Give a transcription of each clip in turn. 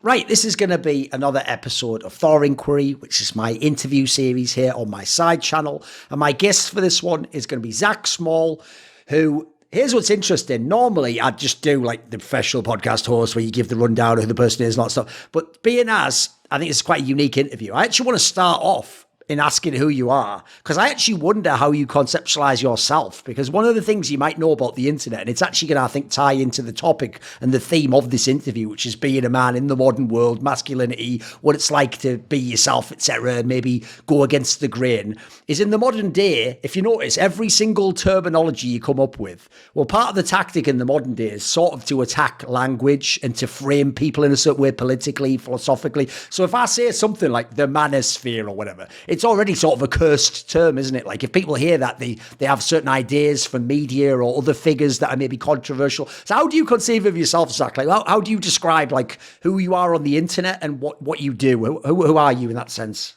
Right, this is going to be another episode of Thorinquiry, which is my interview series here on my side channel. And my guest for this one is going to be Zac Small, who, here's what's interesting. Normally, I'd just do like the professional podcast host where you give the rundown of who the person is and all that stuff. But being as, I think it's quite a unique interview. I actually want to start off in asking who you are, because I actually wonder how you conceptualize yourself, because one of the things you might know about the internet, and it's actually going to, I think, tie into the topic and the theme of this interview, which is being a man in the modern world, masculinity, what it's like to be yourself, etc., and maybe go against the grain, is in the modern day, if you notice, every single terminology you come up with, well, part of the tactic in the modern day is sort of to attack language and to frame people in a certain way politically, philosophically. So if I say something like the manosphere or whatever, it's already sort of a cursed term, isn't it? Like if people hear that, they have certain ideas from media or other figures that are maybe controversial. So how do you conceive of yourself, Zac? Like how do you describe like who you are on the internet and what you do? Who are you in that sense?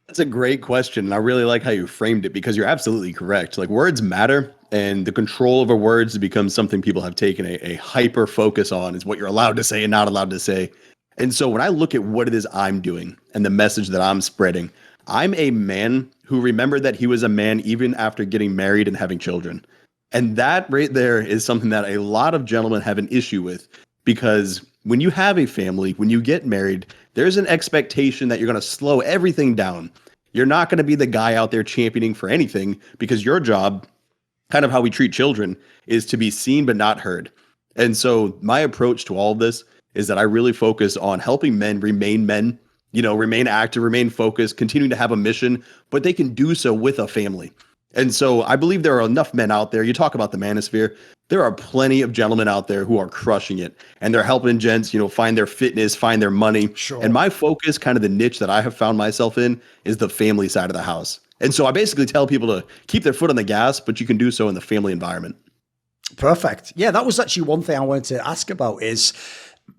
That's a great question. And I really like how you framed it, because you're absolutely correct. Like words matter, and the control over words becomes something people have taken a hyper focus on, is what you're allowed to say and not allowed to say. And so when I look at what it is I'm doing and the message that I'm spreading, I'm a man who remembered that he was a man even after getting married and having children. And that right there is something that a lot of gentlemen have an issue with, because when you have a family, when you get married, there's an expectation that you're going to slow everything down. You're not going to be the guy out there championing for anything, because your job, kind of how we treat children, is to be seen but not heard. And so my approach to all of this is that I really focus on helping men, remain active, remain focused, continue to have a mission, but they can do so with a family. And so I believe there are enough men out there. You talk about the manosphere. There are plenty of gentlemen out there who are crushing it, and they're helping gents, find their fitness, find their money. Sure. And my focus, kind of the niche that I have found myself in, is the family side of the house. And so I basically tell people to keep their foot on the gas, but you can do so in the family environment. Perfect. Yeah, that was actually one thing I wanted to ask about is,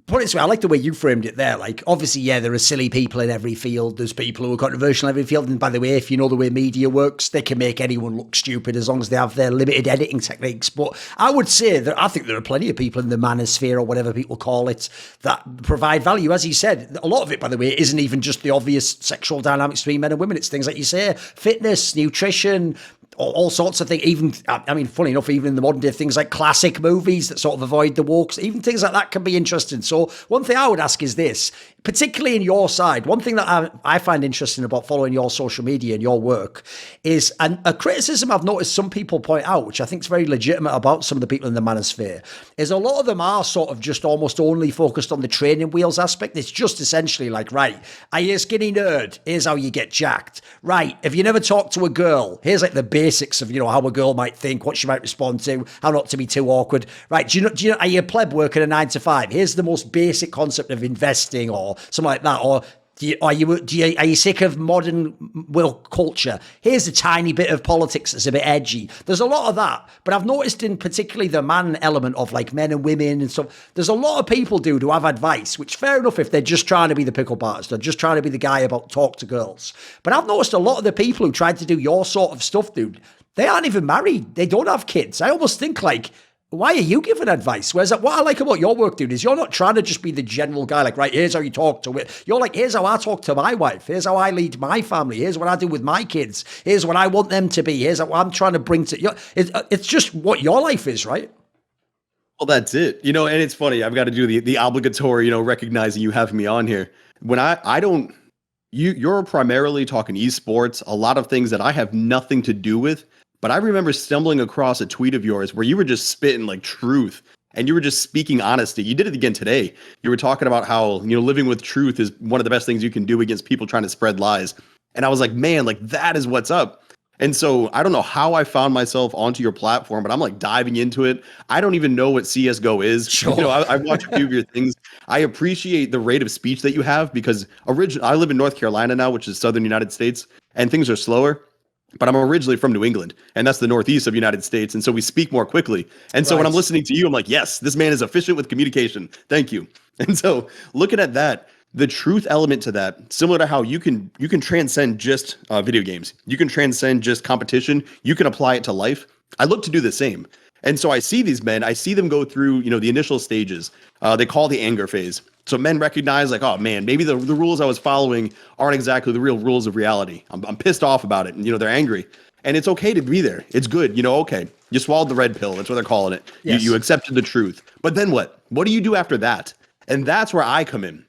put it this way, I like the way you framed it there. Like, obviously, yeah, there are silly people in every field. There's people who are controversial in every field. And by the way, if you know the way media works, they can make anyone look stupid as long as they have their limited editing techniques. But I would say that I think there are plenty of people in the manosphere or whatever people call it that provide value. As you said, a lot of it, by the way, isn't even just the obvious sexual dynamics between men and women. It's things like you say, fitness, nutrition, all sorts of things. Even, I mean, funny enough, even in the modern day, things like classic movies that sort of avoid the woke, even things like that can be interesting. So one thing I would ask is this, particularly in your side, one thing that I find interesting about following your social media and your work is, and a criticism I've noticed some people point out, which I think is very legitimate about some of the people in the manosphere, is a lot of them are sort of just almost only focused on the training wheels aspect. It's just essentially like, right, are you a skinny nerd? Here's how you get jacked. Right, if you never talked to a girl, here's like the basics of, how a girl might think, what she might respond to, how not to be too awkward. Right, do you know, are you a pleb working a 9 to 5? Here's the most basic concept of investing or something like that. Or are you sick of modern world culture? Here's a tiny bit of politics that's a bit edgy. There's a lot of that, but I've noticed in particularly the man element of like men and women and stuff, there's a lot of people, dude, who have advice, which fair enough if they're just trying to be the pickup artist, they're just trying to be the guy about talk to girls. But I've noticed a lot of the people who tried to do your sort of stuff, dude, they aren't even married. They don't have kids. I almost think like, why are you giving advice? Whereas what I like about your work, dude, is you're not trying to just be the general guy, like, right, here's how you talk to it. You're like, here's how I talk to my wife. Here's how I lead my family. Here's what I do with my kids. Here's what I want them to be. Here's what I'm trying to bring to you. It's just what your life is, right? Well, that's it. And it's funny. I've got to do the obligatory, recognizing you having me on here. When I don't, you're primarily talking esports, a lot of things that I have nothing to do with. But I remember stumbling across a tweet of yours where you were just spitting like truth, and you were just speaking honesty. You did it again today. You were talking about how, living with truth is one of the best things you can do against people trying to spread lies. And I was like, man, like that is what's up. And so I don't know how I found myself onto your platform, but I'm like diving into it. I don't even know what CSGO is. Sure. I've watched a few of your things. I appreciate the rate of speech that you have, because I live in North Carolina now, which is southern United States, and things are slower. But I'm originally from New England, and that's the northeast of the United States. And so we speak more quickly. And so when I'm listening to you, I'm like, yes, this man is efficient with communication. Thank you. And so looking at that, the truth element to that, similar to how you can transcend just video games. You can transcend just competition. You can apply it to life. I look to do the same. And so I see these men, I see them go through, the initial stages. They call the anger phase. So men recognize like, oh man, maybe the rules I was following aren't exactly the real rules of reality. I'm pissed off about it. And, they're angry. And it's okay to be there. It's good. Okay, you swallowed the red pill. That's what they're calling it. Yes. You accepted the truth. But then what? What do you do after that? And that's where I come in.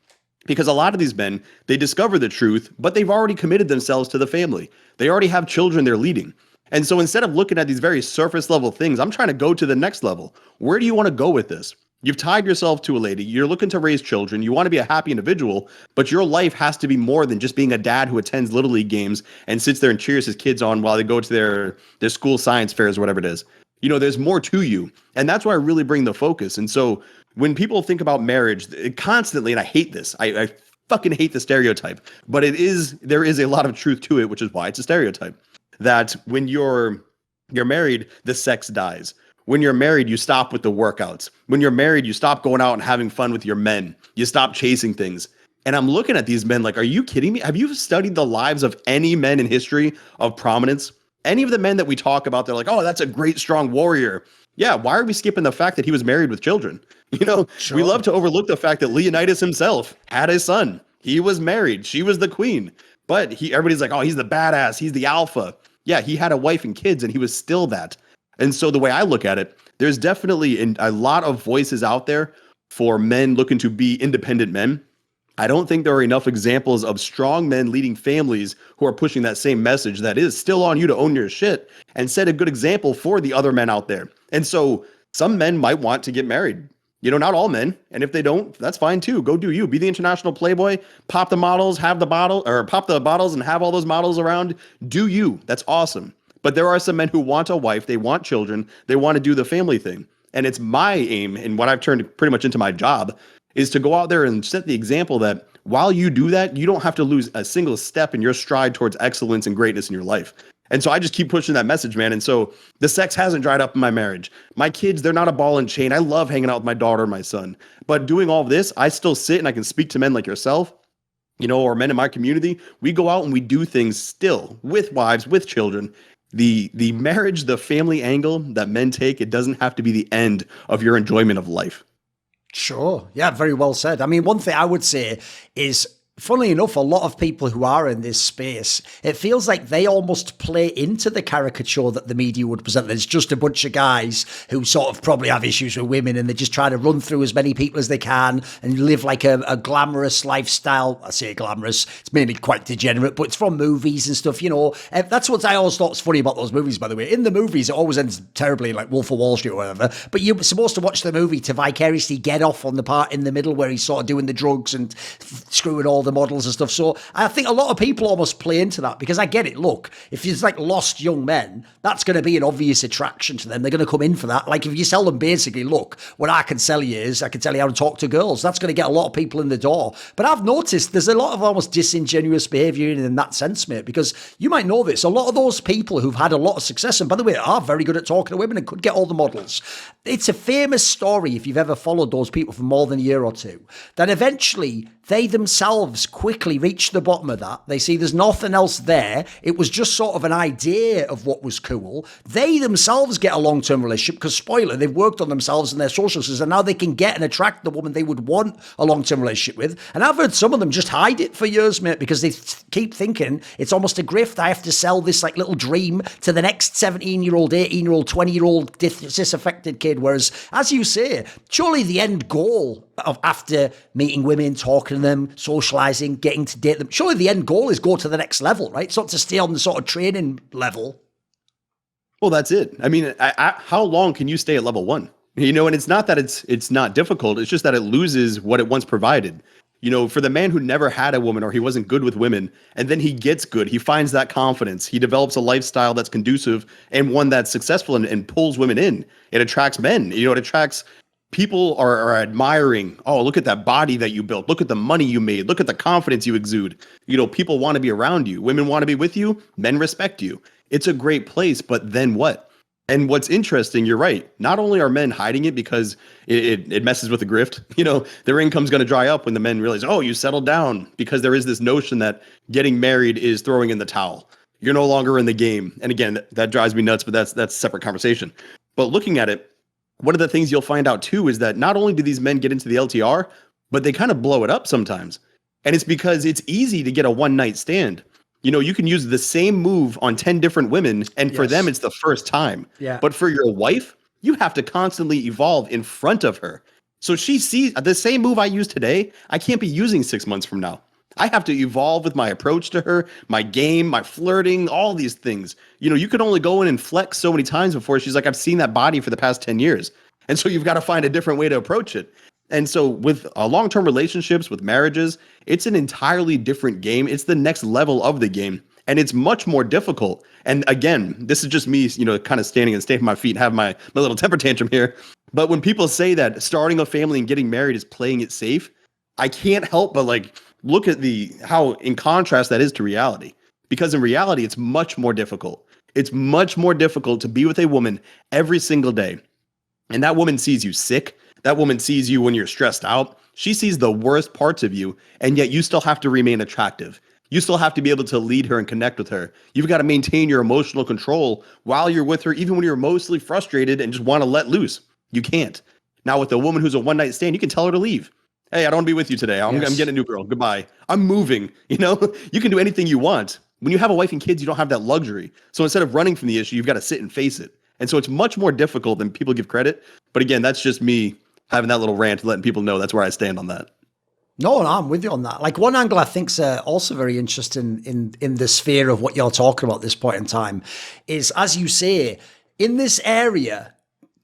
Because a lot of these men, they discover the truth, but they've already committed themselves to the family. They already have children they're leading. And so instead of looking at these very surface level things, I'm trying to go to the next level. Where do you want to go with this? You've tied yourself to a lady. You're looking to raise children. You want to be a happy individual, but your life has to be more than just being a dad who attends Little League games and sits there and cheers his kids on while they go to their school science fairs or whatever it is. There's more to you. And that's why I really bring the focus. And so when people think about marriage, constantly, and I hate this, I fucking hate the stereotype, but there is a lot of truth to it, which is why it's a stereotype. That when you're married, the sex dies. When you're married, you stop with the workouts. When you're married, you stop going out and having fun with your men. You stop chasing things. And I'm looking at these men like, are you kidding me? Have you studied the lives of any men in history of prominence? Any of the men that we talk about, they're like, oh, that's a great, strong warrior. Yeah, why are we skipping the fact that he was married with children? Sure. We love to overlook the fact that Leonidas himself had a son. He was married. She was the queen. But everybody's like, oh, he's the badass. He's the alpha. Yeah, he had a wife and kids, and he was still that. And so the way I look at it, there's definitely a lot of voices out there for men looking to be independent men. I don't think there are enough examples of strong men leading families who are pushing that same message that is still on you to own your shit and set a good example for the other men out there. And so some men might want to get married. Not all men. And if they don't, that's fine too. Go do you. Be the international playboy, pop the models, pop the bottles and have all those models around. Do you. That's awesome. But there are some men who want a wife. They want children. They want to do the family thing. And it's my aim, and what I've turned pretty much into my job, is to go out there and set the example that while you do that, you don't have to lose a single step in your stride towards excellence and greatness in your life. And so I just keep pushing that message, man. And so the sex hasn't dried up in my marriage. My kids, they're not a ball and chain. I love hanging out with my daughter and my son. But doing all of this, I still sit and I can speak to men like yourself, or men in my community. We go out and we do things still with wives, with children. The marriage, the family angle that men take, it doesn't have to be the end of your enjoyment of life. Sure. Yeah, very well said. I mean, one thing I would say is, funnily enough, a lot of people who are in this space, it feels like they almost play into the caricature that the media would present. There's just a bunch of guys who sort of probably have issues with women and they just try to run through as many people as they can and live like a glamorous lifestyle. I say glamorous, it's mainly quite degenerate, but it's from movies and stuff, That's what I always thought was funny about those movies, by the way. In the movies, it always ends terribly, like Wolf of Wall Street or whatever, but you're supposed to watch the movie to vicariously get off on the part in the middle where he's sort of doing the drugs and screwing all the models and stuff. So I think a lot of people almost play into that, because I get it. Look, if it's like lost young men, that's going to be an obvious attraction to them. They're going to come in for that. Like if you sell them basically, look, what I can tell you is I can tell you how to talk to girls. That's going to get a lot of people in the door. But I've noticed there's a lot of almost disingenuous behavior in that sense, mate, because you might know this. A lot of those people who've had a lot of success, and by the way, are very good at talking to women and could get all the models. It's a famous story, if you've ever followed those people for more than a year or two, that eventually they themselves quickly reach the bottom of that. They see there's nothing else there. It was just sort of an idea of what was cool. They themselves get a long-term relationship because, spoiler, they've worked on themselves and their social skills, and now they can get and attract the woman they would want a long-term relationship with. And I've heard some of them just hide it for years, mate, because they keep thinking it's almost a grift. I have to sell this like little dream to the next 17-year-old, 18-year-old, 20-year-old disaffected kid. Whereas, as you say, surely the end goal of after meeting women, talking to them, socializing, getting to date them, surely the end goal is go to the next level, right? It's not to stay on the sort of training level. Well, that's it. I mean, how long can you stay at level 1? And it's not that it's not difficult. It's just that it loses what it once provided. For the man who never had a woman or he wasn't good with women, and then he gets good, he finds that confidence, he develops a lifestyle that's conducive and one that's successful and pulls women in. It attracts men. It attracts people are admiring. Oh, look at that body that you built. Look at the money you made. Look at the confidence you exude. People want to be around you. Women want to be with you. Men respect you. It's a great place, but then what? And what's interesting, you're right. Not only are men hiding it because it messes with the grift, their income's going to dry up when the men realize, oh, you settled down, because there is this notion that getting married is throwing in the towel. You're no longer in the game. And again, that drives me nuts, but that's a separate conversation. But looking at it, one of the things you'll find out too is that not only do these men get into the LTR, but they kind of blow it up sometimes. And it's because it's easy to get a one night stand. You know, you can use the same move on 10 different women, and for them, it's the first time. Yeah. But for your wife, you have to constantly evolve in front of her. So she sees the same move I use today, I can't be using 6 months from now. I have to evolve with my approach to her, my game, my flirting, all these things. You know, you could only go in and flex so many times before she's like, I've seen that body for the past 10 years. And so you've got to find a different way to approach it. And so with long-term relationships, with marriages, it's an entirely different game. It's the next level of the game. And it's much more difficult. And again, this is just me, you know, kind of standing and staying on my feet and have my little temper tantrum here. But when people say that starting a family and getting married is playing it safe, I can't help but like look at how in contrast that is to reality. Because in reality, it's much more difficult. It's much more difficult to be with a woman every single day. And that woman sees you sick. That woman sees you when you're stressed out. She sees the worst parts of you, and yet you still have to remain attractive. You still have to be able to lead her and connect with her. You've got to maintain your emotional control while you're with her, even when you're mostly frustrated and just want to let loose. You can't. Now, with a woman who's a one-night stand, you can tell her to leave. Hey, I don't want to be with you today. I'm getting a new girl. Goodbye. I'm moving. You know, you can do anything you want. When you have a wife and kids, you don't have that luxury. So instead of running from the issue, you've got to sit and face it. And so it's much more difficult than people give credit. But again, that's just me having that little rant, letting people know that's where I stand on that. No, I'm with you on that. Like one angle I think's also very interesting in the sphere of what you're talking about at this point in time is, as you say, in this area,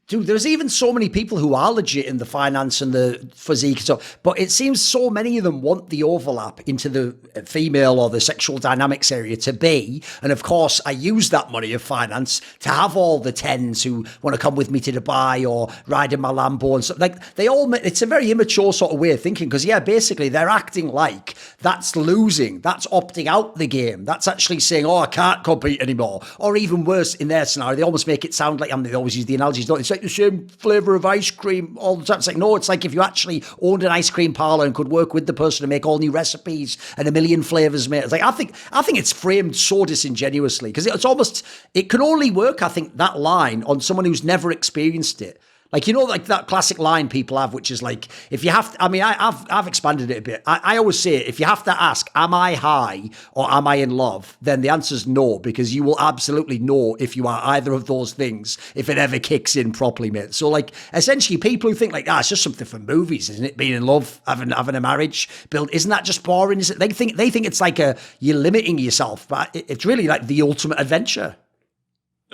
dude, there's even so many people who are legit in the finance and the physique and stuff, but it seems so many of them want the overlap into the female or the sexual dynamics area to be. And of course, I use that money of finance to have all the tens who want to come with me to Dubai or ride in my Lambo and stuff. Like it's a very immature sort of way of thinking because, yeah, basically they're acting like that's losing, that's opting out the game. That's actually saying, oh, I can't compete anymore. Or even worse, in their scenario, they almost make it sound like, they always use the analogies, don't they? It's like the same flavor of ice cream all the time. It's like, no, it's like if you actually owned an ice cream parlor and could work with the person to make all new recipes and a million flavors made. It's like, I think it's framed so disingenuously because it's almost, it can only work, I think, that line on someone who's never experienced it. Like, you know, like that classic line people have, which is like, if you have to, I mean, I've expanded it a bit. I always say, if you have to ask, am I high or am I in love? Then the answer is no, because you will absolutely know if you are either of those things, if it ever kicks in properly, mate. So like, essentially people who think like, it's just something for movies, isn't it? Being in love, having a marriage build, isn't that just boring? Is it? They think it's like you're limiting yourself, but it's really like the ultimate adventure.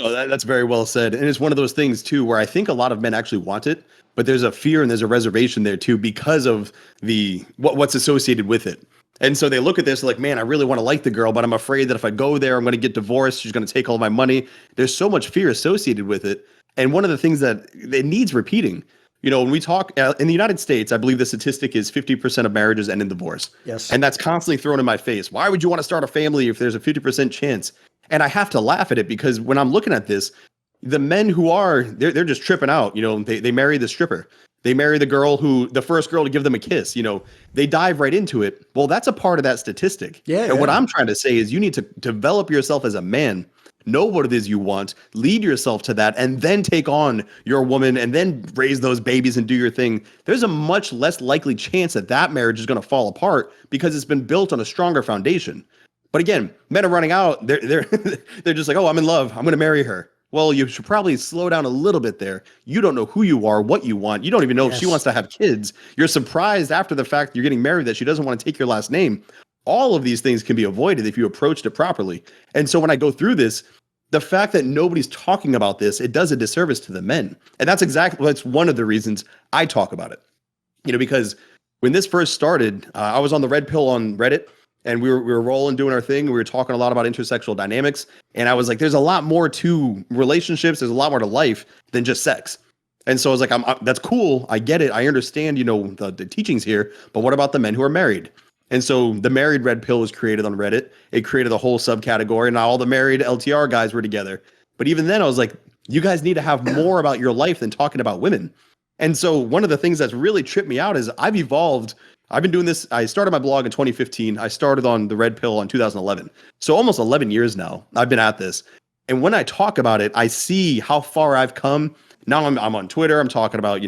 Oh, that's very well said. And it's one of those things, too, where I think a lot of men actually want it, but there's a fear and there's a reservation there, too, because of what's associated with it. And so they look at this like, man, I really want to like the girl, but I'm afraid that if I go there, I'm going to get divorced. She's going to take all my money. There's so much fear associated with it. And one of the things that it needs repeating, you know, when we talk in the United States, I believe the statistic is 50% of marriages end in divorce. Yes. And that's constantly thrown in my face. Why would you want to start a family if there's a 50% chance? And I have to laugh at it because when I'm looking at this, the men who they're just tripping out. You know, they marry the stripper. They marry the first girl to give them a kiss. You know, they dive right into it. Well, that's a part of that statistic. Yeah. And what I'm trying to say is you need to develop yourself as a man, know what it is you want, lead yourself to that, and then take on your woman and then raise those babies and do your thing. There's a much less likely chance that marriage is going to fall apart because it's been built on a stronger foundation. But again, men are running out. They're just like, oh, I'm in love. I'm going to marry her. Well, you should probably slow down a little bit there. You don't know who you are, what you want. You don't even know if she wants to have kids. You're surprised after the fact you're getting married that she doesn't want to take your last name. All of these things can be avoided if you approached it properly. And so when I go through this, the fact that nobody's talking about this, it does a disservice to the men. And that's one of the reasons I talk about it. You know, because when this first started, I was on the red pill on Reddit. And we were rolling, doing our thing. We were talking a lot about intersexual dynamics. And I was like, there's a lot more to relationships. There's a lot more to life than just sex. And so I was like, that's cool. I get it. I understand, you know, the teachings here. But what about the men who are married? And so the married red pill was created on Reddit. It created a whole subcategory. And now all the married LTR guys were together. But even then I was like, you guys need to have more about your life than talking about women. And so one of the things that's really tripped me out is I've evolved. I've been doing this. I started my blog in 2015. I started on the red pill in 2011. So almost 11 years now I've been at this. And when I talk about it, I see how far I've come, Now I'm on Twitter. I'm talking about,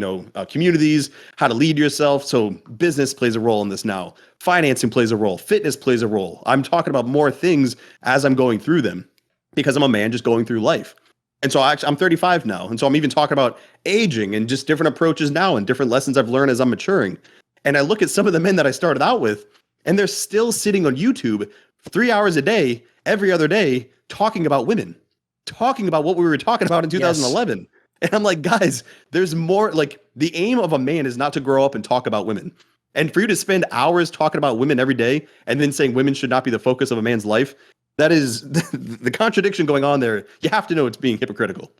communities, how to lead yourself. So business plays a role in this now. Financing plays a role. Fitness plays a role. I'm talking about more things as I'm going through them because I'm a man just going through life. And so I'm 35 now. And so I'm even talking about aging and just different approaches now and different lessons I've learned as I'm maturing. And I look at some of the men that I started out with, and they're still sitting on YouTube 3 hours a day, every other day, talking about women, talking about what we were talking about in 2011. Yes. And I'm like, guys, there's more. Like, the aim of a man is not to grow up and talk about women. And for you to spend hours talking about women every day and then saying women should not be the focus of a man's life, that is the contradiction going on there. You have to know it's being hypocritical.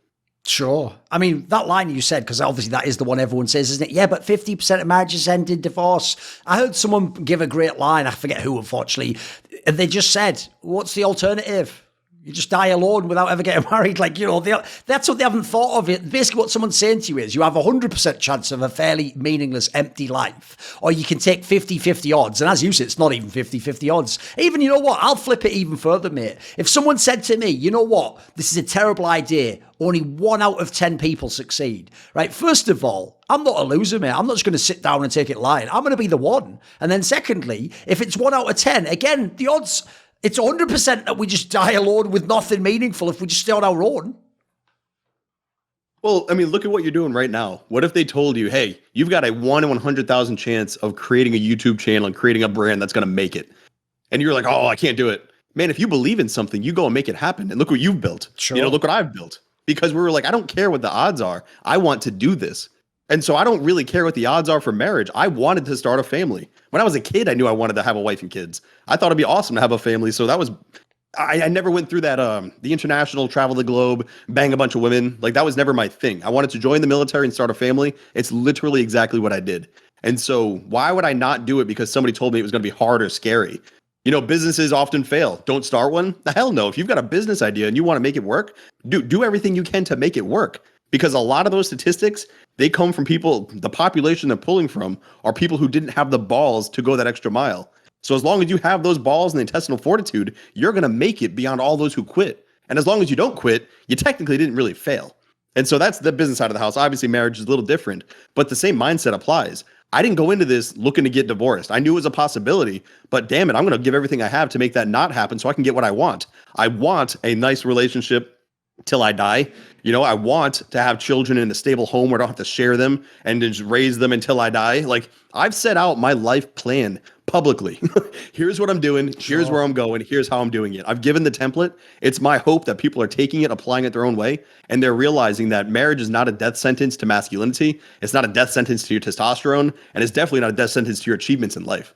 Sure. I mean, that line you said, because obviously that is the one everyone says, isn't it? Yeah, but 50% of marriages end in divorce. I heard someone give a great line. I forget who, unfortunately. And they just said, what's the alternative? You just die alone without ever getting married. Like, that's what they haven't thought of it. Basically, what someone's saying to you is you have a 100% chance of a fairly meaningless, empty life. Or you can take 50-50 odds. And as you said, it's not even 50-50 odds. Even, you know what? I'll flip it even further, mate. If someone said to me, you know what? This is a terrible idea. Only 1 out of 10 people succeed, right? First of all, I'm not a loser, mate. I'm not just going to sit down and take it lying. I'm going to be the one. And then secondly, if it's 1 out of 10, again, the odds... It's 100% that we just die alone with nothing meaningful if we just stay on our own. Well, I mean, look at what you're doing right now. What if they told you, hey, you've got a 1 in 100,000 chance of creating a YouTube channel and creating a brand that's going to make it. And you're like, oh, I can't do it. Man, if you believe in something, you go and make it happen. And look what you've built. Sure. Look what I've built. Because we were like, I don't care what the odds are. I want to do this. And so I don't really care what the odds are for marriage. I wanted to start a family. When I was a kid, I knew I wanted to have a wife and kids. I thought it'd be awesome to have a family. So that was, I never went through that, the international travel the globe, bang a bunch of women. Like, that was never my thing. I wanted to join the military and start a family. It's literally exactly what I did. And so why would I not do it because somebody told me it was going to be hard or scary? Businesses often fail. Don't start one. The hell no. If you've got a business idea and you want to make it work, do everything you can to make it work. Because a lot of those statistics, they come from people, the population they're pulling from are people who didn't have the balls to go that extra mile. So as long as you have those balls and the intestinal fortitude, you're going to make it beyond all those who quit. And as long as you don't quit, you technically didn't really fail. And so that's the business side of the house. Obviously, marriage is a little different, but the same mindset applies. I didn't go into this looking to get divorced. I knew it was a possibility, but damn it, I'm going to give everything I have to make that not happen so I can get what I want. I want a nice relationship till I die. I want to have children in a stable home where I don't have to share them and just raise them until I die. Like, I've set out my life plan publicly. Here's what I'm doing. Here's where I'm going. Here's how I'm doing it. I've given the template. It's my hope that people are taking it, applying it their own way, and they're realizing that marriage is not a death sentence to masculinity. It's not a death sentence to your testosterone, and it's definitely not a death sentence to your achievements in life.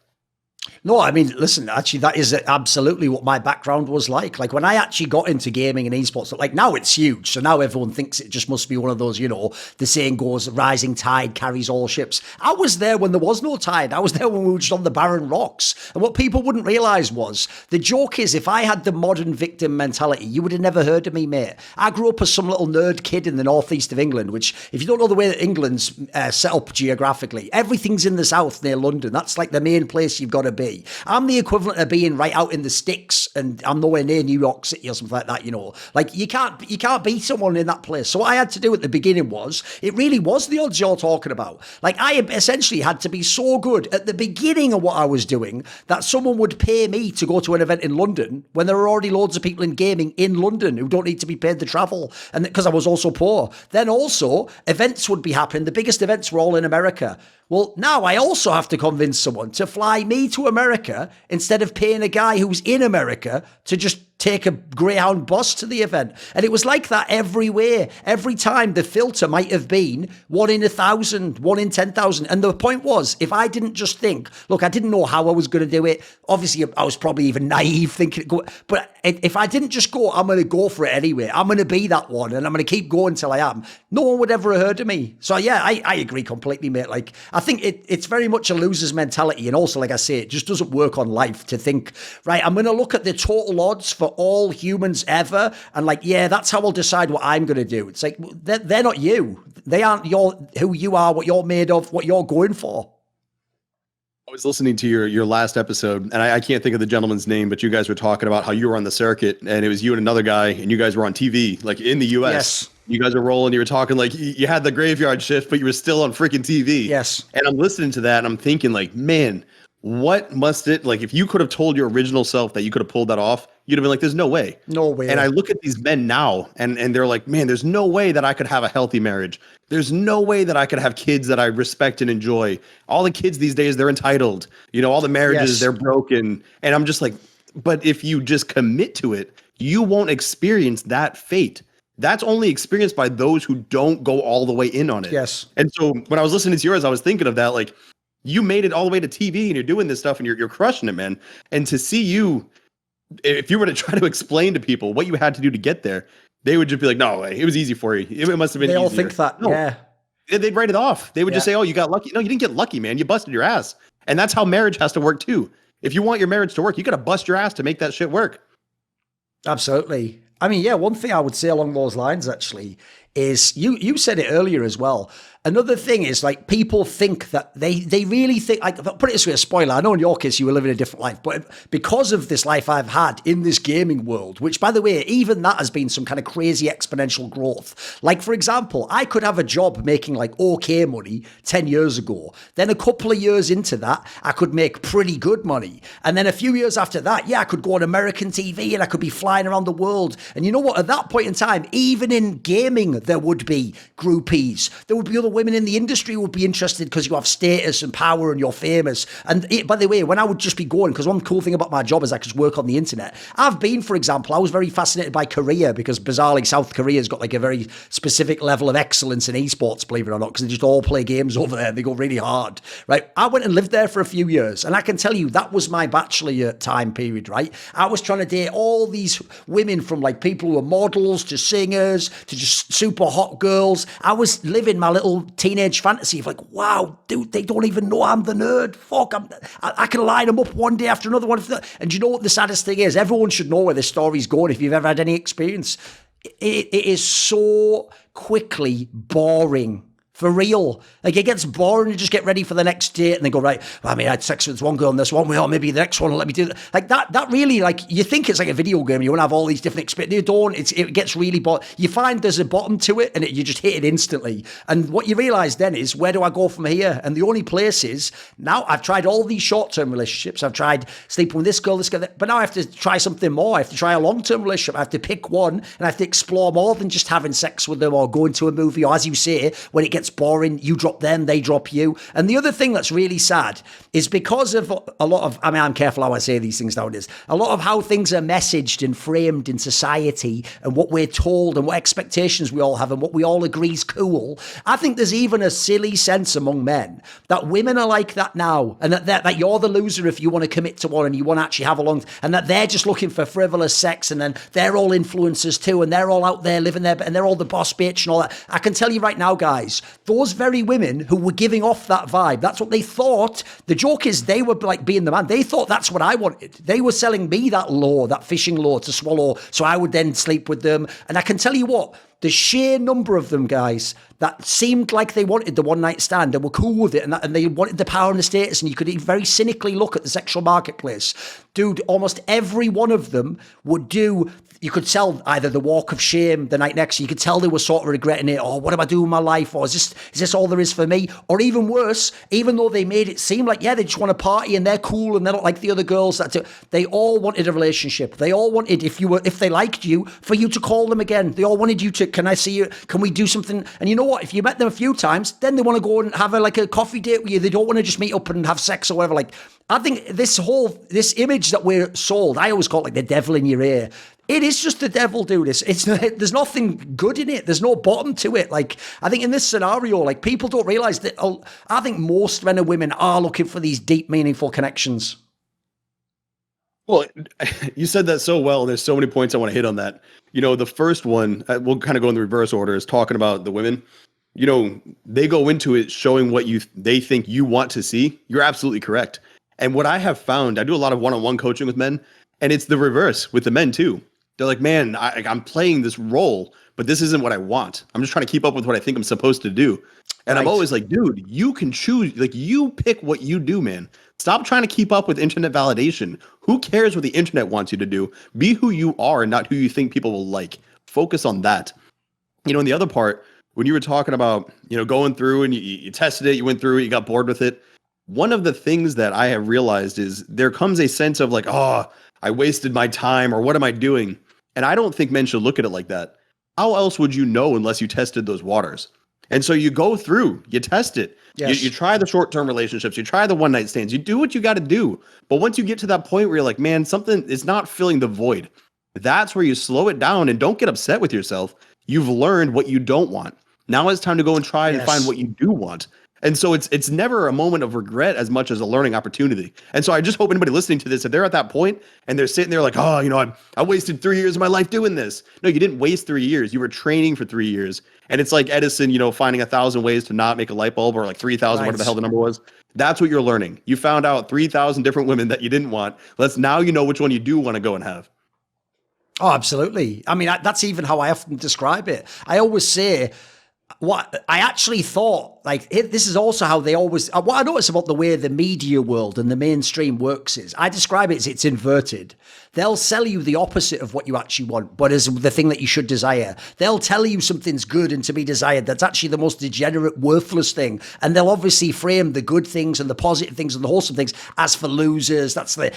No, I mean, listen, actually, that is absolutely what my background was like. Like, when I actually got into gaming and esports, like, now it's huge. So now everyone thinks it just must be one of those, the saying goes, rising tide carries all ships. I was there when there was no tide. I was there when we were just on the barren rocks. And what people wouldn't realize was, the joke is, if I had the modern victim mentality, you would have never heard of me, mate. I grew up as some little nerd kid in the northeast of England, which, if you don't know the way that England's set up geographically, everything's in the south near London. That's like the main place you've got to be. I'm the equivalent of being right out in the sticks, and I'm nowhere near New York City or something like that. Like, you can't beat someone in that place. So what I had to do at the beginning was, it really was the odds you're talking about. Like, I essentially had to be so good at the beginning of what I was doing that someone would pay me to go to an event in London when there are already loads of people in gaming in London who don't need to be paid the travel, and because I was also poor. Then also, events would be happening. The biggest events were all in America. Well, now I also have to convince someone to fly me to America instead of paying a guy who's in America to just take a Greyhound bus to the event. And it was like that everywhere. Every time the filter might have been 1 in 1,000, 1 in 10,000. And the point was, if I didn't just think, look, I didn't know how I was going to do it. Obviously, I was probably even naive thinking, but if I didn't just go, I'm going to go for it anyway. I'm going to be that one and I'm going to keep going till I am. No one would ever have heard of me. So yeah, I agree completely, mate. Like, I think it's very much a loser's mentality. And also, like I say, it just doesn't work on life to think, right, I'm going to look at the total odds for all humans ever. And like, yeah, that's how I'll decide what I'm going to do. It's like, they're not you. They aren't who you are, what you're made of, what you're going for. I was listening to your last episode, and I can't think of the gentleman's name, but you guys were talking about how you were on the circuit, and it was you and another guy, and you guys were on TV, like in the U.S. Yes. you guys are rolling. You were talking like you had the graveyard shift, but you were still on freaking TV. Yes. And I'm listening to that and I'm thinking like, man, what must it like if you could have told your original self that you could have pulled that off, you'd have been like, there's no way. No way. And I look at these men now and they're like, man, there's no way that I could have a healthy marriage. There's no way that I could have kids that I respect and enjoy. All the kids these days, they're entitled. You know, all the marriages, they're broken. And I'm just like, but if you just commit to it, you won't experience that fate. That's only experienced by those who don't go all the way in on it. Yes. And so when I was listening to yours, I was thinking of that, like, you made it all the way to TV and you're doing this stuff and you're crushing it, man. And to see you, if you were to try to explain to people what you had to do to get there, they would just be like, no way, it was easy for you. It must have been They all easier. think that, no. yeah. They'd write it off. They would just say, oh, you got lucky. No, you didn't get lucky, man. You busted your ass. And that's how marriage has to work too. If you want your marriage to work, you got to bust your ass to make that shit work. Absolutely. I mean, yeah, one thing I would say along those lines actually is you said it earlier as well. Another thing is like people think that they really think, like, put it this way, a spoiler, I know in your case you were living a different life, but because of this life I've had in this gaming world, which by the way, even that has been some kind of crazy exponential growth. Like for example, I could have a job making like okay money 10 years ago. Then a couple of years into that, I could make pretty good money. And then a few years after that, yeah, I could go on American TV and I could be flying around the world. And you know what? At that point in time, even in gaming, there would be groupies. There would be other women in the industry who would be interested because you have status and power and you're famous. And by the way, when I would just be going, because one cool thing about my job is I could just work on the internet. I've been, for example, I was very fascinated by Korea because bizarrely South Korea's got like a very specific level of excellence in esports, believe it or not, because they just all play games over there. They go really hard, right? I went and lived there for a few years and I can tell you that was my bachelor year time period, right? I was trying to date all these women from like people who are models to singers to just super hot girls. I was living my little teenage fantasy of like, wow, dude, they don't even know I'm the nerd. Fuck, I can line them up one day after another one. And you know what the saddest thing is? Everyone should know where this story's going if you've ever had any experience. It is so quickly boring. For real. Like, it gets boring. You just get ready for the next date and they go, right, well, I mean, I had sex with one girl and this one, well, maybe the next one will let me do that. Like, that really, like, you think it's like a video game. You want to have all these different experiences. You don't. It gets really boring. You find there's a bottom to it and you just hit it instantly. And what you realize then is, where do I go from here? And the only place is, now I've tried all these short-term relationships. I've tried sleeping with this girl, but now I have to try something more. I have to try a long-term relationship. I have to pick one and I have to explore more than just having sex with them or going to a movie. Or as you say, when it gets boring, you drop them, they drop you. And the other thing that's really sad is because of a lot of, I mean, I'm careful how I say these things nowadays, a lot of how things are messaged and framed in society and what we're told and what expectations we all have and what we all agree is cool. I think there's even a silly sense among men that women are like that now, and that you're the loser if you want to commit to one and you want to actually have a long, and that they're just looking for frivolous sex, and then they're all influencers too, and they're all out there living there, and they're all the boss bitch and all that. I can tell you right now, guys, those very women who were giving off that vibe, that's what they thought. The joke is they were like being the man. They thought that's what I wanted. They were selling me that lure, that fishing lure to swallow, so I would then sleep with them. And I can tell you what, the sheer number of them, guys, that seemed like they wanted the one night stand and were cool with it, and they wanted the power and the status, and you could very cynically look at the sexual marketplace. Dude, almost every one of them would do, you could tell either the walk of shame the night next, you could tell they were sort of regretting it, or what am I doing with my life, or is this all there is for me? Or even worse, even though they made it seem like, yeah, they just want to party and they're cool and they're not like the other girls, they all wanted a relationship. They all wanted, if they liked you, for you to call them again. They all wanted you to, can I see you? Can we do something? And you know what? If you met them a few times, then they want to go and have a coffee date with you. They don't want to just meet up and have sex or whatever. Like, I think this image that we're sold, I always call it like the devil in your ear. It is just the devil, dude. There's nothing good in it. There's no bottom to it. Like, I think in this scenario, like, people don't realize that. I think most men and women are looking for these deep, meaningful connections. Well, you said that so well. There's so many points I want to hit on that. You know, the first one, we'll kind of go in the reverse order, is talking about the women. You know, they go into it showing what they think you want to see. You're absolutely correct. And what I have found, I do a lot of one-on-one coaching with men, and it's the reverse with the men too. They're like, man, I'm playing this role, but this isn't what I want. I'm just trying to keep up with what I think I'm supposed to do. And right. I'm always like, dude, you can choose. Like, you pick what you do, man. Stop trying to keep up with internet validation. Who cares what the internet wants you to do? Be who you are and not who you think people will like. Focus on that. And the other part, when you were talking about, going through and you tested it, you went through it, you got bored with it. One of the things that I have realized is there comes a sense of like, oh, I wasted my time, or what am I doing? And I don't think men should look at it like that. How else would you know unless you tested those waters? And so you go through, you test it. Yes. You try the short-term relationships, you try the one-night stands, you do what you got to do. But once you get to that point where you're like, man, something is not filling the void, that's where you slow it down and don't get upset with yourself. You've learned what you don't want. Now it's time to go and try and find what you do want. And so it's never a moment of regret as much as a learning opportunity. And so I just hope anybody listening to this, if they're at that point and they're sitting there like, oh, I wasted 3 years of my life doing this. No, you didn't waste 3 years. You were training for 3 years. And it's like Edison, finding 1,000 ways to not make a light bulb, or like 3,000, whatever the hell the number was. That's what you're learning. You found out 3,000 different women that you didn't want. Now you know which one you do want to go and have. Oh, absolutely. I mean, that's even how I often describe it. I always say, what I actually thought, like, this is also how they always, what I notice about the way the media world and the mainstream works is, I describe it as it's inverted. They'll sell you the opposite of what you actually want, but as the thing that you should desire. They'll tell you something's good and to be desired. That's actually the most degenerate, worthless thing. And they'll obviously frame the good things and the positive things and the wholesome things as for losers.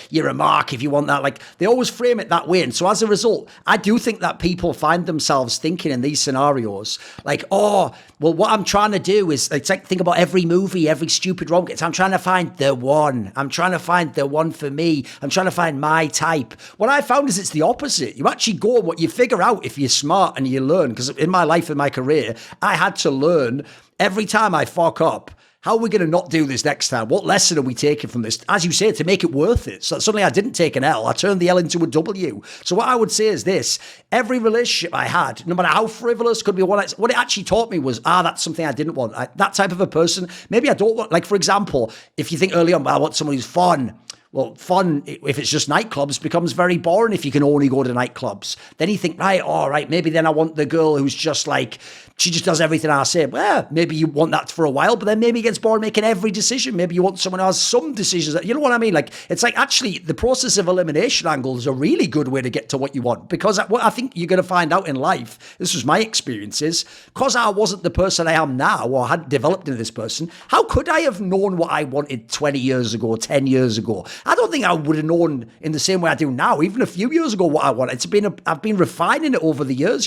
You're a mark if you want that. Like, they always frame it that way. And so as a result, I do think that people find themselves thinking in these scenarios, like, oh, well, what I'm trying to do is, it's like, think about every movie, every stupid rom-com. I'm trying to find the one. I'm trying to find the one for me. I'm trying to find my type. What I found is it's the opposite. You actually go on what you figure out if you're smart and you learn. Because in my life and my career, I had to learn every time I fuck up. How are we going to not do this next time? What lesson are we taking from this? As you say, to make it worth it. So suddenly I didn't take an L. I turned the L into a W. So what I would say is this. Every relationship I had, no matter how frivolous, could be what it actually taught me was, that's something I didn't want. That type of a person, maybe I don't want, like, for example, if you think early on, I want someone who's fun. Well, fun, if it's just nightclubs, becomes very boring if you can only go to nightclubs. Then you think, right, all right, maybe then I want the girl who's just like, she just does everything I say. Well, maybe you want that for a while, but then maybe it gets bored making every decision. Maybe you want someone who has some decisions. You know what I mean? Like, it's like, actually, the process of elimination angle is a really good way to get to what you want. Because what I think you're going to find out in life, this was my experiences, because I wasn't the person I am now, or hadn't developed into this person, how could I have known what I wanted 20 years ago, 10 years ago? I don't think I would have known in the same way I do now, even a few years ago, what I want. I've been refining it over the years,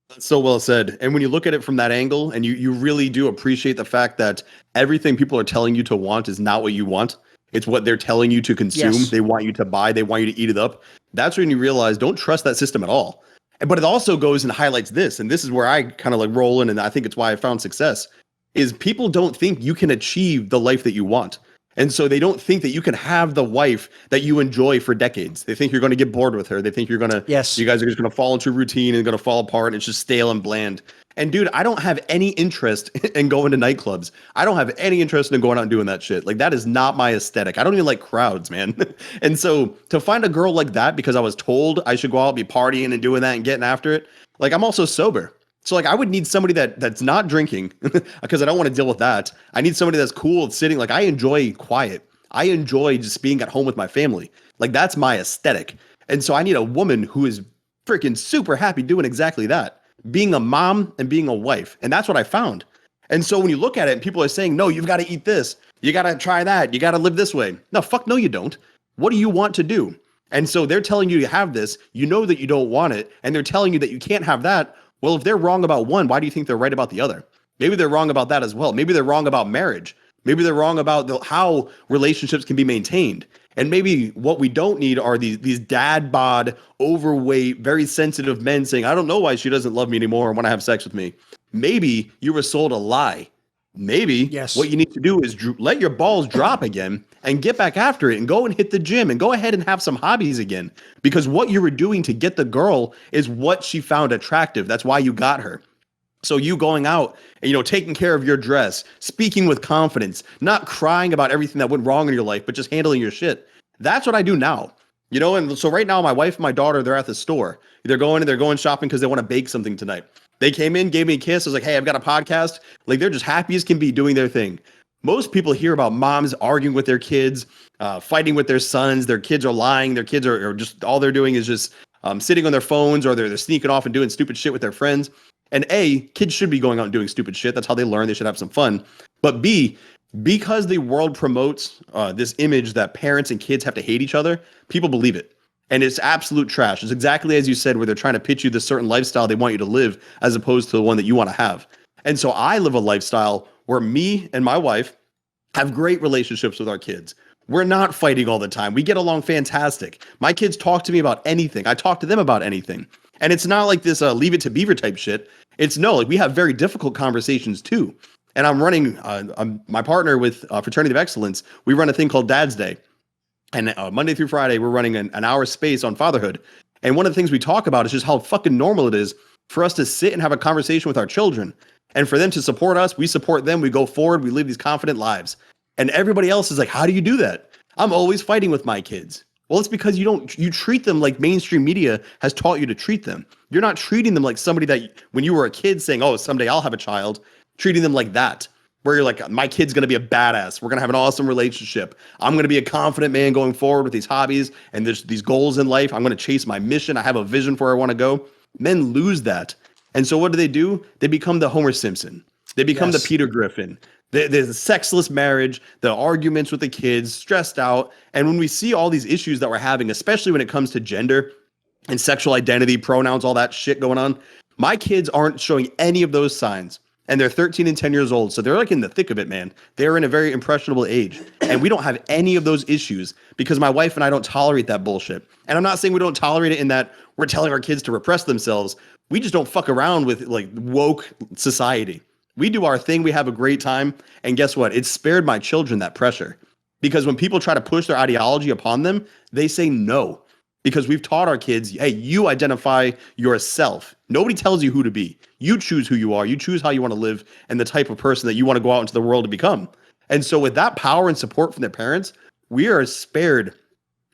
That's so well said. And when you look at it from that angle, and you really do appreciate the fact that everything people are telling you to want is not what you want. It's what they're telling you to consume. Yes. They want you to buy. They want you to eat it up. That's when you realize, don't trust that system at all. But it also goes and highlights this. And this is where I kind of like roll in. And I think it's why I found success is people don't think you can achieve the life that you want. And so they don't think that you can have the wife that you enjoy for decades. They think you're going to get bored with her. They think you guys are just going to fall into routine and going to fall apart and it's just stale and bland. And dude, I don't have any interest in going to nightclubs. I don't have any interest in going out and doing that shit. Like, that is not my aesthetic. I don't even like crowds, man. And so to find a girl like that, because I was told I should go out, be partying and doing that and getting after it. Like, I'm also sober. So like, I would need somebody that's not drinking because I don't want to deal with that. I need somebody that's cool sitting. Like, I enjoy quiet. I enjoy just being at home with my family. Like, that's my aesthetic. And so I need a woman who is freaking super happy doing exactly that. Being a mom and being a wife. And that's what I found. And so when you look at it and people are saying, no, you've got to eat this. You got to try that. You got to live this way. No, fuck no, you don't. What do you want to do? And so they're telling you to have this. You know that you don't want it. And they're telling you that you can't have that. Well, if they're wrong about one, why do you think they're right about the other? Maybe they're wrong about that as well. Maybe they're wrong about marriage. Maybe they're wrong about how relationships can be maintained. And maybe what we don't need are these dad bod, overweight, very sensitive men saying, I don't know why she doesn't love me anymore and want to have sex with me. Maybe you were sold a lie. Maybe what you need to do is let your balls drop again and get back after it and go and hit the gym and go ahead and have some hobbies again. Because what you were doing to get the girl is what she found attractive. That's why you got her. So you going out and, taking care of your dress, speaking with confidence, not crying about everything that went wrong in your life, but just handling your shit. That's what I do now. And so right now, my wife and my daughter, they're at the store. They're going shopping because they want to bake something tonight. They came in, gave me a kiss. I was like, hey, I've got a podcast. Like, they're just happy as can be doing their thing. Most people hear about moms arguing with their kids, fighting with their sons. Their kids are lying. Their kids are just, all they're doing is just sitting on their phones, or they're sneaking off and doing stupid shit with their friends. And A, kids should be going out and doing stupid shit. That's how they learn. They should have some fun. But B, because the world promotes this image that parents and kids have to hate each other, people believe it. And it's absolute trash. It's exactly as you said, where they're trying to pitch you this certain lifestyle they want you to live, as opposed to the one that you want to have. And so I live a lifestyle where me and my wife have great relationships with our kids. We're not fighting all the time. We get along fantastic. My kids talk to me about anything. I talk to them about anything. And it's not like this leave it to beaver type shit. It's no, like we have very difficult conversations too. And I'm running, I'm my partner with Fraternity of Excellence. We run a thing called Dad's Day. And Monday through Friday, we're running an hour space on fatherhood. And one of the things we talk about is just how fucking normal it is for us to sit and have a conversation with our children. And for them to support us, we support them, we go forward, we live these confident lives. And everybody else is like, how do you do that? I'm always fighting with my kids. Well, it's because you treat them like mainstream media has taught you to treat them. You're not treating them like somebody that when you were a kid saying, oh, someday I'll have a child, treating them like that, where you're like, my kid's going to be a badass. We're going to have an awesome relationship. I'm going to be a confident man going forward with these hobbies and there's these goals in life. I'm going to chase my mission. I have a vision for where I want to go. Men lose that. And so what do? They become the Homer Simpson. They become the Peter Griffin. There's the sexless marriage, the arguments with the kids, stressed out. And when we see all these issues that we're having, especially when it comes to gender and sexual identity, pronouns, all that shit going on, my kids aren't showing any of those signs. And they're 13 and 10 years old. So they're like in the thick of it, man. They're in a very impressionable age. And we don't have any of those issues because my wife and I don't tolerate that bullshit. And I'm not saying we don't tolerate it in that we're telling our kids to repress themselves. We just don't fuck around with like woke society. We do our thing. We have a great time. And guess what? It spared my children that pressure. Because when people try to push their ideology upon them, they say no. Because we've taught our kids, hey, you identify yourself. Nobody tells you who to be. You choose who you are. You choose how you want to live and the type of person that you want to go out into the world to become. And so with that power and support from their parents, we are spared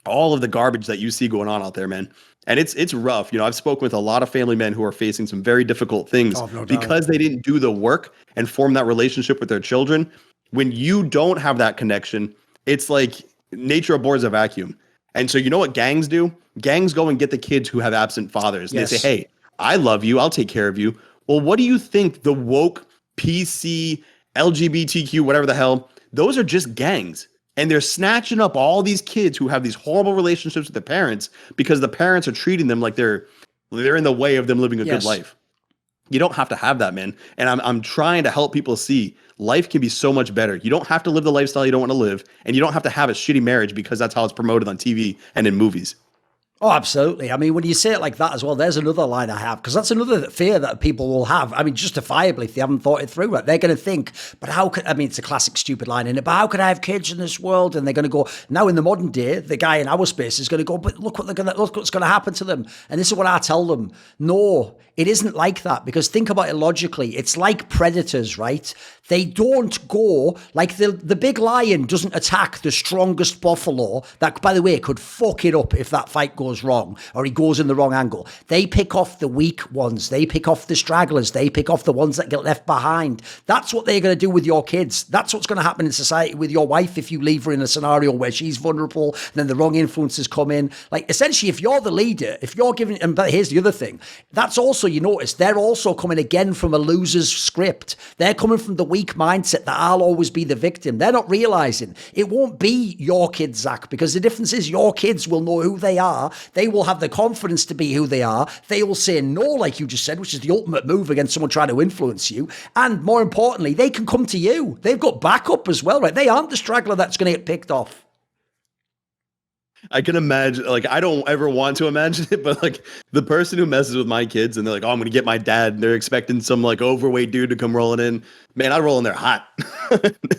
all of the garbage that you see going on out there, man. And it's rough. You know, I've spoken with a lot of family men who are facing some very difficult things because they didn't do the work and form that relationship with their children. When you don't have that connection, it's like nature abhors a vacuum. And so you know what gangs do? Gangs go and get the kids who have absent fathers. Yes. They say, hey, I love you. I'll take care of you. Well, what do you think the woke, PC, LGBTQ, whatever the hell, those are just gangs. And they're snatching up all these kids who have these horrible relationships with their parents because the parents are treating them like they're in the way of them living a good life. You don't have to have that, man. And I'm trying to help people see life can be so much better. You don't have to live the lifestyle you don't want to live, and you don't have to have a shitty marriage because that's how it's promoted on TV and in movies. Oh, absolutely. I mean, when you say it like that as well, there's another line I have, because that's another fear that people will have. I mean, justifiably, if they haven't thought it through, right? They're going to think, but how could, I mean, it's a classic stupid line in it, but how could I have kids in this world? And they're going to go, now in the modern day, the guy in our space is going to go, but look what's going to happen to them. And this is what I tell them. No, it isn't like that, because think about it logically. It's like predators, right? They don't go, like the big lion doesn't attack the strongest buffalo that, by the way, could fuck it up if that fight goes wrong or he goes in the wrong angle. They pick off the weak ones. They pick off the stragglers. They pick off the ones that get left behind. That's what they're going to do with your kids. That's what's going to happen in society with your wife if you leave her in a scenario where she's vulnerable, then the wrong influences come in. Like, essentially, if you're the leader, if you're giving, and but here's the other thing, that's also, you notice, they're also coming again from a loser's script. They're coming from the weak mindset that I'll always be the victim. They're not realizing it won't be your kids, Zach, because the difference is your kids will know who they are. They will have the confidence to be who they are. They will say no, like you just said, which is the ultimate move against someone trying to influence you. And more importantly, they can come to you. They've got backup as well, right? They aren't the straggler that's going to get picked off. I can imagine, like, I don't ever want to imagine it, but like the person who messes with my kids and they're like, oh, I'm going to get my dad, and they're expecting some like overweight dude to come rolling in. Man, I'd roll in there hot.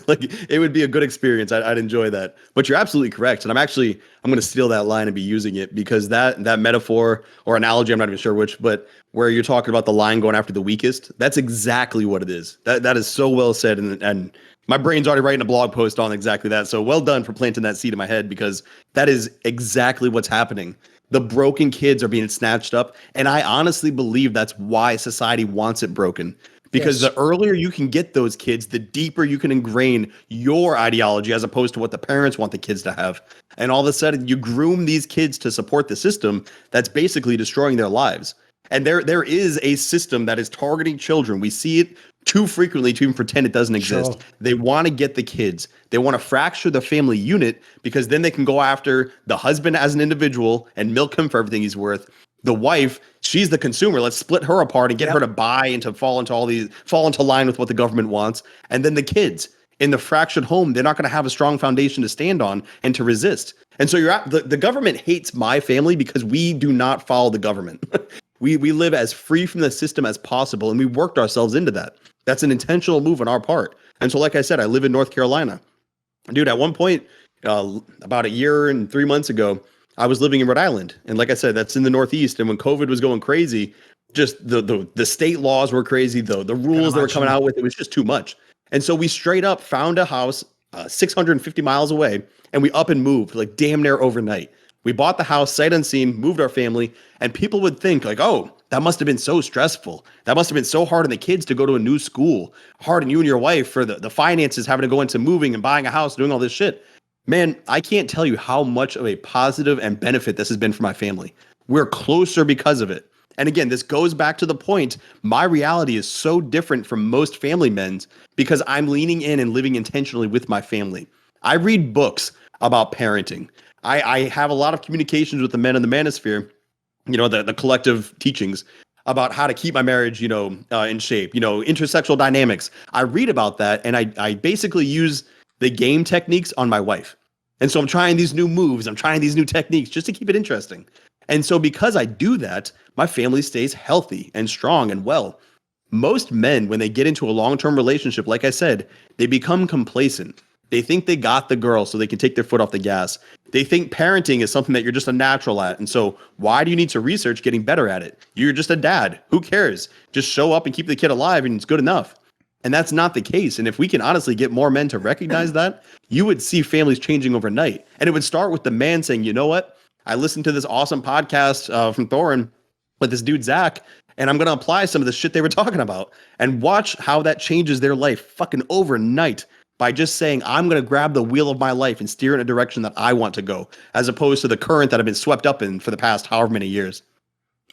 Like, it would be a good experience. I'd enjoy that. But you're absolutely correct. And I'm going to steal that line and be using it, because that metaphor or analogy, I'm not even sure which, but where you're talking about the lion going after the weakest, that's exactly what it is. That is so well said. And my brain's already writing a blog post on exactly that. So well done for planting that seed in my head, because that is exactly what's happening. The broken kids are being snatched up. And I honestly believe that's why society wants it broken, Because Yes. the earlier you can get those kids, the deeper you can ingrain your ideology as opposed to what the parents want the kids to have. And all of a sudden, you groom these kids to support the system that's basically destroying their lives. And there is a system that is targeting children. We see it too frequently to even pretend it doesn't exist. Sure. They want to get the kids. They want to fracture the family unit because then they can go after the husband as an individual and milk him for everything he's worth. The wife, she's the consumer. Let's split her apart and get her to buy and to fall into line with what the government wants. And then the kids in the fractured home, they're not going to have a strong foundation to stand on and to resist. And so the government hates my family because we do not follow the government. We live as free from the system as possible, and we worked ourselves into that. That's an intentional move on our part. And so, like I said, I live in North Carolina. Dude, at one point, about a year and 3 months ago, I was living in Rhode Island. And like I said, that's in the Northeast. And when COVID was going crazy, just the state laws were crazy. The rules they were coming out with, it was just too much. And so we straight up found a house 650 miles away, and we up and moved like damn near overnight. We bought the house sight unseen, moved our family, and people would think like, oh, that must have been so stressful. That must have been so hard on the kids to go to a new school, hard on you and your wife for the finances, having to go into moving and buying a house, doing all this shit. Man, I can't tell you how much of a positive and benefit this has been for my family. We're closer because of it. And again, this goes back to the point, my reality is so different from most family men's because I'm leaning in and living intentionally with my family. I read books about parenting. I have a lot of communications with the men in the manosphere, the collective teachings about how to keep my marriage, in shape, intersexual dynamics. I read about that, and I basically use the game techniques on my wife. And so I'm trying these new moves. I'm trying these new techniques just to keep it interesting. And so because I do that, my family stays healthy and strong and well. Most men, when they get into a long-term relationship, like I said, they become complacent. They think they got the girl so they can take their foot off the gas. They think parenting is something that you're just a natural at. And so why do you need to research getting better at it? You're just a dad. Who cares? Just show up and keep the kid alive and it's good enough. And that's not the case. And if we can honestly get more men to recognize that, you would see families changing overnight. And it would start with the man saying, you know what? I listened to this awesome podcast from Thorin with this dude, Zac, and I'm going to apply some of the shit they were talking about and watch how that changes their life fucking overnight. By just saying, I'm going to grab the wheel of my life and steer in a direction that I want to go, as opposed to the current that I've been swept up in for the past however many years.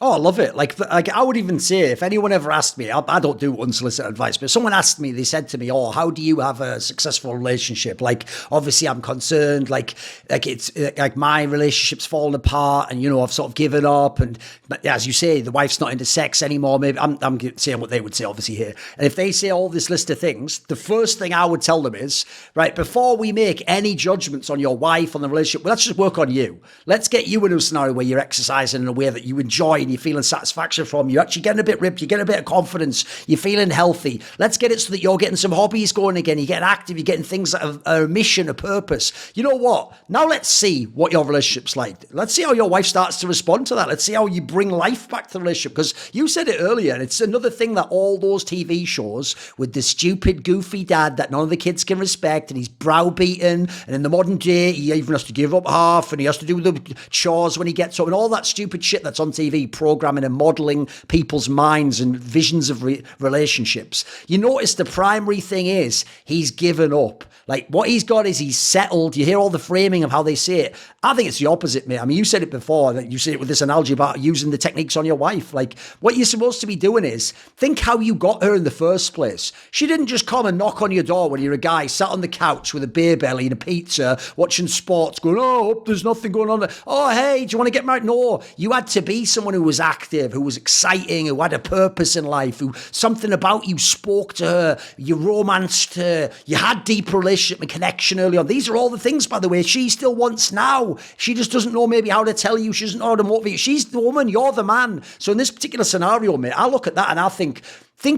Oh, I love it. Like I would even say, if anyone ever asked me, I don't do unsolicited advice, but if someone asked me, they said to me, oh, how do you have a successful relationship? Like, obviously I'm concerned, like it's like my relationship's fallen apart and, I've sort of given up. And but as you say, the wife's not into sex anymore. Maybe I'm saying what they would say, obviously here. And if they say all this list of things, the first thing I would tell them is, right, before we make any judgments on your wife, on the relationship, well, let's just work on you. Let's get you into a scenario where you're exercising in a way that you enjoy and you're feeling satisfaction from, you're actually getting a bit ripped, you're getting a bit of confidence, you're feeling healthy. Let's get it so that you're getting some hobbies going again, you're getting active, you're getting things that have a mission, a purpose. You know what? Now let's see what your relationship's like. Let's see how your wife starts to respond to that. Let's see how you bring life back to the relationship. Because you said it earlier, and it's another thing that all those TV shows with the stupid, goofy dad that none of the kids can respect, and he's browbeaten, and in the modern day, he even has to give up half, and he has to do the chores when he gets up, and all that stupid shit that's on TV, programming and modeling people's minds and visions of relationships. You notice the primary thing is he's given up. Like what he's got is he's settled. You hear all the framing of how they say it. I think it's the opposite, mate. I mean, you said it before, that you said it with this analogy about using the techniques on your wife. Like what you're supposed to be doing is think how you got her in the first place. She didn't just come and knock on your door when you're a guy sat on the couch with a beer belly and a pizza watching sports going, oh, there's nothing going on there. Oh, hey, do you want to get married? No, you had to be someone who was active, who was exciting, who had a purpose in life, who something about you spoke to her, you romanced her, you had deep relationship and connection early on. These are all the things, by the way, she still wants now. She just doesn't know maybe how to tell you. She doesn't know how to motivate you. She's the woman, you're the man. So in this particular scenario, mate, I look at that and I think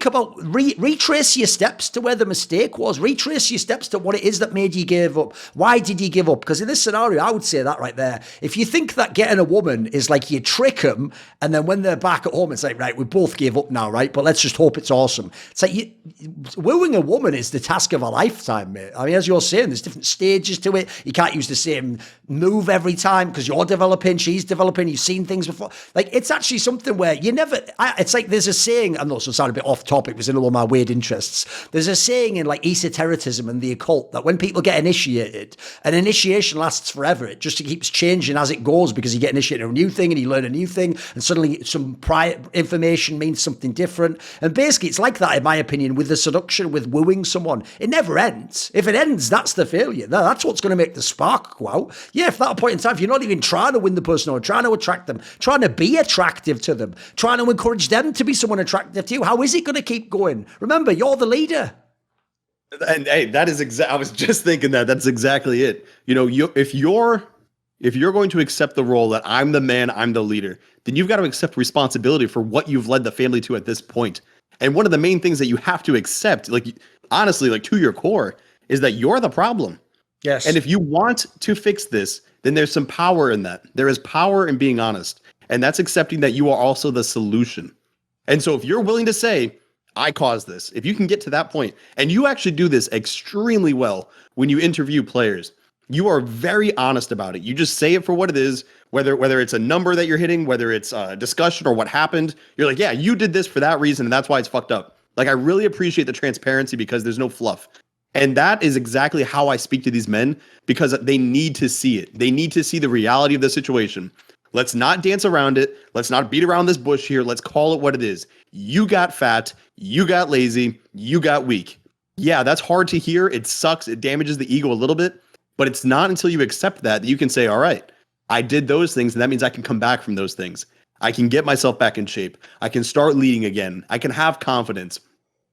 about, retrace your steps to where the mistake was. Retrace your steps to what it is that made you give up. Why did you give up? Because in this scenario, I would say that right there. If you think that getting a woman is like you trick them, and then when they're back at home, it's like, right, we both gave up now, right? But let's just hope it's awesome. It's like wooing a woman is the task of a lifetime, mate. I mean, as you're saying, there's different stages to it. You can't use the same move every time because you're developing, she's developing, you've seen things before. Like, it's actually something where you never, it's like there's a saying, I know this will sound a bit off topic, was another one of my weird interests. There's a saying in like esotericism and the occult that when people get initiated, an initiation lasts forever. It just keeps changing as it goes because you get initiated in a new thing and you learn a new thing, and suddenly some prior information means something different. And basically, it's like that, in my opinion, with the seduction, with wooing someone. It never ends. If it ends, that's the failure. That's what's going to make the spark go out. Yeah, if that point in time, if you're not even trying to win the person or trying to attract them, trying to be attractive to them, trying to encourage them to be someone attractive to you, how is it going to keep going? Remember, you're the leader. And hey, that is I was just thinking that. That's exactly it. You know, if you're going to accept the role that I'm the man, I'm the leader, then you've got to accept responsibility for what you've led the family to at this point. And one of the main things that you have to accept, like honestly, like to your core, is that you're the problem. Yes. And if you want to fix this, then there's some power in that. There is power in being honest. And that's accepting that you are also the solution. And so if you're willing to say, I caused this, if you can get to that point, and you actually do this extremely well when you interview players, you are very honest about it. You just say it for what it is, whether it's a number that you're hitting, whether it's a discussion or what happened. You're like, yeah, you did this for that reason, and that's why it's fucked up. Like, I really appreciate the transparency because there's no fluff. And that is exactly how I speak to these men, because they need to see it. They need to see the reality of the situation. Let's not dance around it. Let's not beat around this bush here. Let's call it what it is. You got fat. You got lazy. You got weak. Yeah, that's hard to hear. It sucks. It damages the ego a little bit. But it's not until you accept that you can say, all right, I did those things, and that means I can come back from those things. I can get myself back in shape. I can start leading again. I can have confidence.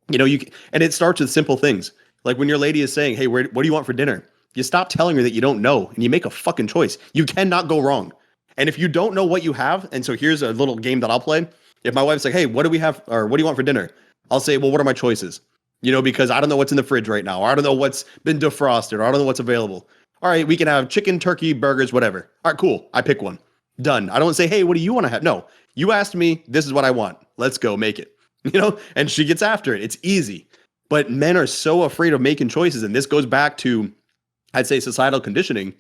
You know, and it starts with simple things. Like when your lady is saying, hey, what do you want for dinner? You stop telling her that you don't know, and you make a fucking choice. You cannot go wrong. And if you don't know what you have, and so here's a little game that I'll play. If my wife's like, hey, what do we have, or what do you want for dinner? I'll say, well, what are my choices? You know, because I don't know what's in the fridge right now, or I don't know what's been defrosted, or I don't know what's available. All right, we can have chicken, turkey, burgers, whatever. All right, cool. I pick one. Done. I don't say, hey, what do you want to have? No, you asked me, this is what I want. Let's go make it. You know, and she gets after it. It's easy. But men are so afraid of making choices. And this goes back to, I'd say, societal conditioning.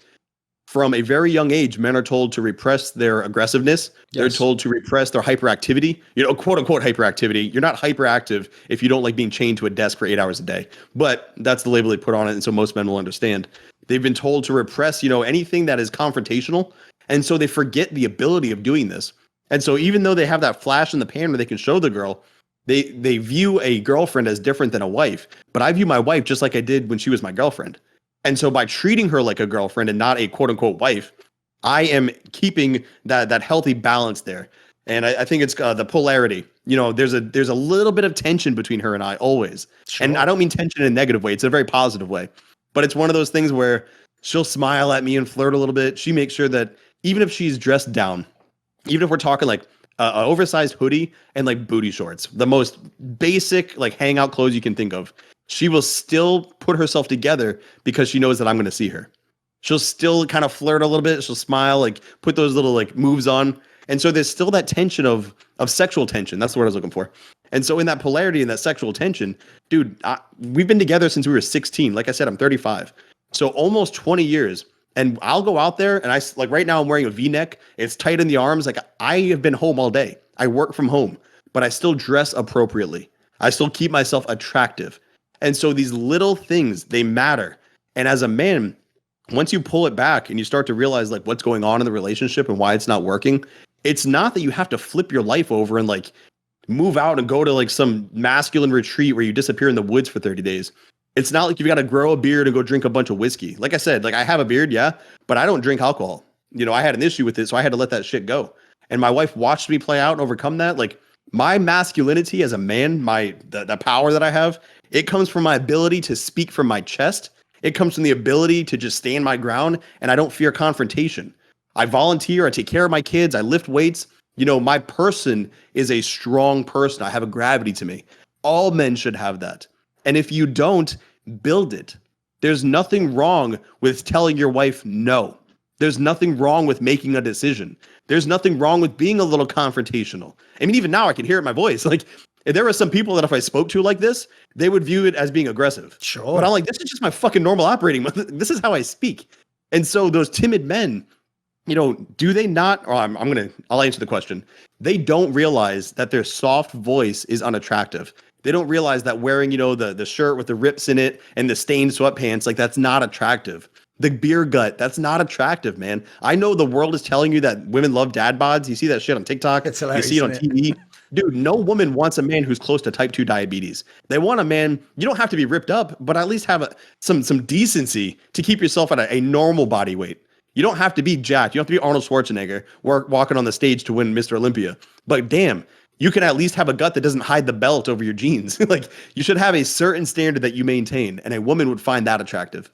From a very young age, men are told to repress their aggressiveness. Yes. They're told to repress their hyperactivity. You know, quote unquote hyperactivity. You're not hyperactive if you don't like being chained to a desk for 8 hours a day. But that's the label they put on it. And so most men will understand. They've been told to repress, you know, anything that is confrontational. And so they forget the ability of doing this. And so even though they have that flash in the pan where they can show the girl, they view a girlfriend as different than a wife. But I view my wife just like I did when she was my girlfriend. And so by treating her like a girlfriend and not a quote unquote wife, I am keeping that healthy balance there. And I think it's the polarity. You know, there's a little bit of tension between her and I always. Sure. And I don't mean tension in a negative way. It's a very positive way. But it's one of those things where she'll smile at me and flirt a little bit. She makes sure that even if she's dressed down, even if we're talking like an oversized hoodie and like booty shorts, the most basic like hangout clothes you can think of, she will still put herself together because she knows that I'm going to see her. She'll still kind of flirt a little bit. She'll smile, like put those little like moves on. And so there's still that tension of sexual tension. That's the word I was looking for. And so in that polarity and that sexual tension, dude, we've been together since we were 16. Like I said, I'm 35. So almost 20 years. And I'll go out there and like right now I'm wearing a V-neck. It's tight in the arms. Like I have been home all day. I work from home, but I still dress appropriately. I still keep myself attractive. And so these little things, they matter. And as a man, once you pull it back and you start to realize like what's going on in the relationship and why it's not working, it's not that you have to flip your life over and like move out and go to like some masculine retreat where you disappear in the woods for 30 days. It's not like you've got to grow a beard and go drink a bunch of whiskey. Like I said, like I have a beard, yeah, but I don't drink alcohol. You know, I had an issue with it, so I had to let that shit go. And my wife watched me play out and overcome that. Like my masculinity as a man, the power that I have, it comes from my ability to speak from my chest. It comes from the ability to just stand my ground, and I don't fear confrontation. I volunteer, I take care of my kids, I lift weights. You know, my person is a strong person. I have a gravity to me. All men should have that. And if you don't, build it. There's nothing wrong with telling your wife no. There's nothing wrong with making a decision. There's nothing wrong with being a little confrontational. I mean, even now I can hear it in my voice. Like, there are some people that if I spoke to like this, they would view it as being aggressive. Sure. But I'm like, this is just my fucking normal operating. This is how I speak. And so those timid men, you know, do they not, or I'll answer the question. They don't realize that their soft voice is unattractive. They don't realize that wearing, the shirt with the rips in it and the stained sweatpants, like that's not attractive. The beer gut, that's not attractive, man. I know the world is telling you that women love dad bods. You see that shit on TikTok. It's hilarious, You see it on isn't TV. Dude, no woman wants a man who's close to type 2 diabetes. They want a man, you don't have to be ripped up, but at least have some decency to keep yourself at a normal body weight. You don't have to be jacked. You don't have to be Arnold Schwarzenegger walking on the stage to win Mr. Olympia. But damn, you can at least have a gut that doesn't hide the belt over your jeans. Like, you should have a certain standard that you maintain, and a woman would find that attractive.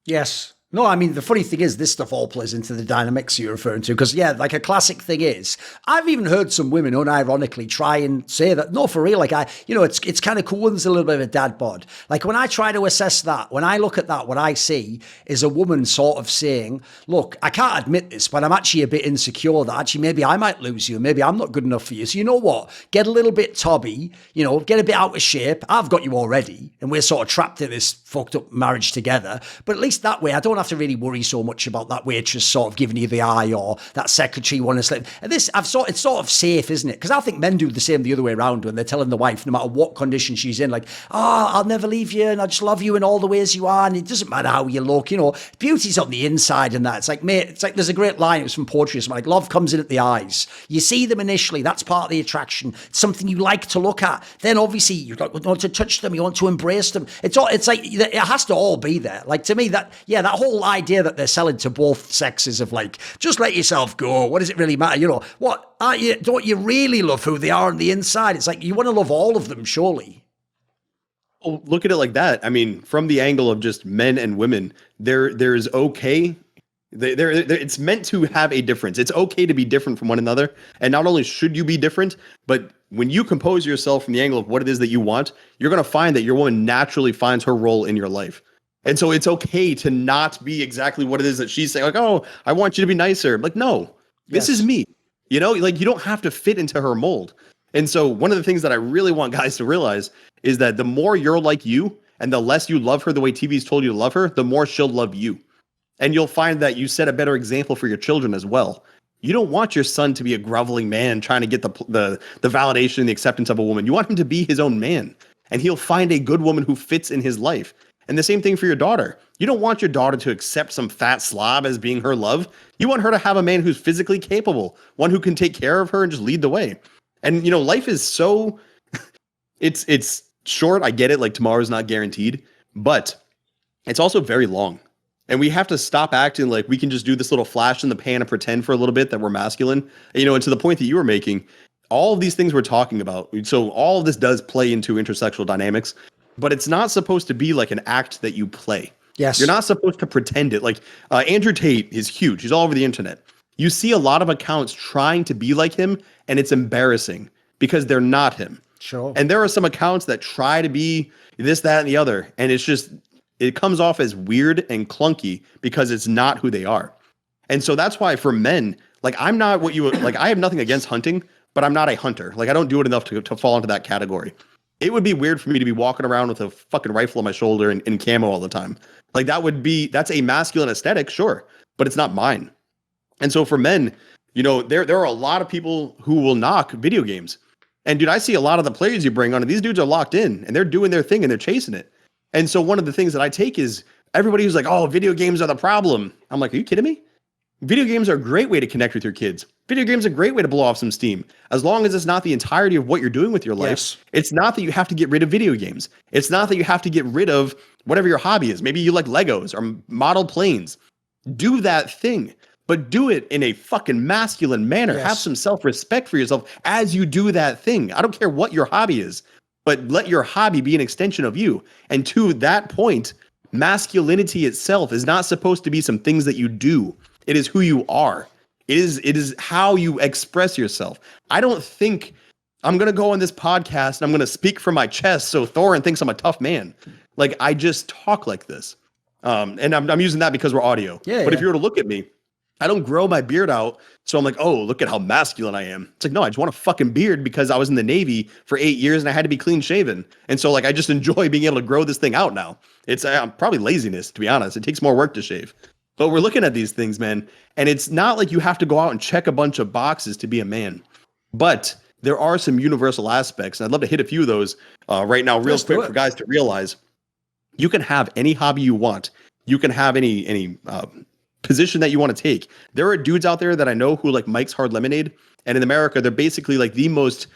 Yes. No, I mean, the funny thing is this stuff all plays into the dynamics you're referring to. Because, yeah, like a classic thing is, I've even heard some women unironically try and say that, no, for real, like it's kind of cool when there's a little bit of a dad bod. Like when I try to assess that, when I look at that, what I see is a woman sort of saying, look, I can't admit this, but I'm actually a bit insecure that actually maybe I might lose you. Maybe I'm not good enough for you. So you know what? Get a little bit tobby, get a bit out of shape. I've got you already. And we're sort of trapped in this fucked up marriage together. But at least that way, I don't have to really worry so much about that waitress sort of giving you the eye or that secretary wanting to slip. And this, it's sort of safe, isn't it? Because I think men do the same the other way around when they're telling the wife, no matter what condition she's in, like, I'll never leave you and I just love you in all the ways you are. And it doesn't matter how you look, beauty's on the inside and that. It's like, mate, it's like there's a great line. It was from poetry. It's like, love comes in at the eyes. You see them initially. That's part of the attraction. It's something you like to look at. Then obviously you want to touch them. You want to embrace them. It's like, it has to all be there. Like to me, that whole idea that they're selling to both sexes of like, just let yourself go. What does it really matter? What don't you really love who they are on the inside? It's like, you want to love all of them, surely. Well, look at it like that. I mean, from the angle of just men and women, there's okay. It's meant to have a difference. It's okay to be different from one another. And not only should you be different, but when you compose yourself from the angle of what it is that you want, you're going to find that your woman naturally finds her role in your life. And so it's okay to not be exactly what it is that she's saying. Like, oh, I want you to be nicer. Like, no, this is me. Like you don't have to fit into her mold. And so one of the things that I really want guys to realize is that the more you're like you and the less you love her the way TV's told you to love her, the more she'll love you. And you'll find that you set a better example for your children as well. You don't want your son to be a groveling man trying to get the validation and the acceptance of a woman. You want him to be his own man, and he'll find a good woman who fits in his life. And the same thing for your daughter. You don't want your daughter to accept some fat slob as being her love. You want her to have a man who's physically capable, one who can take care of her and just lead the way. And, life is so, it's short. I get it. Like tomorrow's not guaranteed, but it's also very long. And we have to stop acting like we can just do this little flash in the pan and pretend for a little bit that we're masculine. And to the point that you were making, all of these things we're talking about. So all of this does play into intersexual dynamics. But it's not supposed to be like an act that you play. Yes. You're not supposed to pretend it. Like Andrew Tate is huge. He's all over the internet. You see a lot of accounts trying to be like him, and it's embarrassing because they're not him. Sure. And there are some accounts that try to be this, that, and the other. And it comes off as weird and clunky because it's not who they are. And so that's why for men, like I'm not what you like, I have nothing against hunting, but I'm not a hunter. Like I don't do it enough to fall into that category. It would be weird for me to be walking around with a fucking rifle on my shoulder and in camo all the time. Like that's a masculine aesthetic, sure, but it's not mine. And so for men, there are a lot of people who will knock video games. And dude, I see a lot of the players you bring on, and these dudes are locked in and they're doing their thing and they're chasing it. And so one of the things that I take is everybody who's like, oh, video games are the problem. I'm like, are you kidding me? Video games are a great way to connect with your kids. Video games are a great way to blow off some steam. As long as it's not the entirety of what you're doing with your life. Yes. It's not that you have to get rid of video games. It's not that you have to get rid of whatever your hobby is. Maybe you like Legos or model planes. Do that thing, but do it in a fucking masculine manner. Yes. Have some self-respect for yourself as you do that thing. I don't care what your hobby is, but let your hobby be an extension of you. And to that point, masculinity itself is not supposed to be some things that you do. It is who you are. It is how you express yourself. I don't think I'm going to go on this podcast and I'm going to speak from my chest so Thorin thinks I'm a tough man. Like, I just talk like this. And I'm using that because we're audio. Yeah, but if you were to look at me, I don't grow my beard out. So I'm like, oh, look at how masculine I am. It's like, no, I just want a fucking beard because I was in the Navy for 8 years and I had to be clean shaven. And so like, I just enjoy being able to grow this thing out now. It's probably laziness, to be honest. It takes more work to shave. But we're looking at these things, man. And it's not like you have to go out and check a bunch of boxes to be a man. But there are some universal aspects. And I'd love to hit a few of those right now, real quick, for guys to realize you can have any hobby you want. You can have any position that you want to take. There are dudes out there that I know who like Mike's Hard Lemonade. And in America, they're basically like the most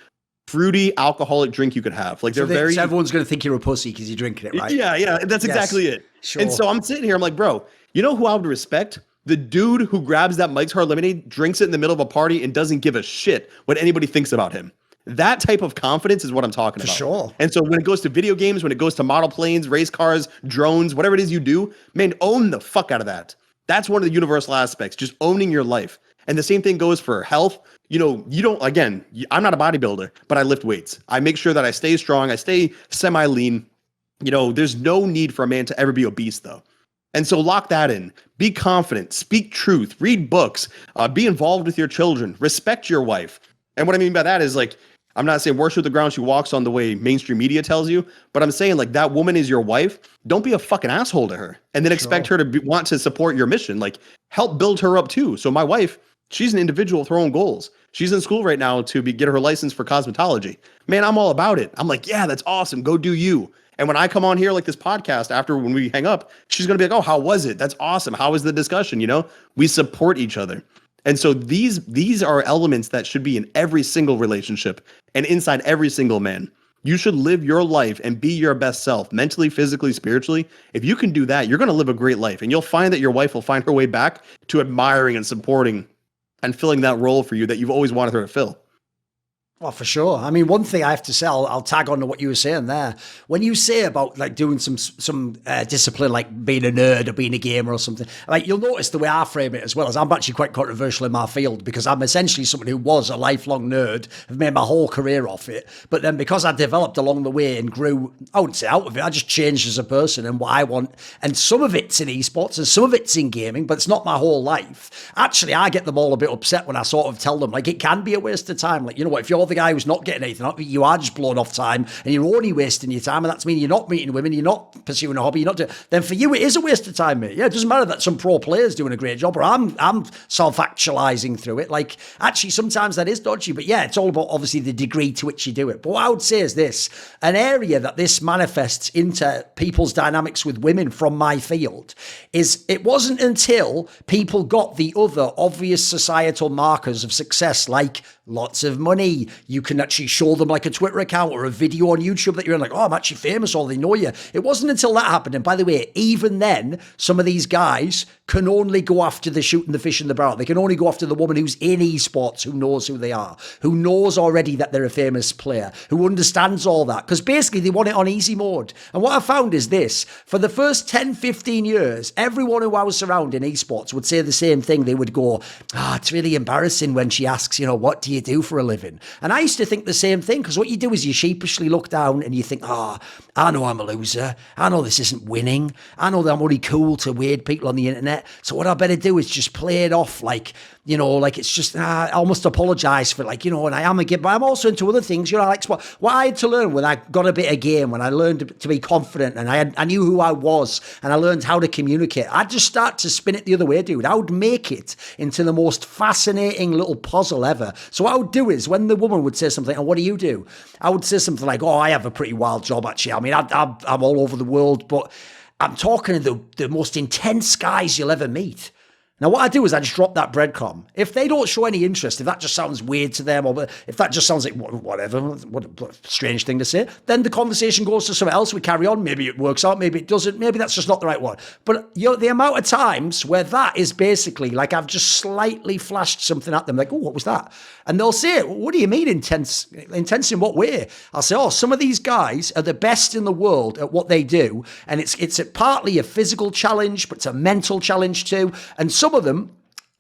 fruity alcoholic drink you could have. Like so everyone's going to think you're a pussy because you're drinking it, right? Yeah, that's exactly it. Sure. And so I'm sitting here, I'm like, bro, you know who I would respect? The dude who grabs that Mike's Hard Lemonade, drinks it in the middle of a party, and doesn't give a shit what anybody thinks about him. That type of confidence is what I'm talking about. Sure. And so when it goes to video games, when it goes to model planes, race cars, drones, whatever it is you do, man, own the fuck out of that. That's one of the universal aspects, just owning your life. And the same thing goes for health. You know, you don't, again, I'm not a bodybuilder, but I lift weights. I make sure that I stay strong. I stay semi-lean. You know, there's no need for a man to ever be obese, though. And so lock that in. Be confident. Speak truth. Read books. Be involved with your children. Respect your wife. And what I mean by that is, like, I'm not saying worship the ground she walks on the way mainstream media tells you, but I'm saying, like, that woman is your wife. Don't be a fucking asshole to her and then expect her to want to support your mission. Like, help build her up, too. So my wife, she's an individual with her own goals. She's in school right now to get her license for cosmetology. Man, I'm all about it. I'm like, yeah, that's awesome. Go do you. And when I come on here, like this podcast, after when we hang up, she's going to be like, oh, how was it? That's awesome. How was the discussion? You know, we support each other. And so these are elements that should be in every single relationship and inside every single man. You should live your life and be your best self, mentally, physically, spiritually. If you can do that, you're going to live a great life. And you'll find that your wife will find her way back to admiring and supporting and filling that role for you that you've always wanted her to fill. Well, for sure. I mean, one thing I have to say, I'll tag on to what you were saying there. When you say about like doing some discipline, like being a nerd or being a gamer or something, like you'll notice the way I frame it as well, as I'm actually quite controversial in my field because I'm essentially someone who was a lifelong nerd, have made my whole career off it. But then because I developed along the way and grew, I wouldn't say out of it, I just changed as a person and what I want. And some of it's in esports and some of it's in gaming, but it's not my whole life. Actually, I get them all a bit upset when I sort of tell them, like, it can be a waste of time. Like, you know what, if you're the guy who's not getting anything up, you are just blowing off time and you're only wasting your time, and that's mean you're not meeting women, you're not pursuing a hobby, you're not doing, then for you it is a waste of time, mate. Yeah, it doesn't matter that some pro player's doing a great job or I'm self-actualizing through it. Like, actually sometimes that is dodgy, but yeah, it's all about obviously the degree to which you do it. But what I would say is this, an area that this manifests into people's dynamics with women from my field is it wasn't until people got the other obvious societal markers of success, like lots of money. You can actually show them like a Twitter account or a video on YouTube that you're in, like, oh, I'm actually famous, or they know you. It wasn't until that happened. And by the way, even then, some of these guys can only go after the shooting the fish in the barrel. They can only go after the woman who's in esports, who knows who they are, who knows already that they're a famous player, who understands all that. Because basically they want it on easy mode. And what I found is this, for the first 10, 15 years, everyone who I was surrounding esports would say the same thing. They would go, it's really embarrassing when she asks, you know, what do you do for a living? And I used to think the same thing, because what you do is you sheepishly look down and you think, I know I'm a loser. I know this isn't winning. I know that I'm only cool to weird people on the internet. So what I better do is just play it off like, you know, like it's just, I almost apologize for, like, you know, and I am a game, but I'm also into other things, you know, like what I had to learn when I got a bit of game, when I learned to be confident and I knew who I was and I learned how to communicate, I'd just start to spin it the other way, dude. I would make it into the most fascinating little puzzle ever. So what I would do is when the woman would say something, and what do you do? I would say something like, I have a pretty wild job, actually. I mean, I'm all over the world, but I'm talking to the most intense guys you'll ever meet. Now, what I do is I just drop that breadcrumb. If they don't show any interest, if that just sounds weird to them, or if that just sounds like whatever, what a strange thing to say, then the conversation goes to something else. We carry on. Maybe it works out. Maybe it doesn't. Maybe that's just not the right one. But the amount of times where that is basically like I've just slightly flashed something at them, like, oh, what was that? And they'll say, what do you mean intense? Intense in what way? I'll say, some of these guys are the best in the world at what they do. And it's partly a physical challenge, but it's a mental challenge too. And some of them,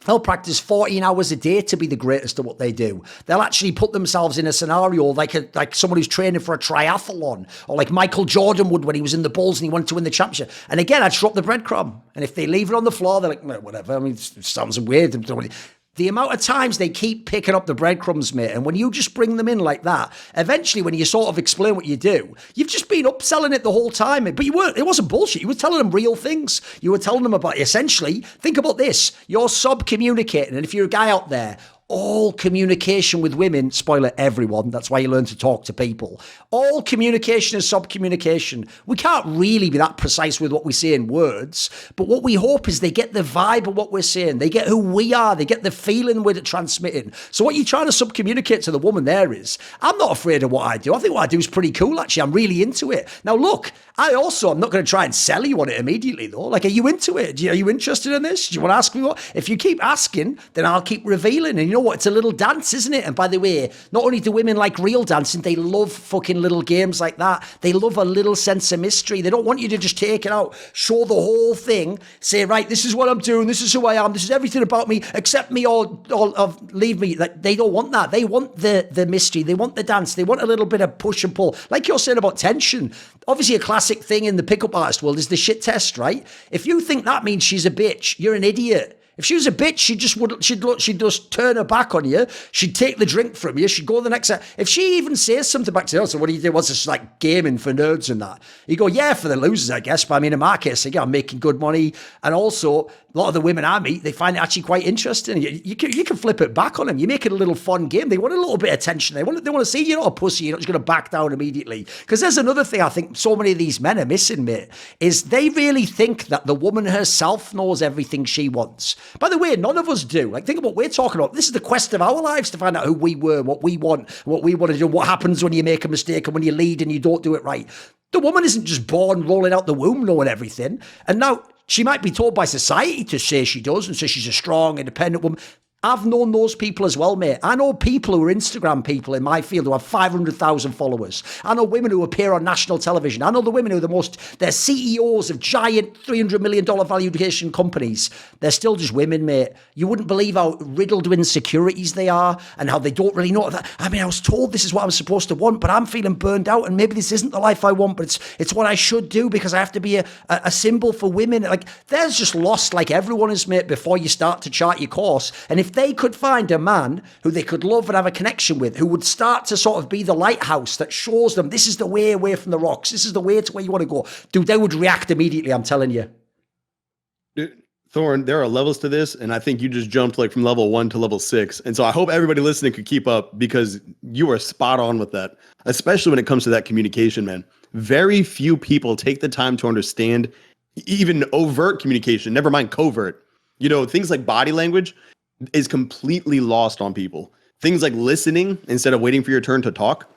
they'll practice 14 hours a day to be the greatest at what they do. They'll actually put themselves in a scenario like someone who's training for a triathlon, or like Michael Jordan would when he was in the Bulls and he wanted to win the championship. And again, I'd drop the breadcrumb. And if they leave it on the floor, they're like, whatever. I mean, it sounds weird. The amount of times they keep picking up the breadcrumbs, mate, and when you just bring them in like that, eventually when you sort of explain what you do, you've just been upselling it the whole time. But it wasn't bullshit. You were telling them real things. You were telling them about, essentially, think about this. You're subcommunicating, and if you're a guy out there, all communication with women, spoiler, everyone, that's why you learn to talk to people. All communication is subcommunication. We can't really be that precise with what we say in words, but what we hope is they get the vibe of what we're saying. They get who we are. They get the feeling we're transmitting. So what you're trying to subcommunicate to the woman there is, I'm not afraid of what I do. I think what I do is pretty cool, actually. I'm really into it. Now, look, I'm not going to try and sell you on it immediately, though. Like, are you into it? Are you interested in this? Do you want to ask me what? If you keep asking, then I'll keep revealing. And you know what? It's a little dance, isn't it? And by the way, not only do women like real dancing, they love fucking little games like that. They love a little sense of mystery. They don't want you to just take it out, show the whole thing, say, right, this is what I'm doing, this is who I am, this is everything about me, accept me or leave me. Like, they don't want that. They want the mystery. They want the dance. They want a little bit of push and pull. Like you're saying about tension. Obviously, a classic thing in the pickup artist world is the shit test, right? If you think that means she's a bitch, you're an idiot. If she was a bitch, she'd just turn her back on you. She'd take the drink from you. She'd go the next. If she even says something back to you, so what do you do? What's this, like gaming for nerds and that? You go, yeah, for the losers, I guess. But I mean, in my case, I'm making good money, and also a lot of the women I meet, they find it actually quite interesting. You can flip it back on them. You make it a little fun game. They want a little bit of tension. They want to see you're not a pussy. You're not just going to back down immediately. Because there's another thing I think so many of these men are missing, mate, is they really think that the woman herself knows everything she wants. By the way, none of us do. Like, think about what we're talking about. This is the quest of our lives to find out who we were, what we want, what we want to do, what happens when you make a mistake and when you lead and you don't do it right. The woman isn't just born rolling out the womb knowing everything. And now she might be told by society to say she does and say she's a strong, independent woman. I've known those people as well, mate. I know people who are Instagram people in my field who have 500,000 followers. I know women who appear on national television. I know the women who are they're CEOs of giant $300 million valuation companies. They're still just women, mate. You wouldn't believe how riddled with insecurities they are and how they don't really know that. I mean, I was told this is what I'm supposed to want, but I'm feeling burned out and maybe this isn't the life I want, but it's what I should do because I have to be a symbol for women. Like, there's just lost like everyone is, mate, before you start to chart your course. And if they could find a man who they could love and have a connection with, who would start to sort of be the lighthouse that shows them this is the way away from the rocks, this is the way to where you want to go, dude, they would react immediately, I'm telling you. Dude, Thorin, there are levels to this, and I think you just jumped like from level 1 to level 6. And so I hope everybody listening could keep up because you are spot on with that, especially when it comes to that communication, man. Very few people take the time to understand even overt communication, never mind covert. You know, things like body language is completely lost on people. Things like listening instead of waiting for your turn to talk.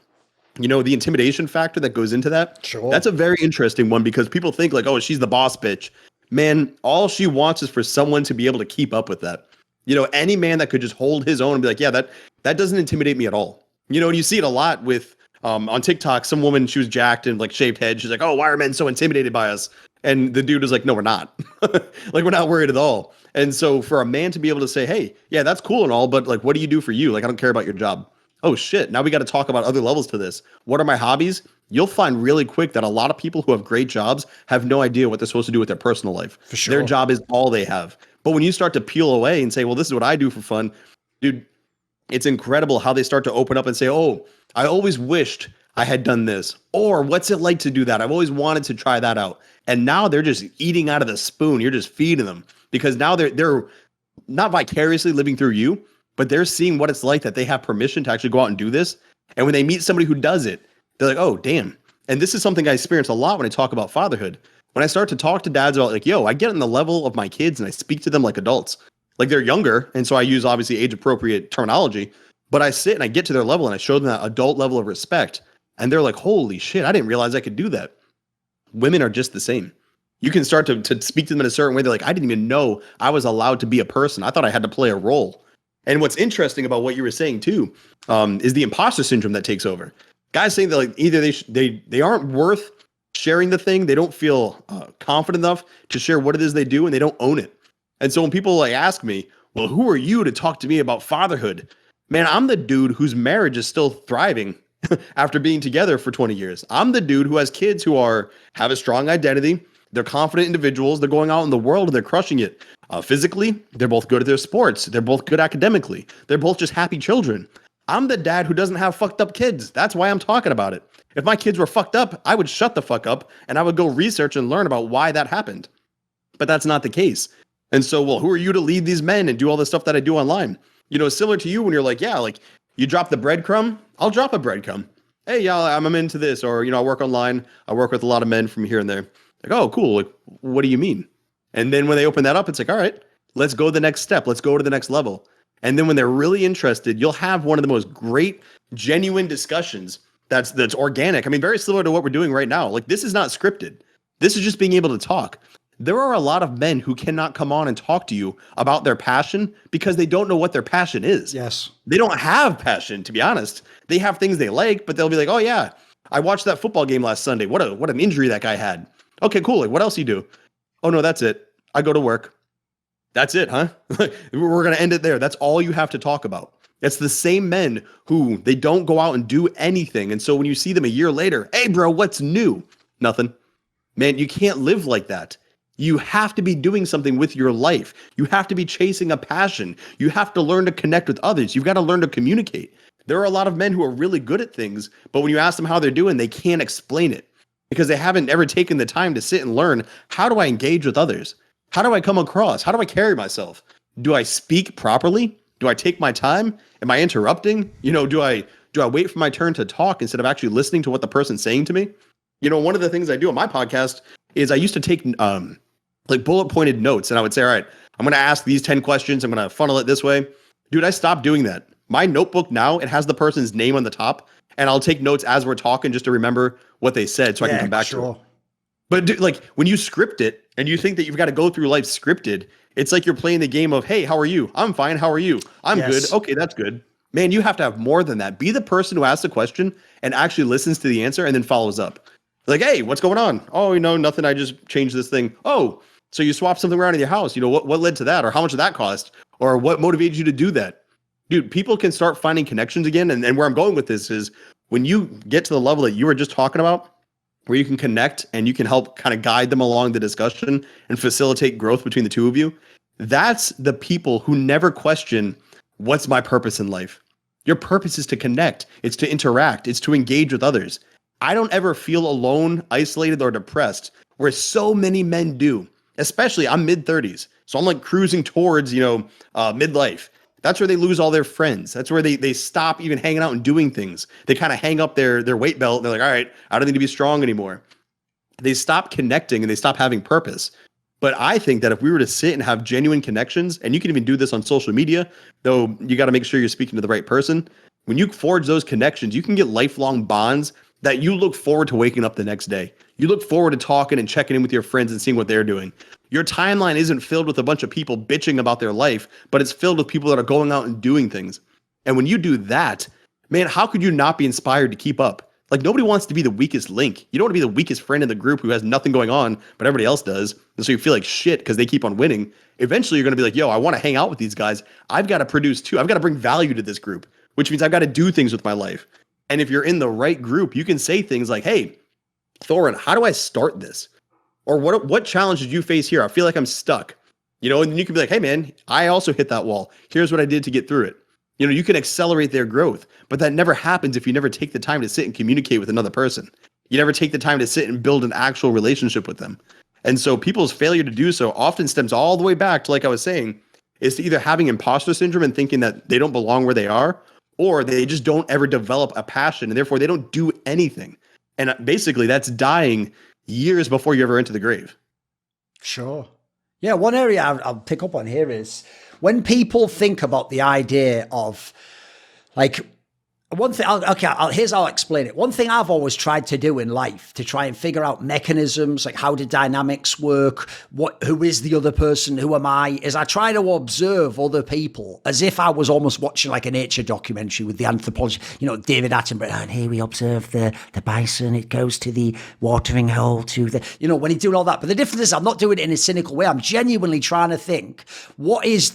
You know, the intimidation factor that goes into that. Sure. That's a very interesting one because people think like, oh, she's the boss bitch. Man, all she wants is for someone to be able to keep up with that. You know, any man that could just hold his own and be like, yeah, that doesn't intimidate me at all. You know, and you see it a lot with on TikTok, some woman, she was jacked and like shaved head. She's like, oh, why are men so intimidated by us? And the dude is like, no, we're not. Like, we're not worried at all. And so for a man to be able to say, hey, yeah, that's cool and all, but like, what do you do for you? Like, I don't care about your job. Oh shit. Now we got to talk about other levels to this. What are my hobbies? You'll find really quick that a lot of people who have great jobs have no idea what they're supposed to do with their personal life. For sure. Their job is all they have. But when you start to peel away and say, well, this is what I do for fun, dude, it's incredible how they start to open up and say, oh, I always wished I had done this. Or what's it like to do that? I've always wanted to try that out. And now they're just eating out of the spoon. You're just feeding them because now they're not vicariously living through you, but they're seeing what it's like that they have permission to actually go out and do this. And when they meet somebody who does it, they're like, oh, damn. And this is something I experience a lot when I talk about fatherhood. When I start to talk to dads about like, yo, I get on the level of my kids and I speak to them like adults. Like, they're younger. And so I use obviously age appropriate terminology, but I sit and I get to their level and I show them that adult level of respect. And they're like, holy shit, I didn't realize I could do that. Women are just the same. You can start to speak to them in a certain way. They're like, I didn't even know I was allowed to be a person. I thought I had to play a role. And what's interesting about what you were saying too, is the imposter syndrome that takes over. Guys saying that like either they aren't worth sharing the thing, they don't feel confident enough to share what it is they do, and they don't own it. And so when people like ask me, well, who are you to talk to me about fatherhood? Man, I'm the dude whose marriage is still thriving after being together for 20 years. I'm the dude who has kids who have a strong identity. They're confident individuals. They're going out in the world and they're crushing it. Physically, they're both good at their sports. They're both good academically. They're both just happy children. I'm the dad who doesn't have fucked up kids. That's why I'm talking about it. If my kids were fucked up, I would shut the fuck up and I would go research and learn about why that happened. But that's not the case. And so, well, who are you to lead these men and do all the stuff that I do online? Similar to you when you're like, yeah, like you drop the breadcrumb, I'll drop a breadcrumb. Hey, yeah, I'm into this. Or, I work online. I work with a lot of men from here and there. Like, oh, cool. Like, what do you mean? And then when they open that up, it's like, all right, let's go to the next step. Let's go to the next level. And then when they're really interested, you'll have one of the most great, genuine discussions that's organic. I mean, very similar to what we're doing right now. Like, this is not scripted. This is just being able to talk. There are a lot of men who cannot come on and talk to you about their passion because they don't know what their passion is. Yes. They don't have passion, to be honest. They have things they like, but they'll be like, oh yeah, I watched that football game last Sunday. What an injury that guy had. Okay, cool. Like, what else you do? Oh no, that's it. I go to work. That's it, huh? We're going to end it there. That's all you have to talk about. It's the same men who they don't go out and do anything. And so when you see them a year later, hey bro, what's new? Nothing. Man, you can't live like that. You have to be doing something with your life. You have to be chasing a passion. You have to learn to connect with others. You've got to learn to communicate. There are a lot of men who are really good at things, but when you ask them how they're doing, they can't explain it because they haven't ever taken the time to sit and learn, how do I engage with others? How do I come across? How do I carry myself? Do I speak properly? Do I take my time? Am I interrupting? Do I wait for my turn to talk instead of actually listening to what the person's saying to me? One of the things I do on my podcast is I used to take like bullet pointed notes, and I would say, all right, I'm going to ask these 10 questions. I'm going to funnel it this way. Dude, I stopped doing that. My notebook now, it has the person's name on the top, and I'll take notes as we're talking just to remember what they said so I can come back to it. But dude, like when you script it and you think that you've got to go through life scripted, it's like you're playing the game of, hey, how are you? I'm fine. How are you? I'm good. Okay, that's good. Man, you have to have more than that. Be the person who asks the question and actually listens to the answer and then follows up. Like, hey, what's going on? Oh, nothing. I just changed this thing. Oh, so you swapped something around in your house. What led to that? Or how much did that cost? Or what motivated you to do that? Dude, people can start finding connections again. And where I'm going with this is when you get to the level that you were just talking about, where you can connect and you can help kind of guide them along the discussion and facilitate growth between the two of you, that's the people who never question, what's my purpose in life? Your purpose is to connect. It's to interact. It's to engage with others. I don't ever feel alone, isolated, or depressed, where so many men do. Especially, I'm mid-30s, so I'm like cruising towards, midlife. That's where they lose all their friends. That's where they stop even hanging out and doing things. They kind of hang up their weight belt. And they're like, all right, I don't need to be strong anymore. They stop connecting and they stop having purpose. But I think that if we were to sit and have genuine connections, and you can even do this on social media, though you got to make sure you're speaking to the right person. When you forge those connections, you can get lifelong bonds that you look forward to waking up the next day. You look forward to talking and checking in with your friends and seeing what they're doing. Your timeline isn't filled with a bunch of people bitching about their life, but it's filled with people that are going out and doing things. And when you do that, man, how could you not be inspired to keep up? Like, nobody wants to be the weakest link. You don't want to be the weakest friend in the group who has nothing going on, but everybody else does. And so you feel like shit because they keep on winning. Eventually, you're going to be like, yo, I want to hang out with these guys. I've got to produce too. I've got to bring value to this group, which means I've got to do things with my life. And if you're in the right group, you can say things like, hey, Thorin, how do I start this? Or what challenge did you face here? I feel like I'm stuck. And you can be like, hey man, I also hit that wall. Here's what I did to get through it. You can accelerate their growth, but that never happens if you never take the time to sit and communicate with another person. You never take the time to sit and build an actual relationship with them. And so people's failure to do so often stems all the way back to, like I was saying, is to either having imposter syndrome and thinking that they don't belong where they are, or they just don't ever develop a passion and therefore they don't do anything. And basically that's dying years before you ever enter the grave. Sure. Yeah, one area I'll pick up on here is when people think about the idea of, like, one thing, here's how I'll explain it. One thing I've always tried to do in life to try and figure out mechanisms, like how do dynamics work, who is the other person, who am I, is I try to observe other people as if I was almost watching like a nature documentary with the anthropologist, David Attenborough, and here we observe the bison, it goes to the watering hole to the, when he's doing all that. But the difference is I'm not doing it in a cynical way. I'm genuinely trying to think, what is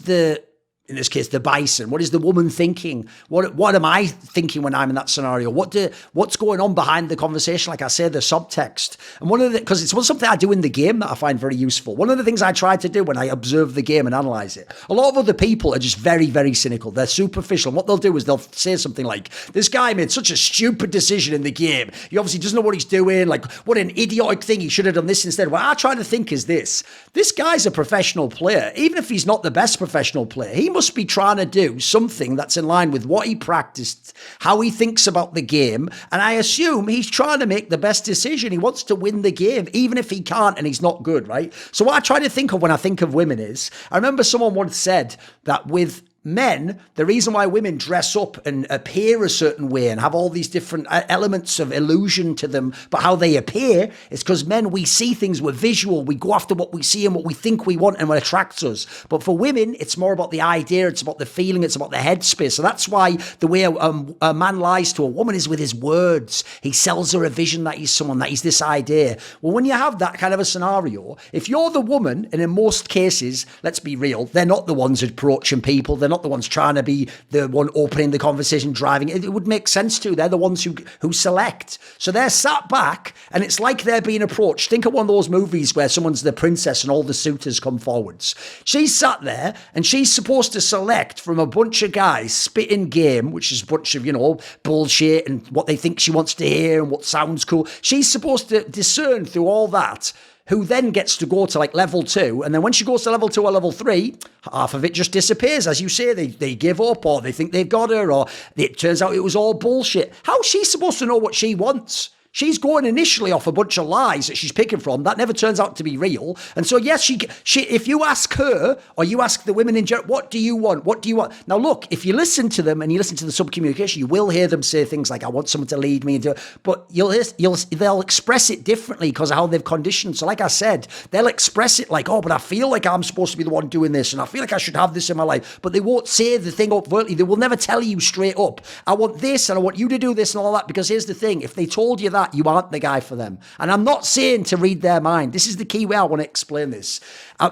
in this case, the bison? What is the woman thinking? What am I thinking when I'm in that scenario? What's going on behind the conversation? Like I say, the subtext. And because it's something I do in the game that I find very useful. One of the things I try to do when I observe the game and analyze it, a lot of other people are just very, very cynical. They're superficial. And what they'll do is they'll say something like, this guy made such a stupid decision in the game. He obviously doesn't know what he's doing. Like, what an idiotic thing. He should have done this instead. What I try to think is this guy's a professional player. Even if he's not the best professional player, he must be trying to do something that's in line with what he practiced, how he thinks about the game. And I assume he's trying to make the best decision. He wants to win the game, even if he can't and he's not good, right? So what I try to think of when I think of women is, I remember someone once said that with men, the reason why women dress up and appear a certain way and have all these different elements of illusion to them, but how they appear is because men, we see things, we're visual, we go after what we see and what we think we want and what attracts us. But for women, it's more about the idea, it's about the feeling, it's about the headspace. So that's why the way a man lies to a woman is with his words. He sells her a vision that he's someone, that he's this idea. Well, when you have that kind of a scenario, if you're the woman, and in most cases, let's be real, they're not the ones approaching people, they're not the ones trying to be the one opening the conversation, driving it. It would make sense to. They're the ones who select. So they're sat back and it's like they're being approached. Think of one of those movies where someone's the princess and all the suitors come forwards. She's sat there and she's supposed to select from a bunch of guys spitting game, which is a bunch of, bullshit and what they think she wants to hear and what sounds cool. She's supposed to discern through all that, who then gets to go to like level 2. And then when she goes to level 2 or level 3, half of it just disappears. As you say, they give up or they think they've got her or it turns out it was all bullshit. How's she supposed to know what she wants? She's going initially off a bunch of lies that she's picking from. That never turns out to be real. And so, yes, she if you ask her or you ask the women in general, what do you want? What do you want? Now, look, if you listen to them and you listen to the Subcommunication, you will hear them say things like, I want someone to lead me. But they'll express it differently because of how they've conditioned. So like I said, they'll express it like, oh, but I feel like I'm supposed to be the one doing this and I feel like I should have this in my life. But they won't say the thing overtly. They will never tell you straight up, I want this and I want you to do this and all that. Because here's the thing, if they told you that, you aren't the guy for them. And I'm not saying to read their mind. This is the key way I want to explain this.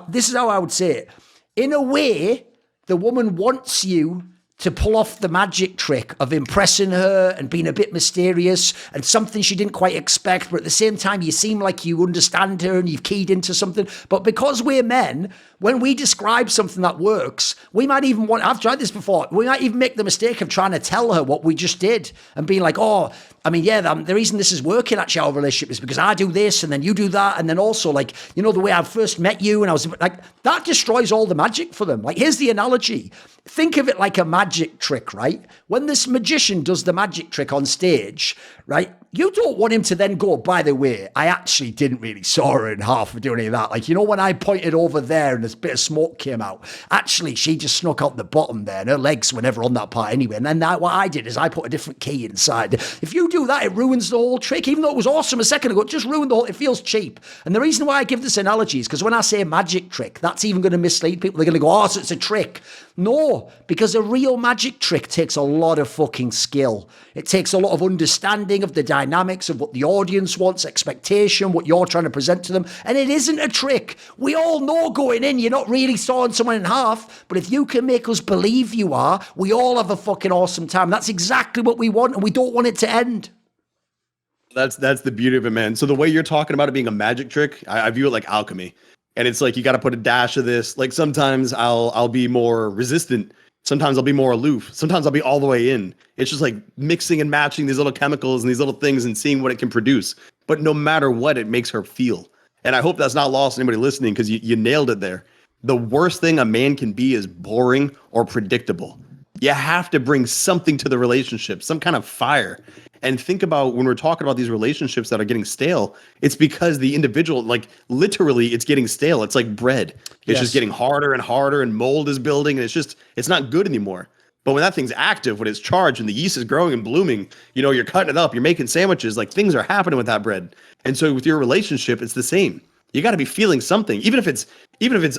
This is how I would say it. In a way, the woman wants you to pull off the magic trick of impressing her and being a bit mysterious and something she didn't quite expect, but at the same time, you seem like you understand her and you've keyed into something. But because we're men, when we describe something that works, we might even want, I've tried this before, we might even make the mistake of trying to tell her what we just did and being like, oh, I mean, yeah, the reason this is working actually, our relationship, is because I do this and then you do that. And then also like, the way I first met you and I was like, that destroys all the magic for them. Like, here's the analogy. Think of it like a magic trick, right? When this magician does the magic trick on stage, right? You don't want him to then go, by the way, I actually didn't really saw her in half for doing any of that. Like, when I pointed over there and this bit of smoke came out, actually, she just snuck out the bottom there and her legs were never on that part anyway. And then what I did is I put a different key inside. If you do that, it ruins the whole trick. Even though it was awesome a second ago, it just ruined the whole, it feels cheap. And the reason why I give this analogy is because when I say magic trick, that's even going to mislead people. They're going to go, oh, so it's a trick. No, because a real magic trick takes a lot of fucking skill. It takes a lot of understanding of the dynamics of what the audience wants, expectation, what you're trying to present to them. And it isn't a trick. We all know going in, you're not really sawing someone in half. But if you can make us believe you are, we all have a fucking awesome time. That's exactly what we want. And we don't want it to end. That's the beauty of it, man. So the way you're talking about it being a magic trick, I view it like alchemy. And it's like, you got to put a dash of this. Like, sometimes I'll be more resistant. Sometimes I'll be more aloof. Sometimes I'll be all the way in. It's just like mixing and matching these little chemicals and these little things and seeing what it can produce. But no matter what, it makes her feel. And I hope that's not lost to anybody listening, because you nailed it there. The worst thing a man can be is boring or predictable. You have to bring something to the relationship, some kind of fire. And think about when we're talking about these relationships that are getting stale, it's because the individual, like, literally, it's getting stale. It's like bread. It's just getting harder and harder, and mold is building, and it's not good anymore. But when that thing's active, when it's charged and the yeast is growing and blooming, you're cutting it up, you're making sandwiches, like, things are happening with that bread. And so with your relationship, it's the same. You got to be feeling something, even if it's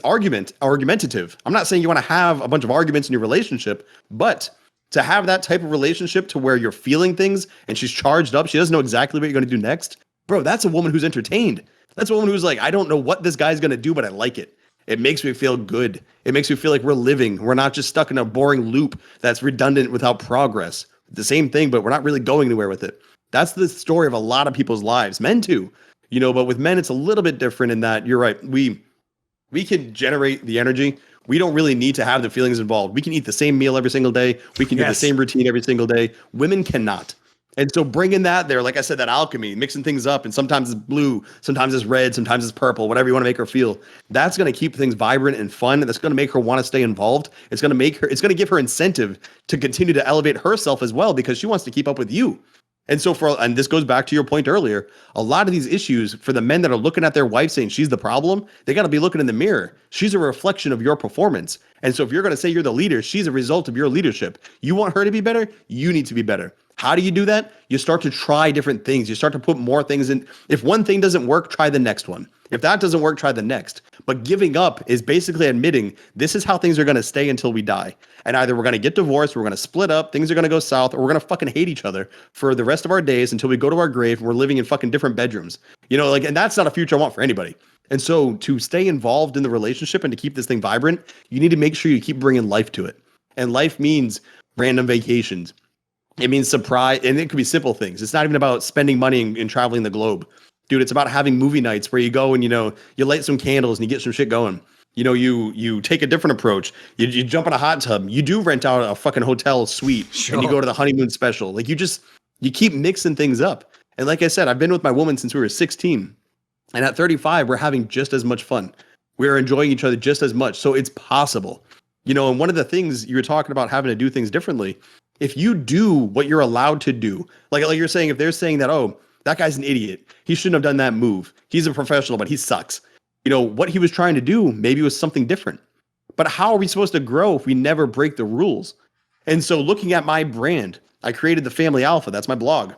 argumentative. I'm not saying you want to have a bunch of arguments in your relationship, but to have that type of relationship to where you're feeling things and she's charged up, she doesn't know exactly what you're going to do next. Bro, that's a woman who's entertained. That's a woman who's like, I don't know what this guy's going to do, but I like it. It makes me feel good. It makes me feel like we're living. We're not just stuck in a boring loop that's redundant without progress. The same thing, but we're not really going anywhere with it. That's the story of a lot of people's lives. Men too, but with men, it's a little bit different in that, you're right. We can generate the energy. We don't really need to have the feelings involved. We can eat the same meal every single day. We can do the same routine every single day. Women cannot. And so bringing that there, like I said, that alchemy, mixing things up, and sometimes it's blue, sometimes it's red, sometimes it's purple, whatever you want to make her feel. That's going to keep things vibrant and fun. And that's going to make her want to stay involved. It's going to give her incentive to continue to elevate herself as well, because she wants to keep up with you. And so and this goes back to your point earlier, a lot of these issues for the men that are looking at their wife saying she's the problem, they got to be looking in the mirror. She's a reflection of your performance. And so if you're going to say you're the leader, she's a result of your leadership. You want her to be better, you need to be better. How do you do that? You start to try different things. You start to put more things in. If one thing doesn't work, try the next one. If that doesn't work, try the next. But giving up is basically admitting this is how things are going to stay until we die. And either we're going to get divorced, we're going to split up, things are going to go south, or we're going to fucking hate each other for the rest of our days until we go to our grave and we're living in fucking different bedrooms. And that's not a future I want for anybody. And so to stay involved in the relationship and to keep this thing vibrant, you need to make sure you keep bringing life to it. And life means random vacations. It means surprise, and it could be simple things. It's not even about spending money and traveling the globe. Dude, it's about having movie nights where you go and, you light some candles and you get some shit going. You take a different approach. You jump in a hot tub. You do rent out a fucking hotel suite and you go to the honeymoon special. Like you keep mixing things up. And like I said, I've been with my woman since we were 16. And at 35, we're having just as much fun. We're enjoying each other just as much. So it's possible. And one of the things you were talking about having to do things differently, if you do what you're allowed to do, like you're saying, if they're saying that, oh, that guy's an idiot, he shouldn't have done that move. He's a professional, but he sucks. What he was trying to do maybe was something different. But how are we supposed to grow if we never break the rules? And so looking at my brand, I created the Family Alpha. That's my blog.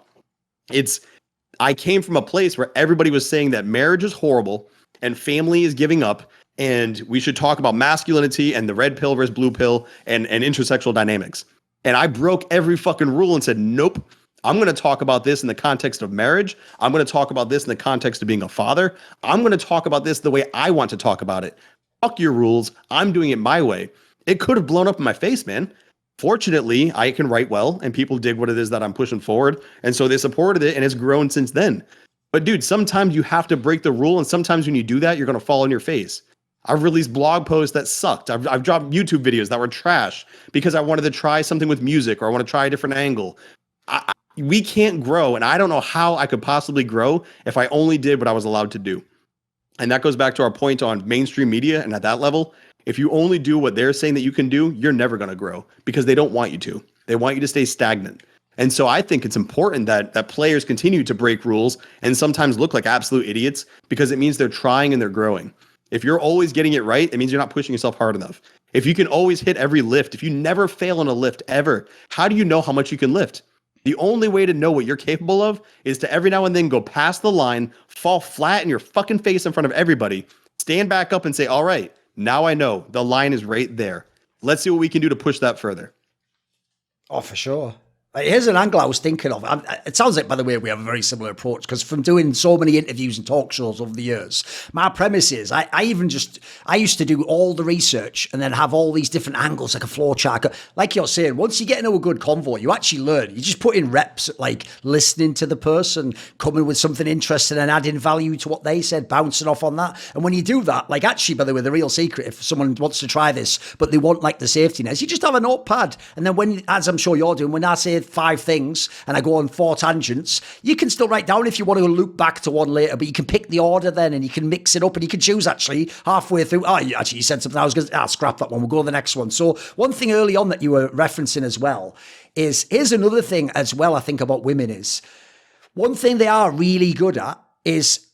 I came from a place where everybody was saying that marriage is horrible and family is giving up, and we should talk about masculinity and the red pill versus blue pill and intersexual dynamics. And I broke every fucking rule and said, nope, I'm going to talk about this in the context of marriage. I'm going to talk about this in the context of being a father. I'm going to talk about this the way I want to talk about it. Fuck your rules. I'm doing it my way. It could have blown up in my face, man. Fortunately, I can write well and people dig what it is that I'm pushing forward. And so they supported it and it's grown since then. But dude, sometimes you have to break the rule. And sometimes when you do that, you're going to fall on your face. I've released blog posts that sucked. I've dropped YouTube videos that were trash because I wanted to try something with music or I want to try a different angle. We can't grow. And I don't know how I could possibly grow if I only did what I was allowed to do. And that goes back to our point on mainstream media. And at that level, if you only do what they're saying that you can do, you're never going to grow because they don't want you to. They want you to stay stagnant. And so I think it's important that players continue to break rules and sometimes look like absolute idiots because it means they're trying and they're growing. If you're always getting it right, it means you're not pushing yourself hard enough. If you can always hit every lift, if you never fail on a lift ever, how do you know how much you can lift? The only way to know what you're capable of is to every now and then go past the line, fall flat in your fucking face in front of everybody, stand back up and say, all right, now I know the line is right there. Let's see what we can do to push that further. Oh, for sure. Here's an angle I was thinking of. It sounds like, by the way, we have a very similar approach because from doing so many interviews and talk shows over the years, my premise is I used to do all the research and then have all these different angles like a flow chart. Like you're saying, once you get into a good convo, you actually learn. You just put in reps, like listening to the person, coming with something interesting and adding value to what they said, bouncing off on that. And when you do that, like actually, by the way, the real secret, if someone wants to try this, but they want like the safety net, you just have a notepad. And then when, as I'm sure you're doing, when I say 5 things and I go on 4 tangents, you can still write down if you want to loop back to one later, but you can pick the order then and you can mix it up and you can choose actually halfway through. Oh, you said something. I was going to scrap that one. We'll go to the next one. So one thing early on that you were referencing as well is, here's another thing as well I think about women is, one thing they are really good at is,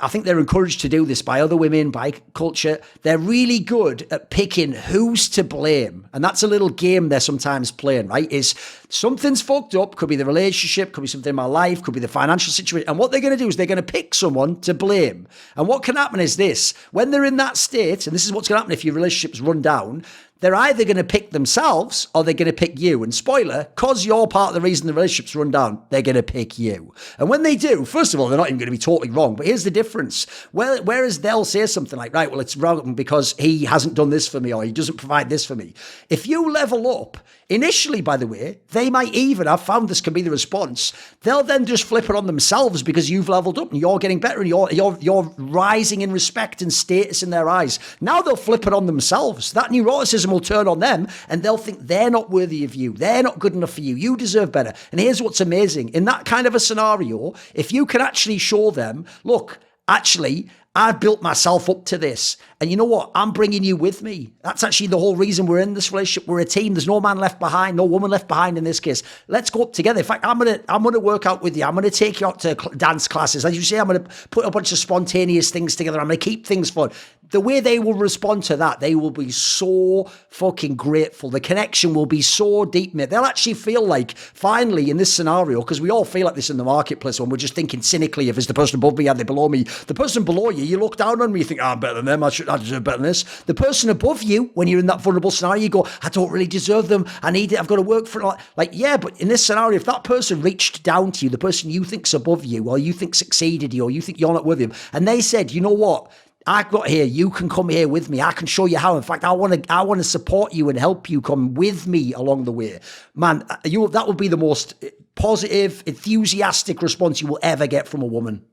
I think they're encouraged to do this by other women, by culture. They're really good at picking who's to blame. And that's a little game they're sometimes playing, right? Is something's fucked up, could be the relationship, could be something in my life, could be the financial situation. And what they're going to do is they're going to pick someone to blame. And what can happen is this, when they're in that state, and this is what's going to happen if your relationship's run down, they're either going to pick themselves or they're going to pick you. And spoiler, because you're part of the reason the relationship's run down, they're going to pick you. And when they do, first of all, they're not even going to be totally wrong. But here's the difference. Whereas they'll say something like, right, well, it's wrong because he hasn't done this for me or he doesn't provide this for me. If you level up Initially, by the way, they might even, I've found this can be the response, they'll then just flip it on themselves because you've leveled up and you're getting better and you're rising in respect and status in their eyes. Now they'll flip it on themselves. That neuroticism will turn on them and they'll think they're not worthy of you. They're not good enough for you. You deserve better. And here's what's amazing. In that kind of a scenario, if you can actually show them, look, actually, I've built myself up to this. And you know what? I'm bringing you with me. That's actually the whole reason we're in this relationship. We're a team. There's no man left behind, no woman left behind in this case. Let's go up together. In fact, I'm gonna work out with you. I'm gonna take you out to dance classes. As you say, I'm gonna put a bunch of spontaneous things together. I'm gonna keep things fun. The way they will respond to that, they will be so fucking grateful. The connection will be so deep, mate. They'll actually feel like, finally, in this scenario, because we all feel like this in the marketplace when we're just thinking cynically, if it's the person above me, are they below me? The person below you, you look down on me, you think, oh, I'm better than them, I deserve better than this. The person above you, when you're in that vulnerable scenario, you go, I don't really deserve them. I need it. I've got to work for it. Like, yeah, but in this scenario, if that person reached down to you, the person you think's above you, or you think succeeded you, or you think you're not with him, and they said, you know what? I've got here, you can come here with me. I can show you how. In fact, I want to support you and help you come with me along the way. Man, that would be the most positive, enthusiastic response you will ever get from a woman.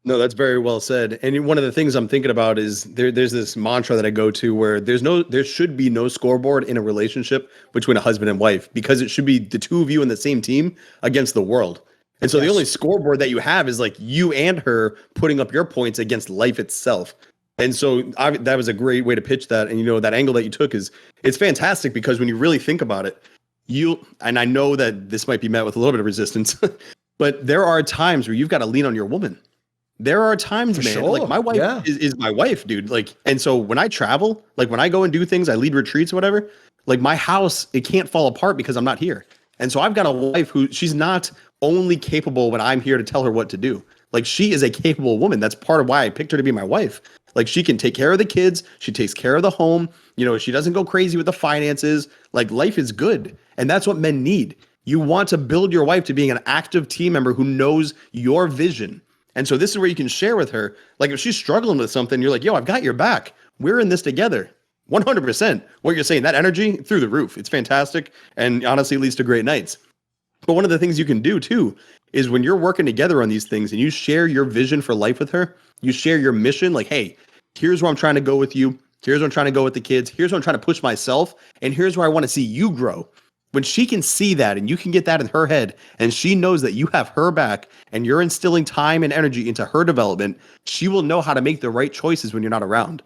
No, that's very well said. And one of the things I'm thinking about is there's this mantra that I go to where there should be no scoreboard in a relationship between a husband and wife, because it should be the two of you in the same team against the world. And so the only scoreboard that you have is like you and her putting up your points against life itself. And so that was a great way to pitch that. And, you know, that angle that you took it's fantastic, because when you really think about it, and I know that this might be met with a little bit of resistance, but there are times where you've got to lean on your woman. There are times, man, sure. like my wife is my wife, dude. Like, and so when I travel, like when I go and do things, I lead retreats or whatever, like my house, it can't fall apart because I'm not here. And so I've got a wife who she's not only capable when I'm here to tell her what to do. Like, she is a capable woman. That's part of why I picked her to be my wife. Like, she can take care of the kids. She takes care of the home. You know, she doesn't go crazy with the finances. Like, life is good. And that's what men need. You want to build your wife to being an active team member who knows your vision. And so this is where you can share with her. Like, if she's struggling with something, you're like, yo, I've got your back. We're in this together. 100%. What you're saying, that energy through the roof. It's fantastic. And honestly, it leads to great nights. But one of the things you can do too is when you're working together on these things and you share your vision for life with her, you share your mission, like, hey, here's where I'm trying to go with you. Here's where I'm trying to go with the kids. Here's where I'm trying to push myself. And here's where I want to see you grow. When she can see that and you can get that in her head and she knows that you have her back and you're instilling time and energy into her development, she will know how to make the right choices when you're not around.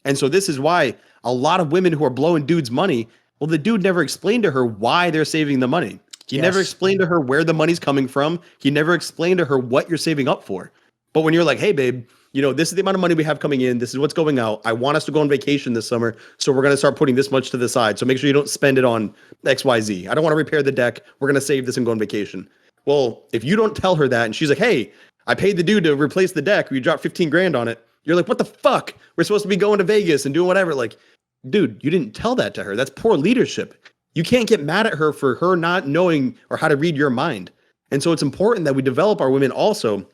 And so this is why a lot of women who are blowing dudes money, well, the dude never explained to her why they're saving the money. He never explained to her where the money's coming from. He never explained to her what you're saving up for. But when you're like, hey, babe, you know, this is the amount of money we have coming in. This is what's going out. I want us to go on vacation this summer. So we're going to start putting this much to the side. So make sure you don't spend it on XYZ. I don't want to repair the deck. We're going to save this and go on vacation. Well, if you don't tell her that and she's like, hey, I paid the dude to replace the deck. You dropped 15 grand on it. You're like, what the fuck? We're supposed to be going to Vegas and doing whatever. Like, dude, you didn't tell that to her. That's poor leadership. You can't get mad at her for her not knowing or how to read your mind. And so it's important that we develop our women also,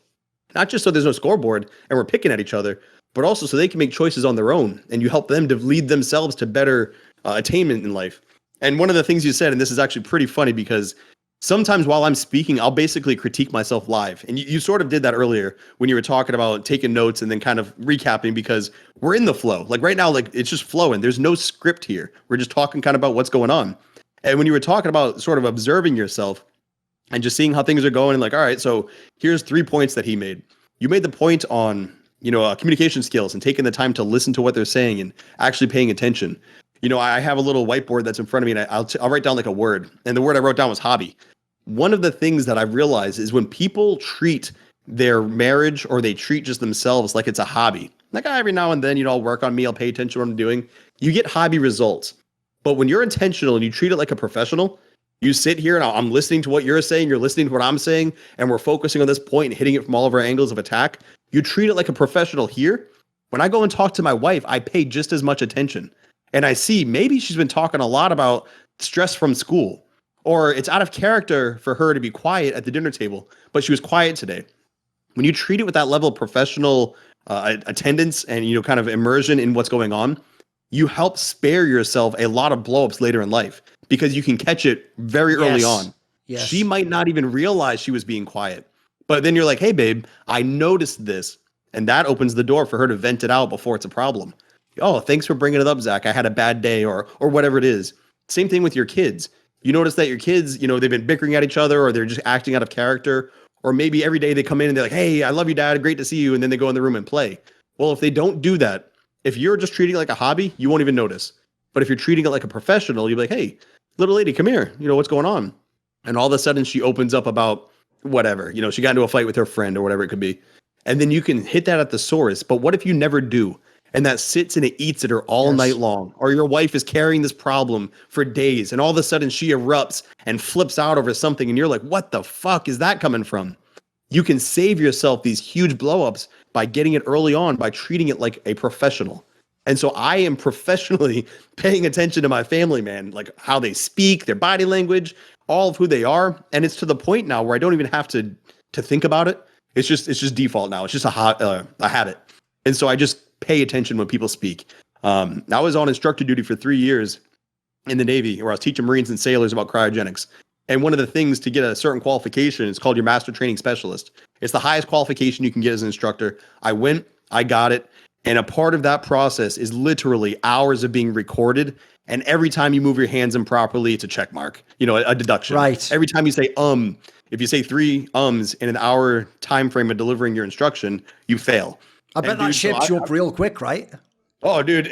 not just so there's no scoreboard and we're picking at each other, but also so they can make choices on their own and you help them to lead themselves to better attainment in life. And one of the things you said, and this is actually pretty funny because sometimes while I'm speaking, I'll basically critique myself live. And you sort of did that earlier when you were talking about taking notes and then kind of recapping, because we're in the flow. Like right now, like it's just flowing. There's no script here. We're just talking kind of about what's going on. And when you were talking about sort of observing yourself and just seeing how things are going and like, all right, so here's 3 points that he made. You made the point on, you know, communication skills and taking the time to listen to what they're saying and actually paying attention. You know, I have a little whiteboard that's in front of me and I'll write down like a word. And the word I wrote down was hobby. One of the things that I've realized is when people treat their marriage or they treat just themselves like it's a hobby, like every now and then, you know, I'll work on me, I'll pay attention to what I'm doing. You get hobby results. But when you're intentional and you treat it like a professional, you sit here and I'm listening to what you're saying, you're listening to what I'm saying, and we're focusing on this point and hitting it from all of our angles of attack. You treat it like a professional here. When I go and talk to my wife, I pay just as much attention. And I see maybe she's been talking a lot about stress from school, or it's out of character for her to be quiet at the dinner table, but she was quiet today. When you treat it with that level of professional attendance and, you know, kind of immersion in what's going on, you help spare yourself a lot of blowups later in life because you can catch it very early on. Yes. She might not even realize she was being quiet. But then you're like, hey, babe, I noticed this. And that opens the door for her to vent it out before it's a problem. Oh, thanks for bringing it up, Zach. I had a bad day or whatever it is. Same thing with your kids. You notice that your kids, they've been bickering at each other or they're just acting out of character. Or maybe every day they come in and they're like, hey, I love you, Dad. Great to see you. And then they go in the room and play. Well, if they don't do that, if you're just treating it like a hobby, you won't even notice. But if you're treating it like a professional, you'll be like, hey, little lady, come here. What's going on? And all of a sudden she opens up about whatever, she got into a fight with her friend or whatever it could be. And then you can hit that at the source. But what if you never do? And that sits and it eats at her all night long. Or your wife is carrying this problem for days. And all of a sudden she erupts and flips out over something. And you're like, what the fuck is that coming from? You can save yourself these huge blowups by getting it early on, by treating it like a professional. And so I am professionally paying attention to my family, man, like how they speak, their body language, all of who they are. And it's to the point now where I don't even have to think about it. It's just default now. It's just a habit. And so I just pay attention when people speak. I was on instructor duty for 3 years in the Navy where I was teaching Marines and sailors about cryogenics. And one of the things to get a certain qualification is called your master training specialist. It's the highest qualification you can get as an instructor. I went, I got it. And a part of that process is literally hours of being recorded. And every time you move your hands improperly, it's a check mark, a deduction. Right. Every time you say, if you say 3 ums in an hour time frame of delivering your instruction, you fail. I bet that shapes you up real quick, right? Oh, dude.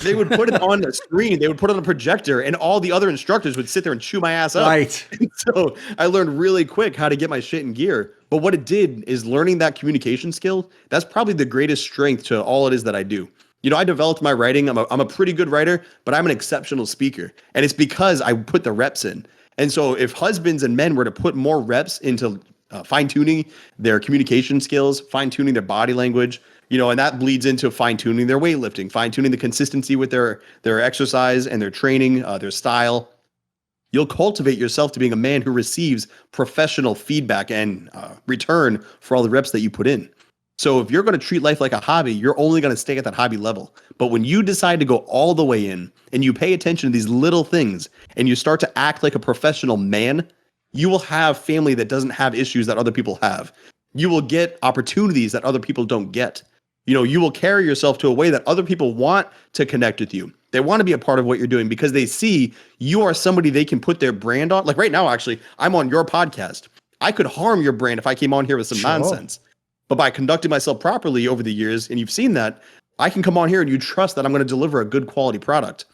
They would put it on the screen. They would put it on a projector, and all the other instructors would sit there and chew my ass up. Right. So I learned really quick how to get my shit in gear. But what it did is learning that communication skill. That's probably the greatest strength to all it is that I do. I developed my writing. I'm a pretty good writer, but I'm an exceptional speaker. And it's because I put the reps in. And so if husbands and men were to put more reps into fine-tuning their communication skills, fine-tuning their body language, and that bleeds into fine-tuning their weightlifting, fine-tuning the consistency with their exercise and their training, their style. You'll cultivate yourself to being a man who receives professional feedback and return for all the reps that you put in. So if you're going to treat life like a hobby, you're only going to stay at that hobby level. But when you decide to go all the way in and you pay attention to these little things and you start to act like a professional man, you will have family that doesn't have issues that other people have. You will get opportunities that other people don't get. You will carry yourself to a way that other people want to connect with you. They want to be a part of what you're doing because they see you are somebody they can put their brand on. Like right now, actually, I'm on your podcast. I could harm your brand if I came on here with some nonsense. But by conducting myself properly over the years, and you've seen that, I can come on here and you trust that I'm going to deliver a good quality product.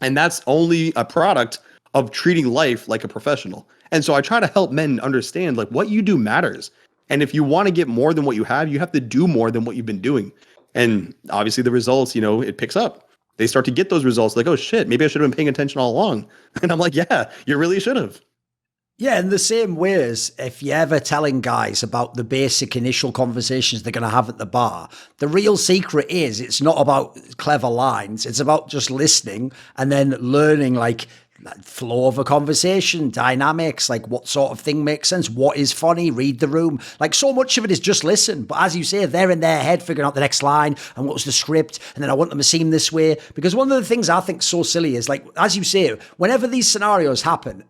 And that's only a product of treating life like a professional. And so I try to help men understand like what you do matters. And if you want to get more than what you have to do more than what you've been doing. And obviously the results, it picks up. They start to get those results like, oh shit, maybe I should have been paying attention all along. And I'm like, yeah, you really should have. Yeah, in the same ways, if you're ever telling guys about the basic initial conversations they're going to have at the bar, the real secret is it's not about clever lines. It's about just listening and then learning like flow of a conversation, dynamics, like what sort of thing makes sense, what is funny, read the room. Like so much of it is just listen. But as you say, they're in their head figuring out the next line and what was the script. And then I want them to seem this way. Because one of the things I think so silly is like, as you say, whenever these scenarios happen,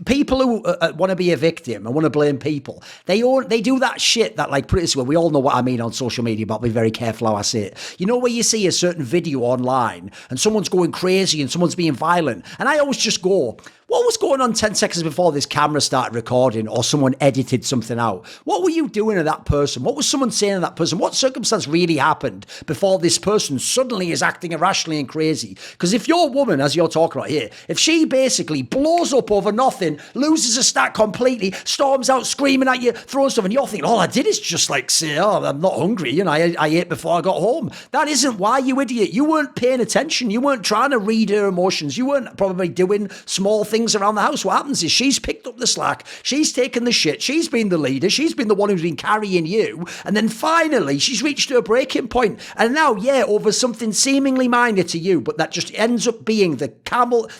people who want to be a victim and want to blame people, they do that shit that, like, put it this way, we all know what I mean on social media, but I'll be very careful how I say it. You know where you see a certain video online and someone's going crazy and someone's being violent, and I always just go, what was going on 10 seconds before this camera started recording or someone edited something out? What were you doing to that person? What was someone saying to that person? What circumstance really happened before this person suddenly is acting irrationally and crazy? Because if your woman, as you're talking about here, if she basically blows up over nothing, loses a stat completely, storms out screaming at you, throwing stuff, and you're thinking, all I did is just like say, oh, I'm not hungry, I ate before I got home. That isn't why, you idiot. You weren't paying attention. You weren't trying to read her emotions. You weren't probably doing small things things around the house. What happens is she's picked up the slack, she's taken the shit, she's been the leader, she's been the one who's been carrying you, and then finally she's reached her breaking point. And now, over something seemingly minor to you, but that just ends up being the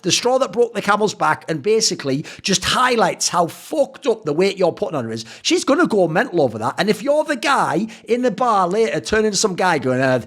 straw that broke the camel's back, and basically just highlights how fucked up the weight you're putting on her is. She's going to go mental over that. And if you're the guy in the bar later turning into some guy going,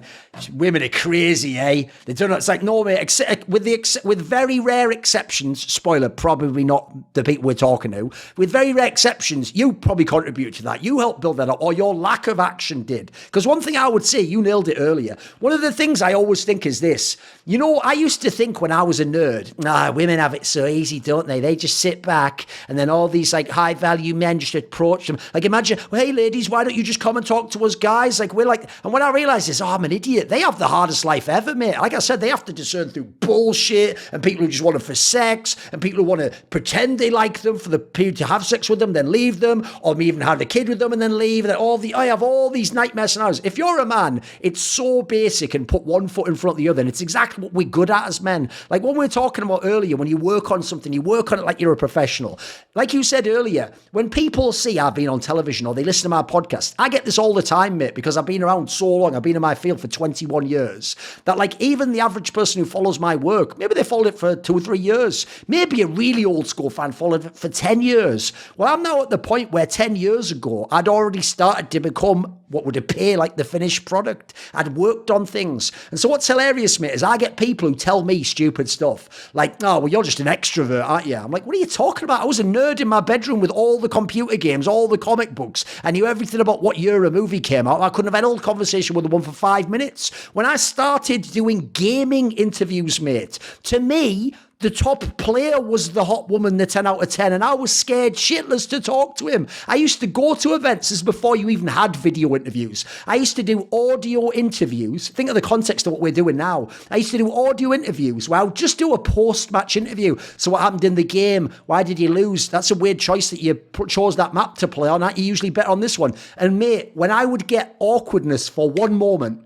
women are crazy, eh? They don't know. It's like, no, mate, with very rare exceptions, spoiler, probably not the people we're talking to, with very rare exceptions, you probably contributed to that. You helped build that up, or your lack of action did. Because one thing I would say, you nailed it earlier, one of the things I always think is this. I used to think when I was a nerd, women have it so easy, don't they? They just sit back, and then all these like high value men just approach them. Like, imagine, well, hey ladies, why don't you just come and talk to us guys? Like, we're like, and when I realized this, I'm an idiot. They have the hardest life ever, mate. Like I said, they have to discern through bullshit, and people who just want them for sex, and people who want to pretend they like them for the period to have sex with them, then leave them, or even have a kid with them and then leave. And I have all these nightmare scenarios. If you're a man, it's so basic, and put one foot in front of the other, and it's exactly what we're good at as men. Like what we were talking about earlier, when you work on something, you work on it like you're a professional. Like you said earlier, when people see I've been on television or they listen to my podcast, I get this all the time, mate, because I've been around so long. I've been in my field for 21 years that like even the average person who follows my work, maybe they followed it for 2 or 3 years. Maybe a really old school fan followed it for 10 years. Well, I'm now at the point where 10 years ago, I'd already started to become what would appear like the finished product. I'd worked on things. And so what's hilarious, mate, is I get people who tell me stupid stuff. Like, oh, well, you're just an extrovert, aren't you? I'm like, what are you talking about? I was a nerd in my bedroom with all the computer games, all the comic books. I knew everything about what year a movie came out. I couldn't have had a conversation with one for 5 minutes. When I started doing gaming interviews, mate, to me, the top player was the hot woman, the 10 out of 10, and I was scared shitless to talk to him. I used to go to events, this is before you even had video interviews. I used to do audio interviews. Think of the context of what we're doing now. I used to do audio interviews where I would just do a post-match interview. So what happened in the game? Why did you lose? That's a weird choice that you chose that map to play on. You usually bet on this one. And mate, when I would get awkwardness for one moment,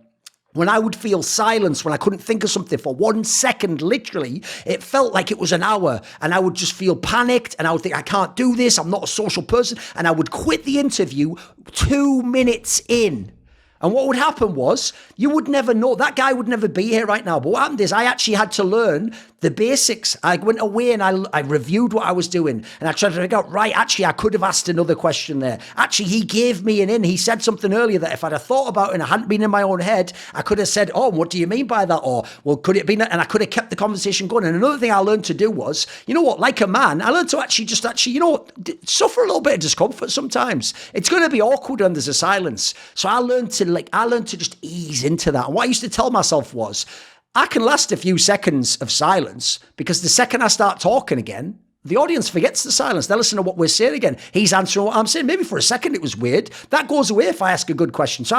when I would feel silence, when I couldn't think of something for 1 second, literally, it felt like it was an hour, and I would just feel panicked, and I would think, I can't do this, I'm not a social person, and I would quit the interview 2 minutes in. And what would happen was, you would never know, that guy would never be here right now, but what happened is I actually had to learn the basics. I went away and I reviewed what I was doing, and I tried to figure out, right, actually, I could have asked another question there. Actually, he gave me an in. He said something earlier that if I'd have thought about it and I hadn't been in my own head, I could have said, oh, what do you mean by that? Or, well, could it be that? And I could have kept the conversation going. And another thing I learned to do was, you know what, like a man, I learned to actually, you know what, suffer a little bit of discomfort sometimes. It's going to be awkward when there's a silence. So I learned to just ease into that. And what I used to tell myself was, I can last a few seconds of silence, because the second I start talking again, the audience forgets the silence. They listen to what we're saying again. He's answering what I'm saying. Maybe for a second it was weird. That goes away if I ask a good question. So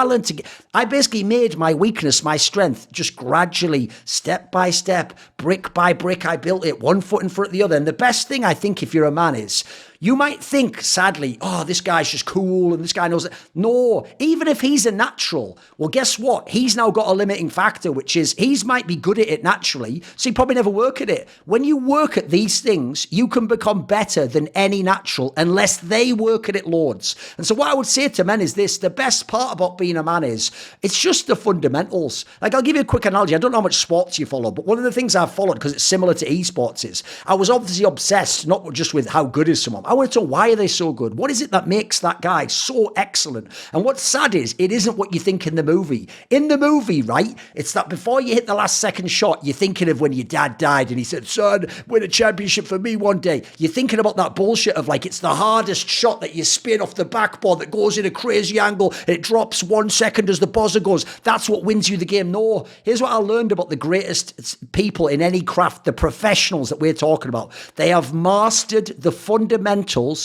I basically made my weakness my strength, just gradually, step by step, brick by brick, I built it, one foot in front of the other. And the best thing I think if you're a man is, you might think, sadly, oh, this guy's just cool and this guy knows it. No, even if he's a natural, well, guess what? He's now got a limiting factor, which is he's might be good at it naturally, so he probably never work at it. When you work at these things, you can become better than any natural unless they work at it loads. And so what I would say to men is this, the best part about being a man is, it's just the fundamentals. Like, I'll give you a quick analogy. I don't know how much sports you follow, but one of the things I've followed, because it's similar to esports, is I was obviously obsessed, not just with how good is someone. I want to know, why are they so good? What is it that makes that guy so excellent? And what's sad is, it isn't what you think in the movie. In the movie, right, it's that before you hit the last second shot, you're thinking of when your dad died and he said, son, win a championship for me one day. You're thinking about that bullshit of like, it's the hardest shot that you spin off the backboard that goes in a crazy angle and it drops 1 second as the buzzer goes. That's what wins you the game. No, here's what I learned about the greatest people in any craft, the professionals that we're talking about. They have mastered the fundamentals,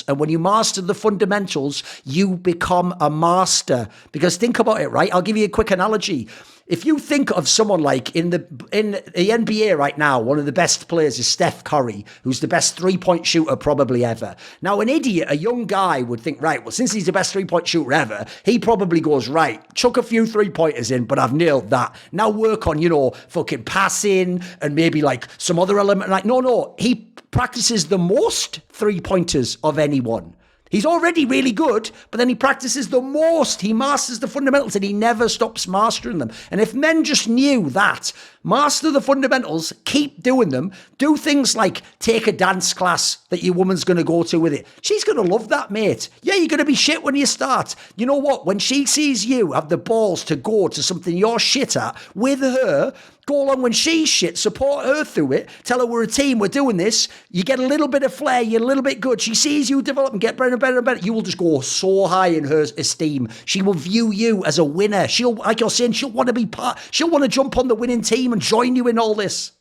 and when you master the fundamentals, you become a master. Because think about it, right? I'll give you a quick analogy. if you think of someone like in the NBA right now, one of the best players is Steph Curry, who's the best 3-point shooter probably ever. Now, an idiot, a young guy would think, right, well, since he's the best 3-point shooter ever, he probably goes, right, chuck a few 3-pointers in, but I've nailed that. Now work on, fucking passing and maybe like some other element. Like, no, he practices the most 3-pointers of anyone. He's already really good, but then he practices the most. He masters the fundamentals and he never stops mastering them. And if men just knew that, master the fundamentals, keep doing them, do things like take a dance class that your woman's going to go to with it. She's going to love that, mate. Yeah, you're going to be shit when you start. You know what? When she sees you have the balls to go to something you're shit at with her, go along when she's shit, support her through it, tell her we're a team, we're doing this. You get a little bit of flair, you're a little bit good. She sees you develop and get better and better and better. You will just go so high in her esteem. She will view you as a winner. She'll, like you're saying, she'll want to be part, she'll want to jump on the winning team and join you in all this.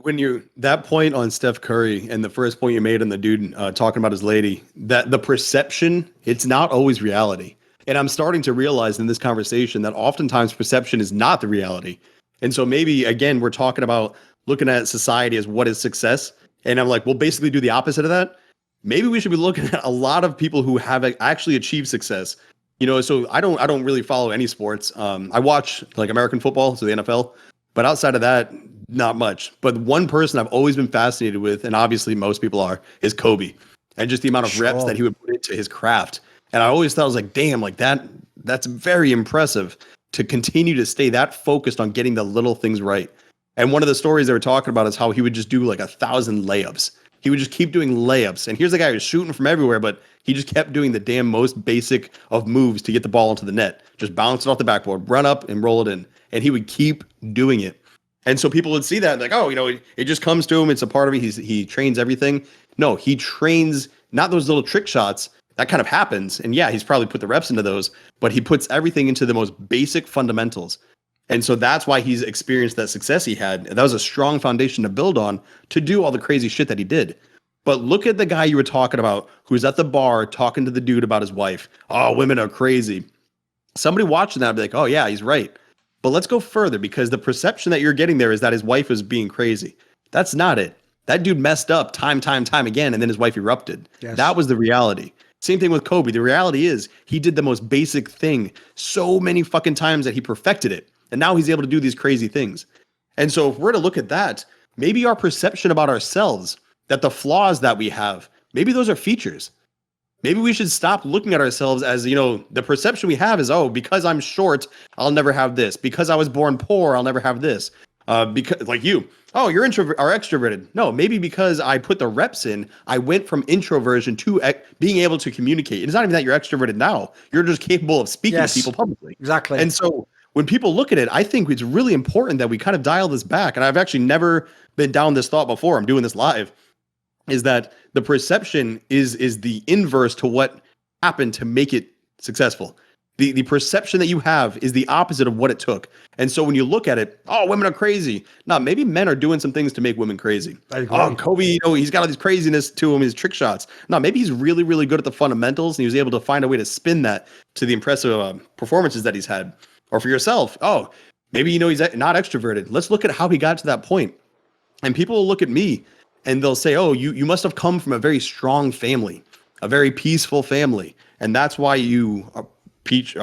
When that point on Steph Curry and the first point you made on the dude talking about his lady, that the perception, it's not always reality. And I'm starting to realize in this conversation that oftentimes perception is not the reality. And so maybe, again, we're talking about looking at society as what is success. And I'm like, we'll basically do the opposite of that. Maybe we should be looking at a lot of people who have actually achieved success. So I don't really follow any sports. I watch like American football, so the NFL. But outside of that, not much. But one person I've always been fascinated with, and obviously most people are, is Kobe. And just the amount of reps that he would put into his craft. And I always thought, I was like, damn, like that's very impressive to continue to stay that focused on getting the little things right. And one of the stories they were talking about is how he would just do like 1,000 layups. He would just keep doing layups. And here's the guy who's shooting from everywhere, but he just kept doing the damn most basic of moves to get the ball into the net. Just bounce it off the backboard, run up and roll it in. And he would keep doing it. And so people would see that like, oh, it just comes to him. It's a part of it. He trains everything. No, he trains not those little trick shots. That kind of happens. And yeah, he's probably put the reps into those, but he puts everything into the most basic fundamentals. And so that's why he's experienced that success he had. And that was a strong foundation to build on to do all the crazy shit that he did. But look at the guy you were talking about who's at the bar talking to the dude about his wife. Oh, women are crazy. Somebody watching that would be like, oh yeah, he's right. But let's go further, because the perception that you're getting there is that his wife is being crazy. That's not it. That dude messed up time again, and then his wife erupted. Yes. That was the reality. Same thing with Kobe. The reality is he did the most basic thing so many fucking times that he perfected it. And now he's able to do these crazy things. And so if we're to look at that, maybe our perception about ourselves, that the flaws that we have, maybe those are features. Maybe we should stop looking at ourselves as, the perception we have is, oh, because I'm short, I'll never have this. Because I was born poor, I'll never have this. Because like you, oh, you're introvert or extroverted. No, maybe because I put the reps in, I went from introversion to being able to communicate. It's not even that you're extroverted now. You're just capable of speaking to people publicly. Exactly. And so when people look at it, I think it's really important that we kind of dial this back. And I've actually never been down this thought before. I'm doing this live. Is that the perception is the inverse to what happened to make it successful. The perception that you have is the opposite of what it took. And so when you look at it, oh, women are crazy. No, maybe men are doing some things to make women crazy. Oh, Kobe, he's got all these craziness to him, his trick shots. No, maybe he's really, really good at the fundamentals, and he was able to find a way to spin that to the impressive performances that he's had. Or for yourself, oh, maybe he's not extroverted. Let's look at how he got to that point. And people will look at me and they'll say, oh, you must have come from a very strong family, a very peaceful family. And that's why you preach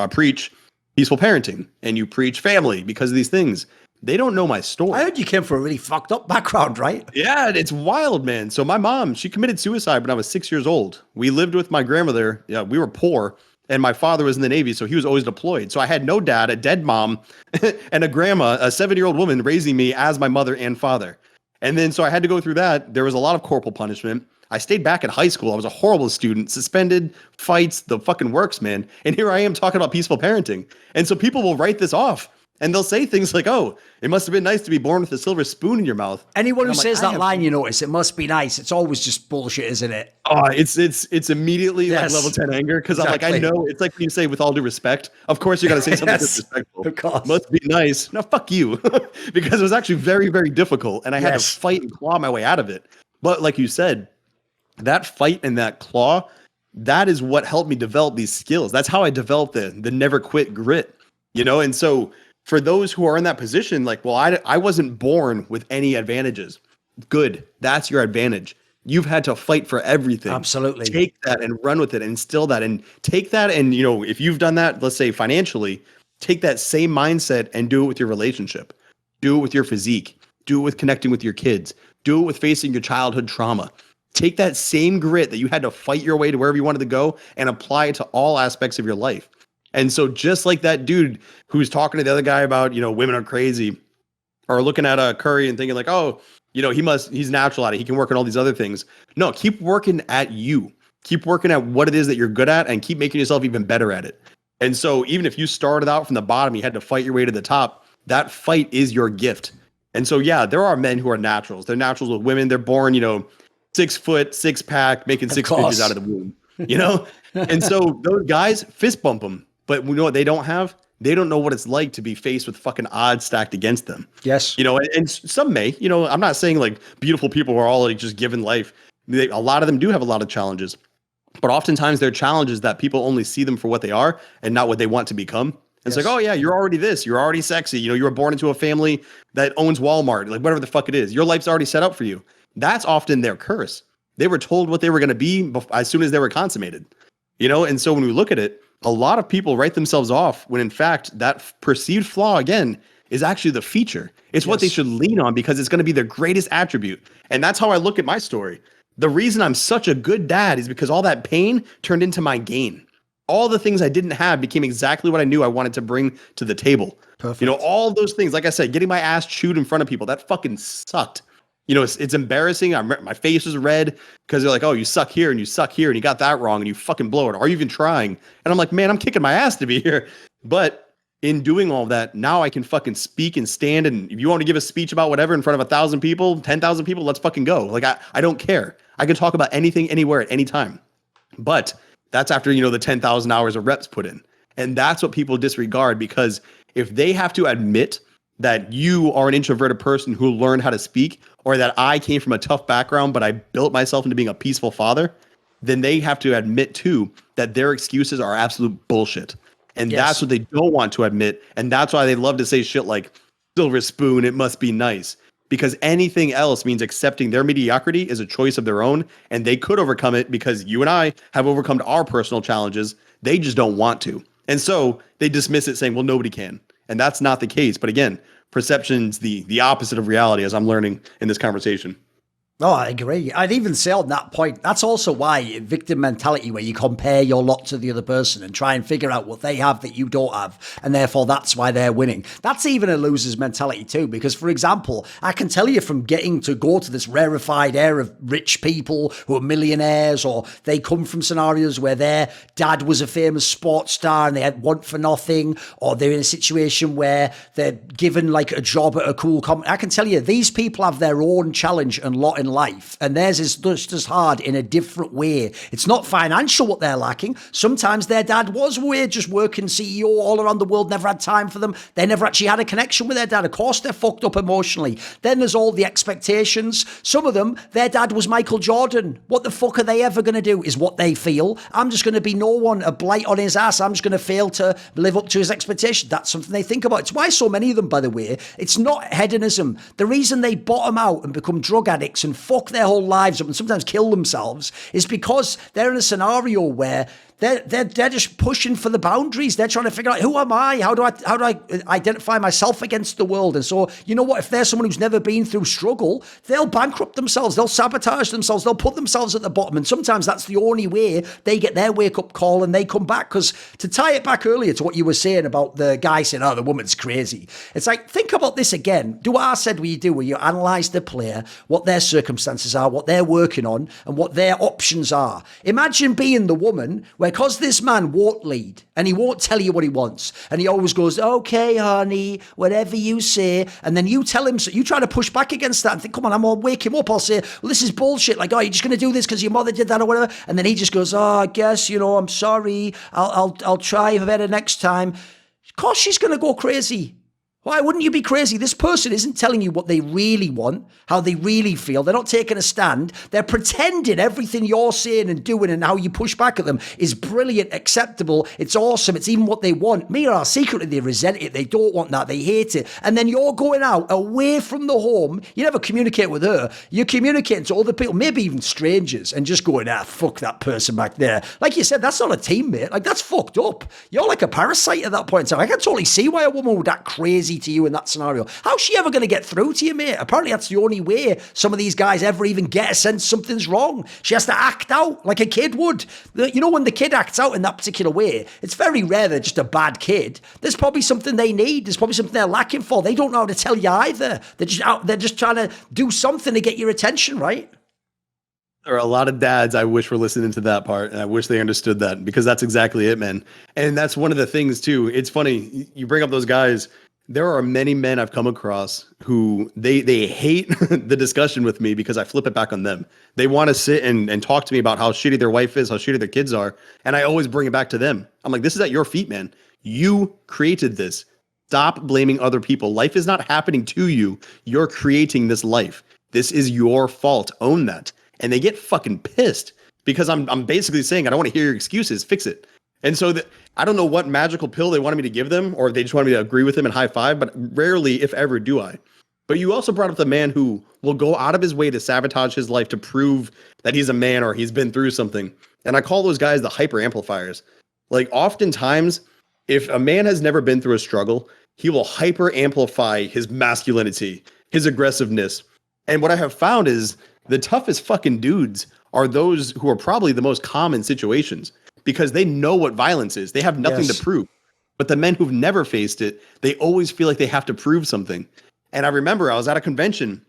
peaceful parenting and you preach family because of these things. They don't know my story. I heard you came from a really fucked up background, right? Yeah, it's wild, man. So my mom, she committed suicide when I was 6 years old. We lived with my grandmother. Yeah, we were poor. And my father was in the Navy, so he was always deployed. So I had no dad, a dead mom, and a grandma, a 7-year-old woman raising me as my mother and father. And then so I had to go through that. There was a lot of corporal punishment. I stayed back at high school. I was a horrible student, suspended, fights, the fucking works, man. And here I am talking about peaceful parenting. And so people will write this off. And they'll say things like, oh, it must have been nice to be born with a silver spoon in your mouth. Anyone who says that line, you notice, it must be nice. It's always just bullshit, isn't it? Oh, it's immediately like level 10 anger. Because exactly. I'm like, I know, it's like when you say with all due respect, of course you got to say something disrespectful. Of course. Must be nice. No, fuck you. Because it was actually very, very difficult. And I had to fight and claw my way out of it. But like you said, that fight and that claw, that is what helped me develop these skills. That's how I developed the never quit grit. And so for those who are in that position, like, well, I wasn't born with any advantages. Good. That's your advantage. You've had to fight for everything. Absolutely. Take that and run with it and instill that and take that. And, if you've done that, let's say financially, take that same mindset and do it with your relationship. Do it with your physique. Do it with connecting with your kids. Do it with facing your childhood trauma. Take that same grit that you had to fight your way to wherever you wanted to go and apply it to all aspects of your life. And so just like that dude who's talking to the other guy about, women are crazy, or looking at Curry and thinking like, oh, he's natural at it. He can work on all these other things. No, keep working at you. Keep working at what it is that you're good at and keep making yourself even better at it. And so even if you started out from the bottom, you had to fight your way to the top, that fight is your gift. And so, yeah, there are men who are naturals. They're naturals with women. They're born, 6 foot, 6 pack, making six figures out of the womb, And so those guys fist bump them. But we know what they don't have? They don't know what it's like to be faced with fucking odds stacked against them. Yes. And some may, I'm not saying like beautiful people who are all like just given life. A lot of them do have a lot of challenges. But oftentimes they're challenges that people only see them for what they are and not what they want to become. It's like, oh yeah, you're already this, you're already sexy. You were born into a family that owns Walmart, like whatever the fuck it is. Your life's already set up for you. That's often their curse. They were told what they were going to be as soon as they were consummated. And so when we look at it, a lot of people write themselves off when in fact that perceived flaw again is actually the feature. It's what they should lean on because it's going to be their greatest attribute. And that's how I look at my story. The reason I'm such a good dad is because all that pain turned into my gain. All the things I didn't have became exactly what I knew I wanted to bring to the table. Perfect. All those things, like I said, getting my ass chewed in front of people, that fucking sucked. It's embarrassing. My face was red because they're like, oh, you suck here and you suck here and you got that wrong and you fucking blow it. Are you even trying? And I'm like, man, I'm kicking my ass to be here. But in doing all that, now I can fucking speak and stand. And if you want to give a speech about whatever in front of 1,000 people, 10,000 people, let's fucking go. Like, I don't care. I can talk about anything, anywhere, at any time. But that's after, the 10,000 hours of reps put in. And that's what people disregard, because if they have to admit that you are an introverted person who learned how to speak, or that I came from a tough background, but I built myself into being a peaceful father, then they have to admit too that their excuses are absolute bullshit. And that's what they don't want to admit. And that's why they love to say shit like silver spoon, it must be nice. Because anything else means accepting their mediocrity is a choice of their own. And they could overcome it because you and I have overcome our personal challenges. They just don't want to. And so they dismiss it saying, well, nobody can. And that's not the case. But again, perception's the opposite of reality, as I'm learning in this conversation. Oh, I agree. I'd even say on that point, that's also why victim mentality, where you compare your lot to the other person and try and figure out what they have that you don't have, and therefore that's why they're winning. That's even a loser's mentality too, because, for example, I can tell you from getting to go to this rarefied air of rich people who are millionaires, or they come from scenarios where their dad was a famous sports star and they had want for nothing, or they're in a situation where they're given like a job at a cool company. I can tell you, these people have their own challenge and lot in life, and theirs is just as hard in a different way. It's not financial what they're lacking. Sometimes their dad was weird, just working CEO all around the world, never had time for them. They never actually had a connection with their dad. Of course they're fucked up emotionally. Then there's all the expectations. Some of them, their dad was Michael Jordan. What the fuck are they ever going to do is what they feel. I'm just going to be no one, a blight on his ass. I'm just going to fail to live up to his expectation. That's something they think about. It's why so many of them, by the way, it's not hedonism. The reason they bottom out and become drug addicts and fuck their whole lives up and sometimes kill themselves is because they're in a scenario where they're just pushing for the boundaries. They're trying to figure out, who am I? How do I identify myself against the world? And so, you know what? If they're someone who's never been through struggle, they'll bankrupt themselves. They'll sabotage themselves. They'll put themselves at the bottom. And sometimes that's the only way they get their wake-up call and they come back. Because to tie it back earlier to what you were saying about the guy saying, oh, the woman's crazy. It's like, think about this again. Do what I said where you analyse the player, what their circumstances are, what they're working on, and what their options are. Imagine being the woman where, because this man won't lead and he won't tell you what he wants, and he always goes, okay, honey, whatever you say, and then you tell him, so you try to push back against that and think, come on, I'm gonna wake him up. I'll say, well, this is bullshit. Like, oh, you're just gonna do this because your mother did that or whatever. And then he just goes, oh, I guess, I'm sorry. I'll try better next time. Of course she's gonna go crazy. Why wouldn't you be crazy? This person isn't telling you what they really want, how they really feel. They're not taking a stand. They're pretending everything you're saying and doing and how you push back at them is brilliant, acceptable. It's awesome. It's even what they want. Meanwhile, secretly, they resent it. They don't want that. They hate it. And then you're going out away from the home. You never communicate with her. You're communicating to other people, maybe even strangers, and just going, fuck that person back there. Like you said, that's not a teammate. Like, that's fucked up. You're like a parasite at that point in time. I can totally see why a woman would act crazy to you in that scenario. How's she ever going to get through to you, mate? Apparently that's the only way some of these guys ever even get a sense something's wrong. She has to act out like a kid would. You know, when the kid acts out in that particular way, it's very rare they're just a bad kid. There's probably something they need. There's probably something they're lacking for. They don't know how to tell you either. They're just trying to do something to get your attention, right? There are a lot of dads I wish were listening to that part, and I wish they understood that, because that's exactly it, man. And that's one of the things too. It's funny, you bring up those guys. There are many men I've come across who they hate the discussion with me because I flip it back on them. They want to sit and talk to me about how shitty their wife is, how shitty their kids are. And I always bring it back to them. I'm like, this is at your feet, man. You created this. Stop blaming other people. Life is not happening to you. You're creating this life. This is your fault. Own that. And they get fucking pissed because I'm basically saying, I don't want to hear your excuses. Fix it. And so I don't know what magical pill they wanted me to give them, or they just wanted me to agree with them and high five, but rarely, if ever, do I. But you also brought up the man who will go out of his way to sabotage his life to prove that he's a man or he's been through something. And I call those guys the hyper amplifiers. Like, oftentimes, if a man has never been through a struggle, he will hyper amplify his masculinity, his aggressiveness. And what I have found is the toughest fucking dudes are those who are probably the most common situations, because they know what violence is. They have nothing to prove. But the men who've never faced it, they always feel like they have to prove something. And I remember I was at a convention.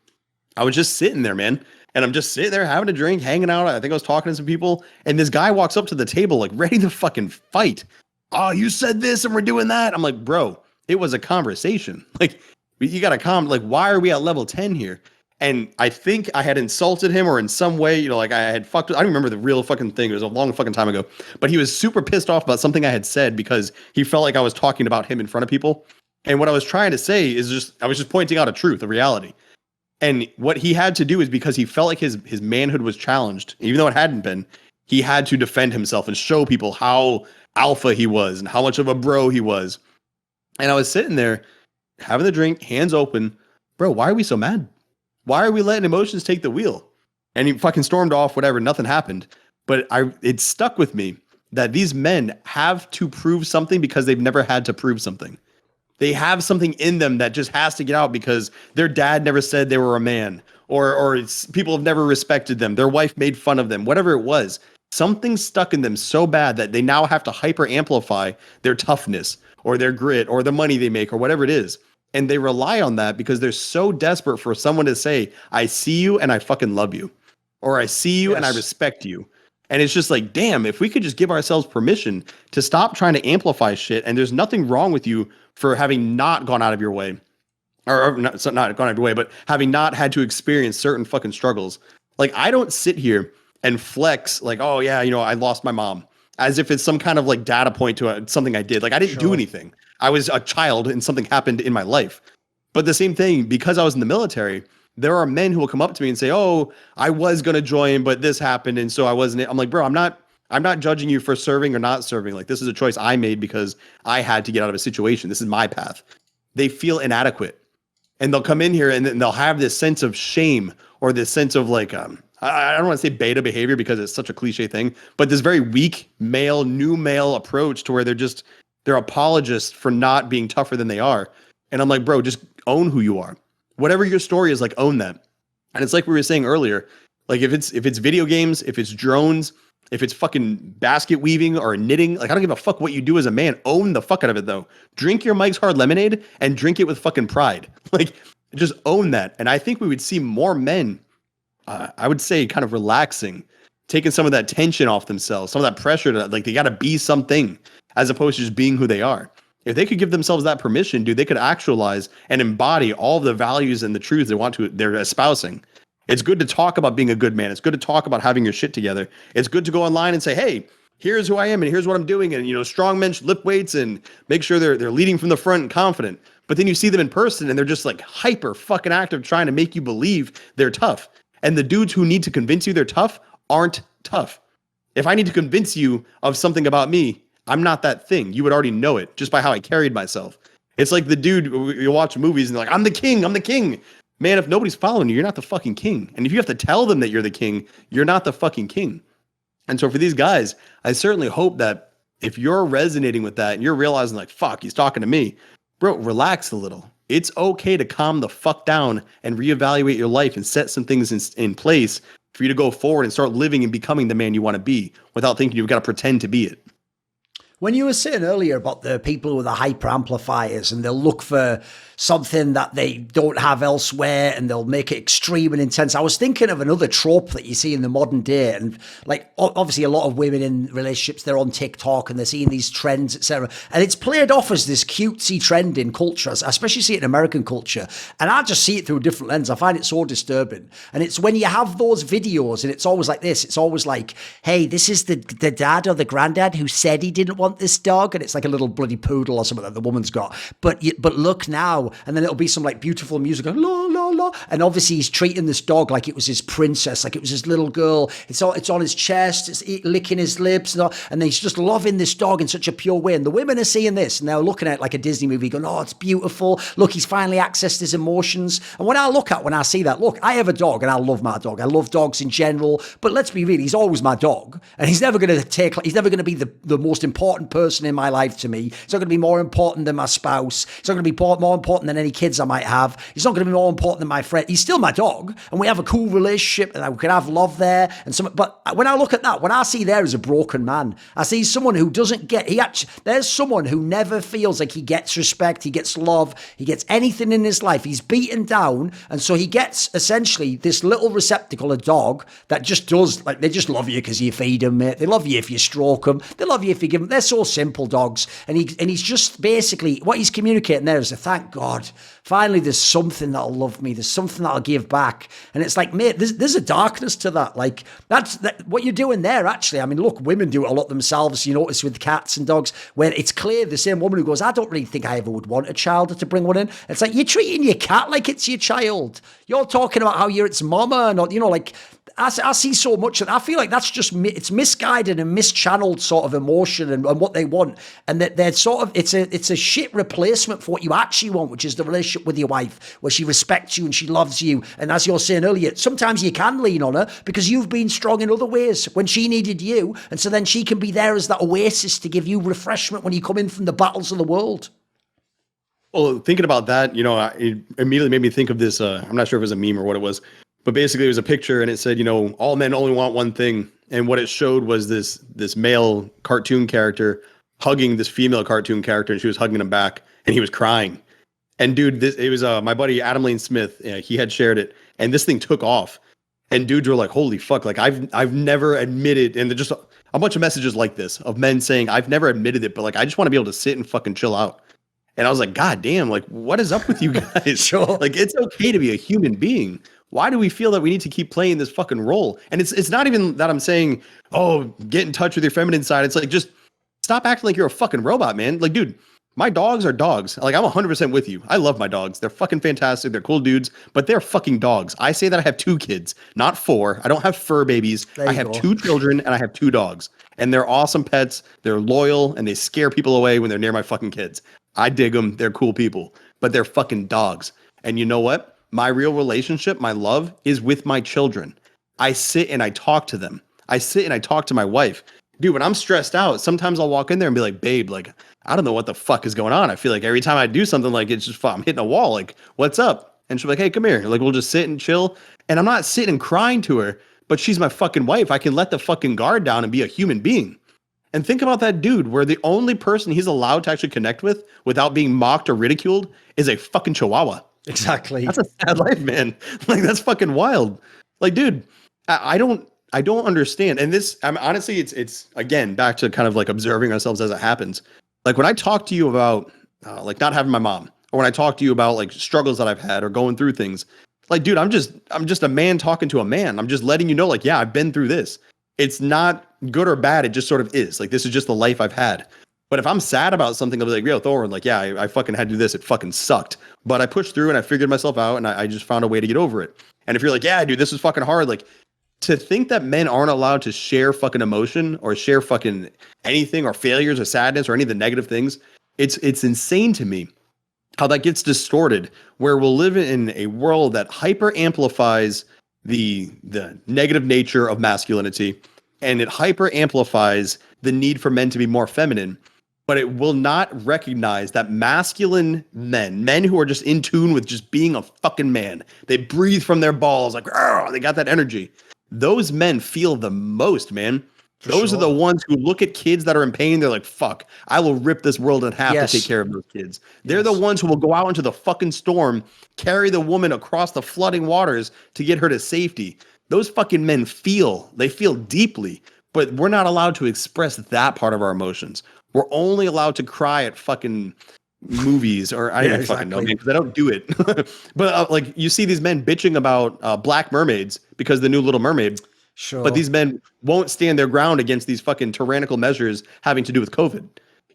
I was just sitting there, man. And I'm just sitting there having a drink, hanging out. I think I was talking to some people. And this guy walks up to the table, like, ready to fucking fight. Oh, you said this and we're doing that. I'm like, bro, it was a conversation. Like, you got to like, why are we at level 10 here? And I think I had insulted him, or in some way, you know, like I had fucked. I don't remember the real fucking thing. It was a long fucking time ago. But he was super pissed off about something I had said because he felt like I was talking about him in front of people. And what I was trying to say is I was just pointing out a truth, a reality. And what he had to do is, because he felt like his manhood was challenged, even though it hadn't been, he had to defend himself and show people how alpha he was and how much of a bro he was. And I was sitting there having the drink, hands open. Bro, why are we so mad? Why are we letting emotions take the wheel? And he fucking stormed off, whatever, nothing happened. But it stuck with me that these men have to prove something because they've never had to prove something. They have something in them that just has to get out because their dad never said they were a man, or people have never respected them. Their wife made fun of them, whatever it was. Something stuck in them so bad that they now have to hyper amplify their toughness or their grit or the money they make or whatever it is. And they rely on that because they're so desperate for someone to say, I see you and I fucking love you. Or I see you and I respect you. And it's just like, damn, if we could just give ourselves permission to stop trying to amplify shit. And there's nothing wrong with you for having not gone out of your way. Or not gone out of your way, but having not had to experience certain fucking struggles. Like, I don't sit here and flex like, oh yeah, you know, I lost my mom, as if it's some kind of like data point to something I did. Like, I didn't do anything. I was a child and something happened in my life. But the same thing, because I was in the military, there are men who will come up to me and say, oh, I was going to join, but this happened. And so I wasn't. I'm like, bro, I'm not judging you for serving or not serving. Like, this is a choice I made because I had to get out of a situation. This is my path. They feel inadequate. And they'll come in here and they'll have this sense of shame, or this sense of like, I don't want to say beta behavior because it's such a cliche thing, but this very weak new male approach to where they're apologists for not being tougher than they are. And I'm like, bro, just own who you are. Whatever your story is, like, own that. And it's like we were saying earlier, like, if it's video games, if it's drones, if it's fucking basket weaving or knitting, like, I don't give a fuck what you do as a man. Own the fuck out of it, though. Drink your Mike's Hard Lemonade and drink it with fucking pride. Like, just own that. And I think we would see more men, I would say, kind of relaxing, taking some of that tension off themselves, some of that pressure to, like, they got to be something, as opposed to just being who they are. If they could give themselves that permission, dude, they could actualize and embody all the values and the truths they're espousing. It's good to talk about being a good man. It's good to talk about having your shit together. It's good to go online and say, hey, here's who I am and here's what I'm doing. And, strong men should lift weights and make sure they're leading from the front and confident. But then you see them in person and they're just like hyper fucking active trying to make you believe they're tough. And the dudes who need to convince you they're tough aren't tough. If I need to convince you of something about me, I'm not that thing. You would already know it just by how I carried myself. It's like the dude, you watch movies and they're like, I'm the king, I'm the king. Man, if nobody's following you, you're not the fucking king. And if you have to tell them that you're the king, you're not the fucking king. And so for these guys, I certainly hope that if you're resonating with that and you're realizing like, fuck, he's talking to me, bro, relax a little. It's okay to calm the fuck down and reevaluate your life and set some things in place for you to go forward and start living and becoming the man you want to be without thinking you've got to pretend to be it. When you were saying earlier about the people with the hyper amplifiers and they'll look for something that they don't have elsewhere and they'll make it extreme and intense, I was thinking of another trope that you see in the modern day. And like, obviously a lot of women in relationships, they're on TikTok and they're seeing these trends, etc. And it's played off as this cutesy trend in culture. I especially see it in American culture. And I just see it through a different lens. I find it so disturbing. And it's when you have those videos and it's always like this. It's always like, hey, this is the dad or the granddad who said he didn't want this dog. And it's like a little bloody poodle or something that the woman's got. But look now. And then it'll be some like beautiful music going, la, la, la. And obviously he's treating this dog like it was his princess, like it was his little girl. It's on his chest, it's licking his lips. And he's just loving this dog in such a pure way. And the women are seeing this and they're looking at it like a Disney movie going, oh, it's beautiful. Look, he's finally accessed his emotions. And when I see that, look, I have a dog and I love my dog. I love dogs in general. But let's be real, he's always my dog. And he's never going to be the most important person in my life to me. He's not going to be more important than my spouse. He's not going to be more important than any kids I might have. He's not going to be more important than my friend. He's still my dog, and we have a cool relationship, and we can have love there. But when I look at that, when I see there as a broken man, I see someone who doesn't get. There's someone who never feels like he gets respect, he gets love, he gets anything in his life. He's beaten down, and so he gets essentially this little receptacle, a dog that just does like they just love you because you feed them, mate. They love you if you stroke them. They love you if you give them. They're so simple dogs, and he's just basically what he's communicating there is a thank God. Finally, there's something that'll love me. There's something that'll give back. And it's like, mate, there's a darkness to that. Like, that's what you're doing there, actually. I mean, look, women do it a lot themselves. You notice with cats and dogs, where it's clear the same woman who goes, I don't really think I ever would want a child to bring one in. It's like, you're treating your cat like it's your child. You're talking about how you're its mama. And, like, I see so much, and I feel like that's just, it's misguided and mischanneled sort of emotion and what they want. And that they're sort of, it's a shit replacement for what you actually want, which is the relationship with your wife, where she respects you and she loves you. And as you're saying earlier, sometimes you can lean on her because you've been strong in other ways when she needed you. And so then she can be there as that oasis to give you refreshment when you come in from the battles of the world. Well, thinking about that, it immediately made me think of this, I'm not sure if it was a meme or what it was, but basically it was a picture and it said, all men only want one thing. And what it showed was this male cartoon character hugging this female cartoon character, and she was hugging him back and he was crying. And dude, it was my buddy Adam Lane Smith. He had shared it, and this thing took off. And dudes were like, "Holy fuck!" Like I've never admitted, and just a bunch of messages like this of men saying, "I've never admitted it, but like I just want to be able to sit and fucking chill out." And I was like, "God damn! Like what is up with you guys? Sure. Like it's okay to be a human being. Why do we feel that we need to keep playing this fucking role?" And it's not even that I'm saying, "Oh, get in touch with your feminine side." It's like just stop acting like you're a fucking robot, man. Like, dude. My dogs are dogs. Like, I'm 100% with you. I love my dogs. They're fucking fantastic. They're cool dudes, but they're fucking dogs. I say that I have 2 kids, not 4. I don't have fur babies. I have 2 children and I have 2 dogs. And they're awesome pets. They're loyal and they scare people away when they're near my fucking kids. I dig them. They're cool people, but they're fucking dogs. And you know what? My real relationship, my love, is with my children. I sit and I talk to them. I sit and I talk to my wife. Dude, when I'm stressed out, sometimes I'll walk in there and be like, babe, like, I don't know what the fuck is going on. I feel like every time I do something, like it's just I'm hitting a wall. Like, what's up? And she'll be like, hey, come here. Like, we'll just sit and chill. And I'm not sitting and crying to her, but she's my fucking wife. I can let the fucking guard down and be a human being. And think about that dude where the only person he's allowed to actually connect with without being mocked or ridiculed is a fucking chihuahua. Exactly. That's a sad life, man. Like, that's fucking wild. Like, dude, I don't understand. And this, honestly, it's again, back to kind of like observing ourselves as it happens. Like when I talk to you about like not having my mom, or when I talk to you about like struggles that I've had or going through things, like, dude, I'm just a man talking to a man. I'm just letting you know, like, yeah, I've been through this. It's not good or bad. It just sort of is. Like, this is just the life I've had. But if I'm sad about something, I'll be like, yo, Thorin, like, yeah, I fucking had to do this. It fucking sucked. But I pushed through and I figured myself out and I just found a way to get over it. And if you're like, yeah, dude, this is fucking hard. Like, to think that men aren't allowed to share fucking emotion or share fucking anything or failures or sadness or any of the negative things, it's insane to me how that gets distorted, where we'll live in a world that hyper amplifies the negative nature of masculinity, and it hyper amplifies the need for men to be more feminine, but it will not recognize that masculine men who are just in tune with just being a fucking man, they breathe from their balls, like, they got that energy. Those men feel the most, man. Those are the ones who look at kids that are in pain. They're like, fuck, I will rip this world in half to take care of those kids. They're the ones who will go out into the fucking storm, carry the woman across the flooding waters to get her to safety. Those fucking men they feel deeply, but we're not allowed to express that part of our emotions. We're only allowed to cry at fucking movies, or I don't fucking know, man, because I don't do it. But like, you see these men bitching about black mermaids because the new Little Mermaid. Sure. But these men won't stand their ground against these fucking tyrannical measures having to do with COVID.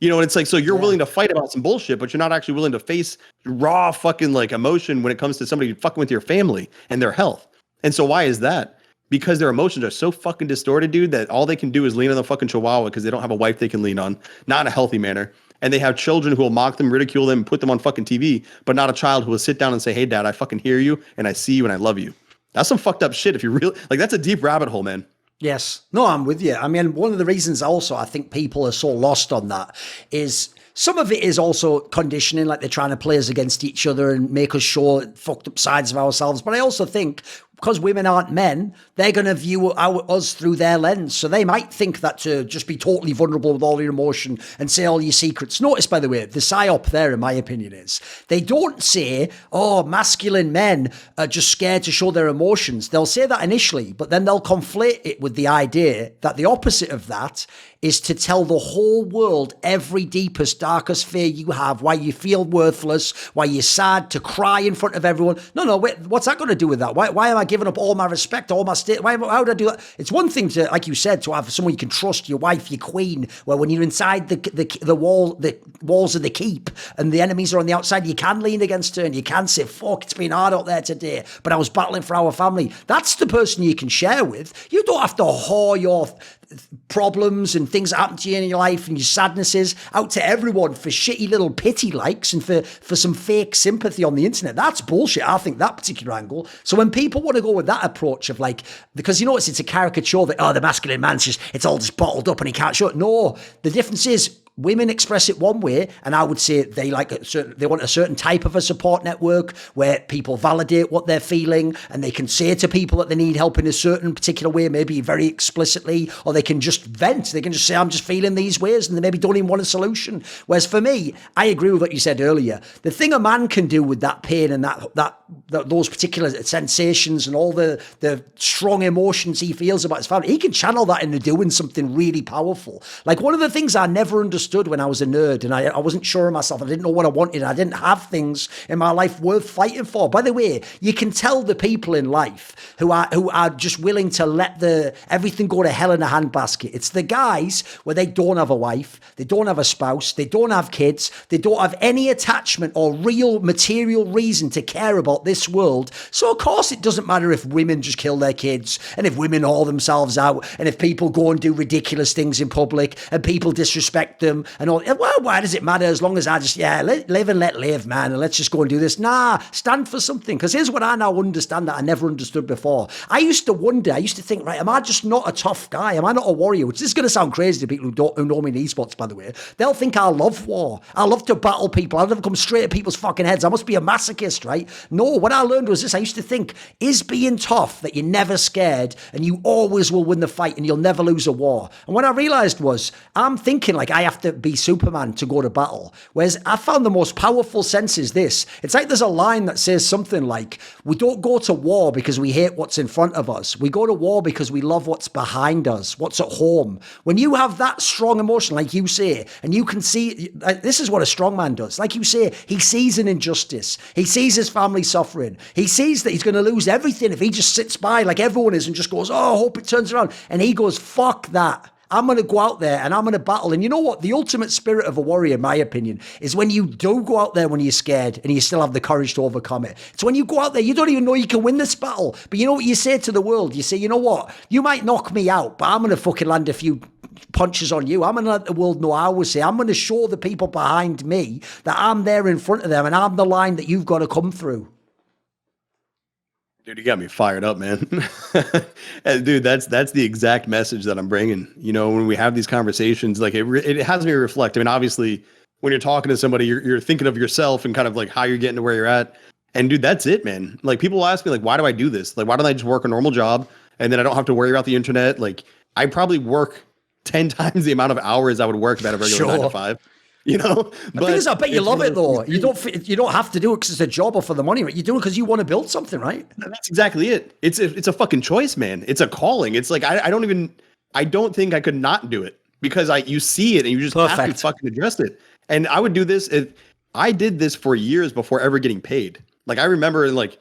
You know, and it's like, so you're willing to fight about some bullshit, but you're not actually willing to face raw fucking like emotion when it comes to somebody fucking with your family and their health. And so why is that? Because their emotions are so fucking distorted, dude, that all they can do is lean on the fucking chihuahua because they don't have a wife they can lean on, not in a healthy manner. And they have children who will mock them, ridicule them, put them on fucking TV, but not a child who will sit down and say, hey, dad, I fucking hear you and I see you and I love you. That's some fucked up shit. If you really like, that's a deep rabbit hole, man. Yes. No, I'm with you. I mean, one of the reasons also I think people are so lost on that is some of it is also conditioning, like they're trying to play us against each other and make us show fucked up sides of ourselves. But I also think because women aren't men, they're going to view us through their lens. So they might think that to just be totally vulnerable with all your emotion and say all your secrets. Notice, by the way, the psyop there, in my opinion, is they don't say, oh, masculine men are just scared to show their emotions. They'll say that initially, but then they'll conflate it with the idea that the opposite of that is to tell the whole world every deepest, darkest fear you have, why you feel worthless, why you're sad, to cry in front of everyone. No, wait, what's that going to do with that? Why am I giving up all my respect, all my state? How would I do that? It's one thing to, like you said, to have someone you can trust, your wife, your queen, where when you're inside the walls of the keep and the enemies are on the outside, you can lean against her and you can say, fuck, it's been hard out there today, but I was battling for our family. That's the person you can share with. You don't have to whore your problems and things that happen to you in your life and your sadnesses out to everyone for shitty little pity likes and for some fake sympathy on the internet. That's bullshit, I think, that particular angle. So when people want to go with that approach of like, because you know it's a caricature that, oh, the masculine man's just, it's all just bottled up and he can't show it. No, the difference is women express it one way, and I would say they want a certain type of a support network where people validate what they're feeling and they can say to people that they need help in a certain particular way, maybe very explicitly, or they can just vent. They can just say, I'm just feeling these ways, and they maybe don't even want a solution. Whereas for me, I agree with what you said earlier. The thing a man can do with that pain and those particular sensations and all the strong emotions he feels about his family, he can channel that into doing something really powerful. Like one of the things I never understood when I was a nerd and I wasn't sure of myself, I didn't know what I wanted, I didn't have things in my life worth fighting for. By the way, you can tell the people in life who are just willing to let everything go to hell in a handbasket. It's the guys where they don't have a wife, they don't have a spouse, they don't have kids, they don't have any attachment or real material reason to care about this world. So of course it doesn't matter if women just kill their kids and if women haul themselves out and if people go and do ridiculous things in public and people disrespect them and all. Well, why does it matter as long as I just live and let live, man, and let's just go and do this? Nah, stand for something. Because here's what I now understand that I never understood before. I used to think, right, am I just not a tough guy? Am I not a warrior? Which is going to sound crazy to people who know me in esports, by the way. They'll think I love war. I love to battle people. I love to come straight at people's fucking heads. I must be a masochist, right? No, what I learned was this. I used to think, is being tough that you're never scared and you always will win the fight and you'll never lose a war? And what I realized was, I'm thinking like I have to be Superman to go to battle. Whereas I found the most powerful sense is this. It's like there's a line that says something like, we don't go to war because we hate what's in front of us. We go to war because we love what's behind us, what's at home. When you have that strong emotion, like you say, and you can see, this is what a strong man does. Like you say, he sees an injustice. He sees his family suffering. He sees that he's going to lose everything if he just sits by like everyone is and just goes, oh, I hope it turns around. And he goes, fuck that. I'm going to go out there and I'm going to battle. And you know what? The ultimate spirit of a warrior, in my opinion, is when you do go out there when you're scared and you still have the courage to overcome it. It's when you go out there, you don't even know you can win this battle. But you know what you say to the world? You say, you know what? You might knock me out, but I'm going to fucking land a few punches on you. I'm going to let the world know I will say. I'm going to show the people behind me that I'm there in front of them and I'm the line that you've got to come through. Dude, you got me fired up, man. And dude, that's the exact message that I'm bringing. You know, when we have these conversations, like it has me reflect. I mean, obviously, when you're talking to somebody, you're thinking of yourself and kind of like how you're getting to where you're at. And dude, that's it, man. Like people ask me, like, why do I do this? Like, why don't I just work a normal job and then I don't have to worry about the internet? Like, I probably work 10 times the amount of hours I would work at a regular 9 to 5. You know, but I bet you love it though. You don't have to do it because it's a job or for the money, right? You do it because you want to build something, right? That's exactly it. It's a fucking choice, man. It's a calling. It's like I don't think I could not do it because you see it and you just have to fucking address it. And I would do this I did this for years before ever getting paid. Like I remember like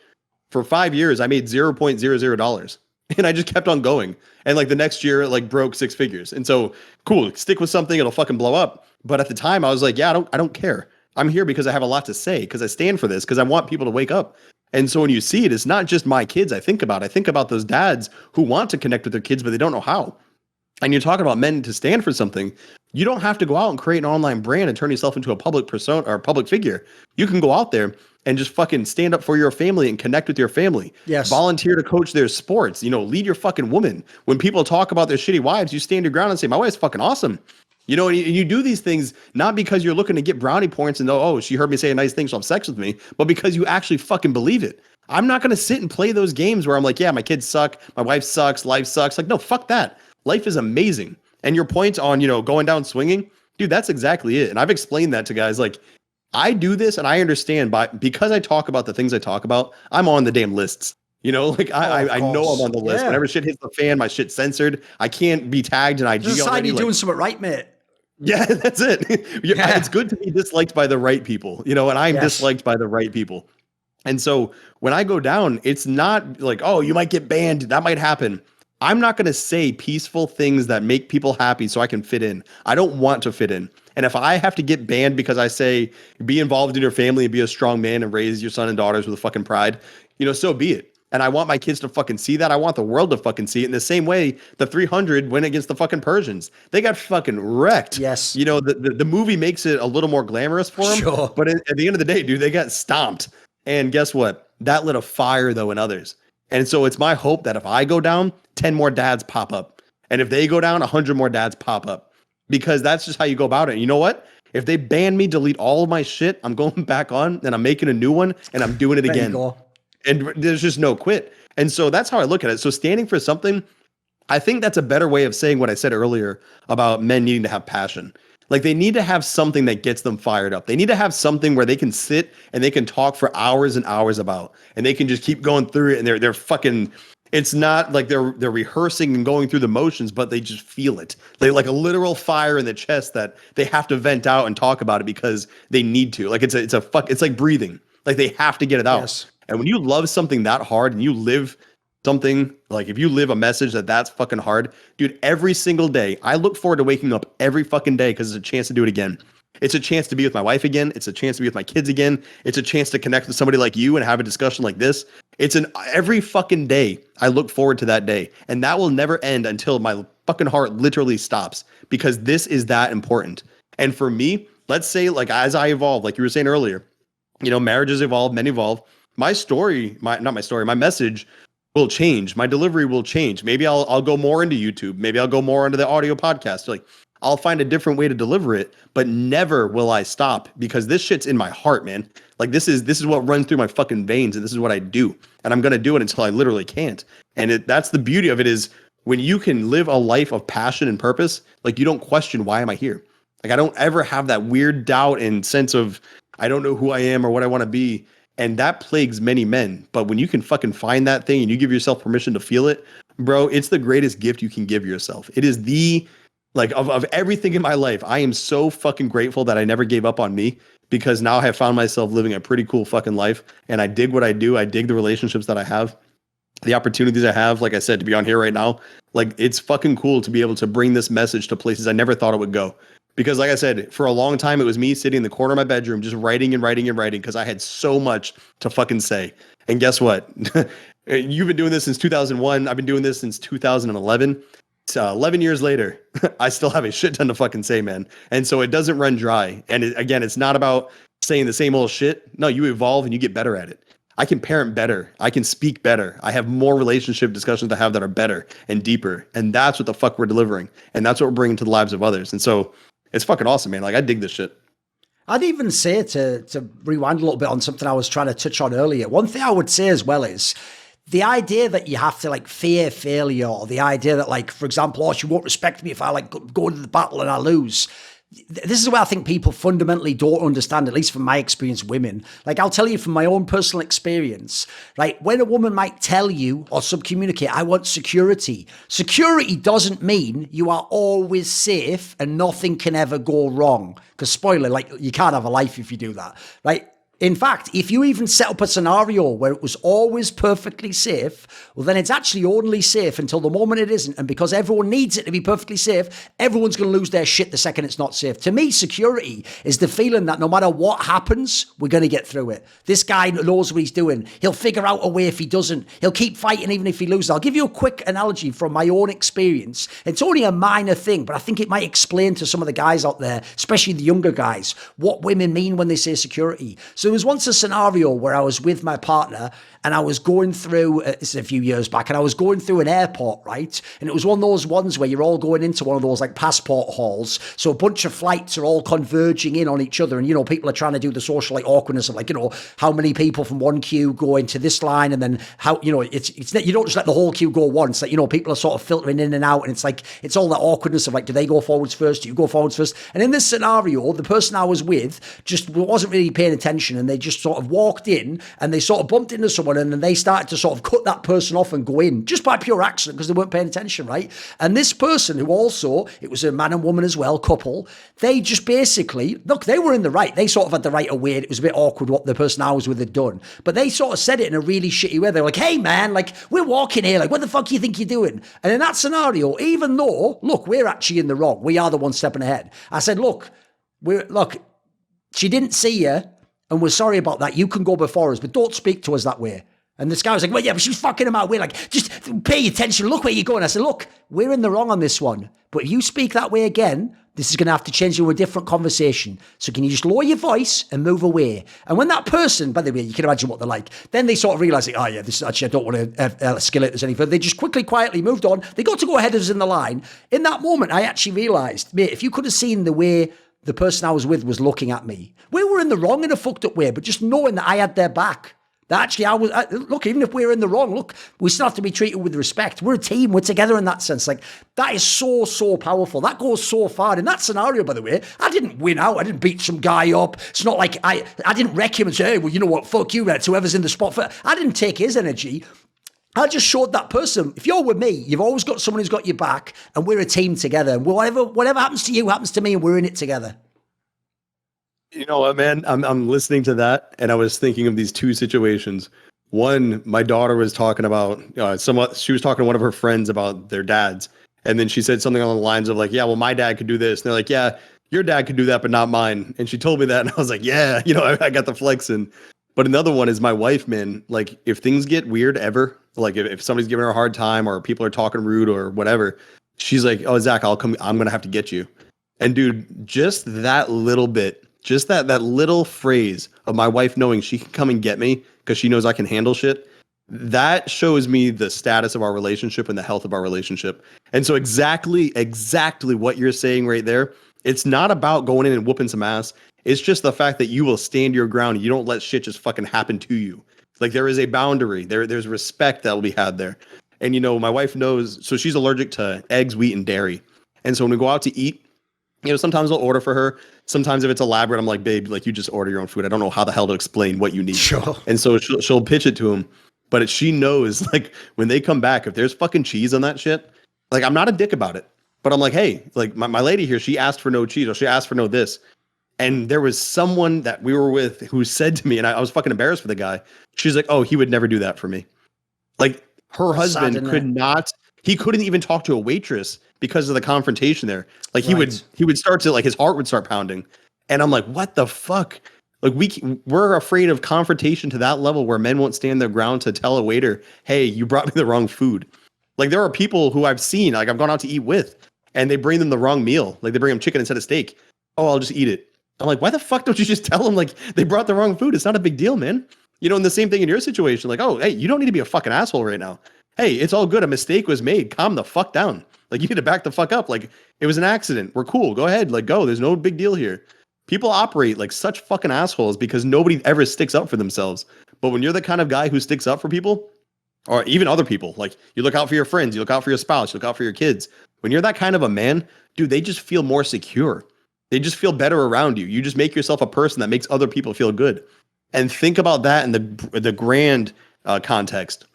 for 5 years I made $0.00 and I just kept on going. And like the next year it like broke 6 figures. And so cool, stick with something, it'll fucking blow up. But at the time I was like, yeah, I don't care. I'm here because I have a lot to say, because I stand for this, because I want people to wake up. And so when you see it, it's not just my kids I think about those dads who want to connect with their kids, but they don't know how. And you're talking about men to stand for something. You don't have to go out and create an online brand and turn yourself into a public persona or a public figure. You can go out there and just fucking stand up for your family and connect with your family. Yes. Volunteer to coach their sports. You know, lead your fucking woman. When people talk about their shitty wives, you stand your ground and say, my wife's fucking awesome. You know, and you do these things not because you're looking to get brownie points and oh, she heard me say a nice thing, she'll have sex with me, but because you actually fucking believe it. I'm not going to sit and play those games where I'm like, yeah, my kids suck, my wife sucks, life sucks. Like, no, fuck that. Life is amazing. And your point on, you know, going down swinging, dude, that's exactly it. And I've explained that to guys. Like, I do this and I understand, but because I talk about the things I talk about, I'm on the damn lists. You know, like I know I'm on the list. Yeah. Whenever shit hits the fan, my shit's censored. I can't be tagged in IG. This is how you're doing something right, mate. Yeah, that's it. Yeah. It's good to be disliked by the right people, you know, and I'm disliked by the right people. And so when I go down, it's not like, oh, you might get banned. That might happen. I'm not going to say peaceful things that make people happy so I can fit in. I don't want to fit in. And if I have to get banned because I say be involved in your family and be a strong man and raise your son and daughters with a fucking pride, you know, so be it. And I want my kids to fucking see that. I want the world to fucking see it. In the same way, the 300 went against the fucking Persians. They got fucking wrecked. Yes. You know, the movie makes it a little more glamorous for them. Sure. But at the end of the day, dude, they got stomped. And guess what? That lit a fire, though, in others. And so it's my hope that if I go down, 10 more dads pop up. And if they go down, 100 more dads pop up. Because that's just how you go about it. And you know what? If they ban me, delete all of my shit, I'm going back on and I'm making a new one and I'm doing it again. There you go. And there's just no quit. And so that's how I look at it. So standing for something, I think that's a better way of saying what I said earlier about men needing to have passion. Like they need to have something that gets them fired up. They need to have something where they can sit and they can talk for hours and hours about, and they can just keep going through it. And they're fucking, it's not like they're rehearsing and going through the motions, but they just feel it. They like a literal fire in the chest that they have to vent out and talk about it because they need to. Like it's like breathing. Like they have to get it out. Yes. And when you love something that hard and you live something, like if you live a message that's fucking hard, dude, every single day, I look forward to waking up every fucking day because it's a chance to do it again. It's a chance to be with my wife again. It's a chance to be with my kids again. It's a chance to connect with somebody like you and have a discussion like this. Every fucking day, I look forward to that day. And that will never end until my fucking heart literally stops because this is that important. And for me, let's say like as I evolve, like you were saying earlier, you know, marriages evolve, men evolve. My message will change. My delivery will change. Maybe I'll go more into YouTube. Maybe I'll go more into the audio podcast. Like I'll find a different way to deliver it, but never will I stop because this shit's in my heart, man. Like this is what runs through my fucking veins and this is what I do. And I'm going to do it until I literally can't. And that's the beauty of it is when you can live a life of passion and purpose, like you don't question why am I here? Like I don't ever have that weird doubt and sense of I don't know who I am or what I want to be. And that plagues many men. But when you can fucking find that thing and you give yourself permission to feel it, bro, it's the greatest gift you can give yourself. It is of everything in my life, I am so fucking grateful that I never gave up on me because now I have found myself living a pretty cool fucking life. And I dig what I do. I dig the relationships that I have. the opportunities I have, like I said, to be on here right now, like it's fucking cool to be able to bring this message to places I never thought it would go. Because like I said, for a long time, it was me sitting in the corner of my bedroom, just writing and writing and writing because I had so much to fucking say. And guess what? You've been doing this since 2001. I've been doing this since 2011. So 11 years later, I still have a shit ton to fucking say, man. And so it doesn't run dry. And again, it's not about saying the same old shit. No, you evolve and you get better at it. I can parent better. I can speak better. I have more relationship discussions to have that are better and deeper. And that's what the fuck we're delivering. And that's what we're bringing to the lives of others. And so it's fucking awesome, man. Like I dig this shit. I'd even say to rewind a little bit on something I was trying to touch on earlier. One thing I would say as well is the idea that you have to like fear failure, or the idea that like, for example, oh, she won't respect me if I like go into the battle and I lose. This is where I think people fundamentally don't understand, at least from my experience, women. Like I'll tell you from my own personal experience, right? When a woman might tell you or subcommunicate, I want security. Security doesn't mean you are always safe and nothing can ever go wrong. Because spoiler, like you can't have a life if you do that, right? In fact, if you even set up a scenario where it was always perfectly safe, well, then it's actually only safe until the moment it isn't. And because everyone needs it to be perfectly safe, everyone's going to lose their shit the second it's not safe. To me, security is the feeling that no matter what happens, we're going to get through it. This guy knows what he's doing. He'll figure out a way if he doesn't. He'll keep fighting even if he loses. I'll give you a quick analogy from my own experience. It's only a minor thing, but I think it might explain to some of the guys out there, especially the younger guys, what women mean when they say security. So there was once a scenario where I was with my partner and I was going through, this is a few years back, and I was going through an airport, right? And it was one of those ones where you're all going into one of those like passport halls. So a bunch of flights are all converging in on each other. And, you know, people are trying to do the social like awkwardness of like, you know, how many people from one queue go into this line, and then how, you know, it's you don't just let the whole queue go once. Like, you know, people are sort of filtering in and out, and it's like, it's all that awkwardness of like, do they go forwards first? Do you go forwards first? And in this scenario, the person I was with just wasn't really paying attention, and they just sort of walked in and they sort of bumped into someone, and then they started to sort of cut that person off and go in just by pure accident because they weren't paying attention, right? And this person who also, it was a man and woman as well, couple, they just basically, look, they were in the right. They sort of had the right of way. It was a bit awkward what the person I was with had done. But they sort of said it in a really shitty way. They were like, hey man, like we're walking here. Like what the fuck do you think you're doing? And in that scenario, even though, look, we're actually in the wrong. We are the one stepping ahead. I said, look, she didn't see you. And we're sorry about that. You can go before us, but don't speak to us that way. And this guy was like, well, yeah, but she was fucking him out. We're like, just pay attention. Look where you're going. I said, look, we're in the wrong on this one. But if you speak that way again, this is going to have to change into a different conversation. So can you just lower your voice and move away? And when that person, by the way, you can imagine what they're like. Then they sort of realize, like, oh yeah, this is actually, I don't want to escalate this any further. They just quietly moved on. They got to go ahead of us in the line. In that moment, I actually realized, mate, if you could have seen the way the person I was with was looking at me, we were in the wrong in a fucked up way, but just knowing that I had their back. That actually, look, even if we're in the wrong, look, we still have to be treated with respect. We're a team. We're together in that sense. Like, that is so, so powerful. That goes so far. In that scenario, by the way, I didn't win out. I didn't beat some guy up. It's not like I didn't wreck him and say, hey, well, you know what, fuck you, it's whoever's in the spot. I didn't take his energy. I just showed that person, if you're with me, you've always got someone who's got your back, and we're a team together. And whatever happens to you happens to me, and we're in it together. You know what, man? I'm listening to that, and I was thinking of these two situations. One, my daughter was talking about she was talking to one of her friends about their dads, and then she said something along the lines of like, "Yeah, well, my dad could do this," and they're like, "Yeah, your dad could do that, but not mine." And she told me that, and I was like, "Yeah, you know, I got the flexing." But another one is my wife, man. Like, if things get weird ever, like if somebody's giving her a hard time or people are talking rude or whatever, she's like, "Oh, Zach, I'll come. I'm gonna have to get you." And dude, just that little bit. Just that little phrase of my wife knowing she can come and get me because she knows I can handle shit, that shows me the status of our relationship and the health of our relationship. And so exactly what you're saying right there, it's not about going in and whooping some ass. It's just the fact that you will stand your ground and you don't let shit just fucking happen to you. Like there is a boundary. There's respect that will be had there. And you know, my wife knows, so she's allergic to eggs, wheat, and dairy. And so when we go out to eat, you know, sometimes I'll order for her. Sometimes if it's elaborate, I'm like, babe, like you just order your own food. I don't know how the hell to explain what you need. Sure. And so she'll pitch it to him. But she knows, like, when they come back, if there's fucking cheese on that shit, like, I'm not a dick about it. But I'm like, hey, like, my lady here, she asked for no cheese or she asked for no this. And there was someone that we were with who said to me, and I was fucking embarrassed for the guy. She's like, oh, he would never do that for me. Like, Her That's sad, husband isn't could it? not, he couldn't even talk to a waitress because of the confrontation there. Like Right. he would start to like his heart would start pounding. And I'm like, what the fuck? Like we're afraid of confrontation to that level where men won't stand their ground to tell a waiter, "Hey, you brought me the wrong food." Like there are people who I've seen, like I've gone out to eat with, and they bring them the wrong meal. Like they bring them chicken instead of steak. Oh, I'll just eat it. I'm like, why the fuck don't you just tell them like they brought the wrong food? It's not a big deal, man. You know, and the same thing in your situation. Like, oh, hey, you don't need to be a fucking asshole right now. Hey, it's all good. A mistake was made. Calm the fuck down. Like you need to back the fuck up. Like it was an accident. We're cool. Go ahead. Like go. There's no big deal here. People operate like such fucking assholes because nobody ever sticks up for themselves. But when you're the kind of guy who sticks up for people, or even other people, like you look out for your friends, you look out for your spouse, you look out for your kids. When you're that kind of a man, dude, they just feel more secure. They just feel better around you. You just make yourself a person that makes other people feel good. And think about that in the grand context.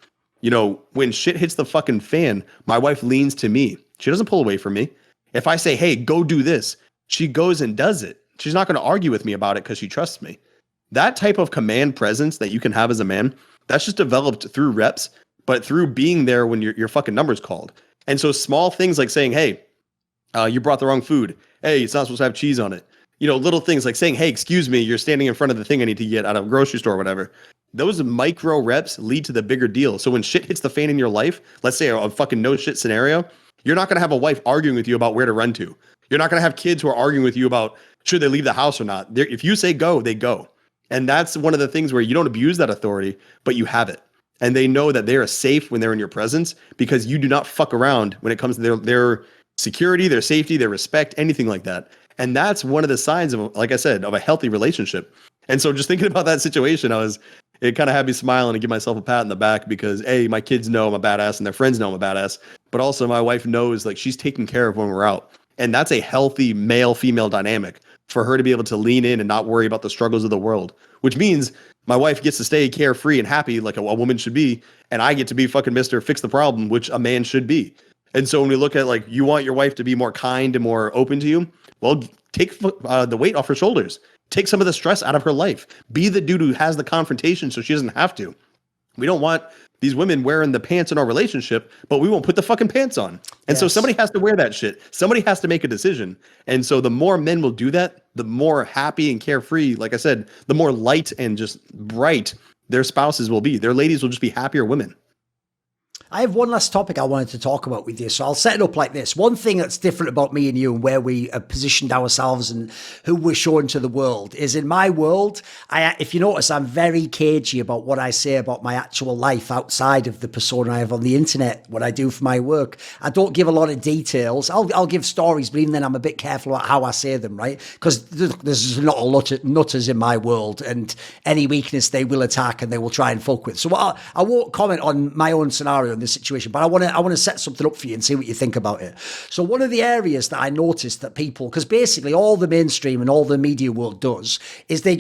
You know, when shit hits the fucking fan, my wife leans to me. She doesn't pull away from me. If I say, hey, go do this, she goes and does it. She's not going to argue with me about it because she trusts me. That type of command presence that you can have as a man, that's just developed through reps, but through being there when your fucking number's called. And so small things like saying, hey, you brought the wrong food. Hey, it's not supposed to have cheese on it. You know, little things like saying, hey, excuse me, you're standing in front of the thing I need to get out of a grocery store or whatever. Those micro reps lead to the bigger deal. So when shit hits the fan in your life, let's say a fucking no shit scenario, you're not going to have a wife arguing with you about where to run to. You're not going to have kids who are arguing with you about should they leave the house or not. If you say go, they go. And that's one of the things where you don't abuse that authority, but you have it. And they know that they are safe when they're in your presence because you do not fuck around when it comes to their security, their safety, their respect, anything like that. And that's one of the signs of, like I said, of a healthy relationship. And so just thinking about that situation, it kind of had me smiling and give myself a pat in the back because A, my kids know I'm a badass and their friends know I'm a badass, but also my wife knows like she's taking care of when we're out. And that's a healthy male-female dynamic for her to be able to lean in and not worry about the struggles of the world, which means my wife gets to stay carefree and happy like a woman should be. And I get to be fucking Mr. Fix the Problem, which a man should be. And so when we look at like, you want your wife to be more kind and more open to you, well, take the weight off her shoulders. Take some of the stress out of her life. Be the dude who has the confrontation so she doesn't have to. We don't want these women wearing the pants in our relationship, but we won't put the fucking pants on. And so somebody has to wear that shit. Somebody has to make a decision. And so the more men will do that, the more happy and carefree, like I said, the more light and just bright their spouses will be. Their ladies will just be happier women. I have one last topic I wanted to talk about with you. So I'll set it up like this. One thing that's different about me and you and where we have positioned ourselves and who we're showing to the world is in my world, if you notice, I'm very cagey about what I say about my actual life outside of the persona I have on the internet, what I do for my work. I don't give a lot of details. I'll give stories, but even then I'm a bit careful about how I say them, right? Because there's not a lot of nutters in my world and any weakness they will attack and they will try and fuck with. So I won't comment on my own scenario in this situation, but I want to set something up for you and see what you think about it. So one of the areas that I noticed that people, because basically all the mainstream and all the media world does is they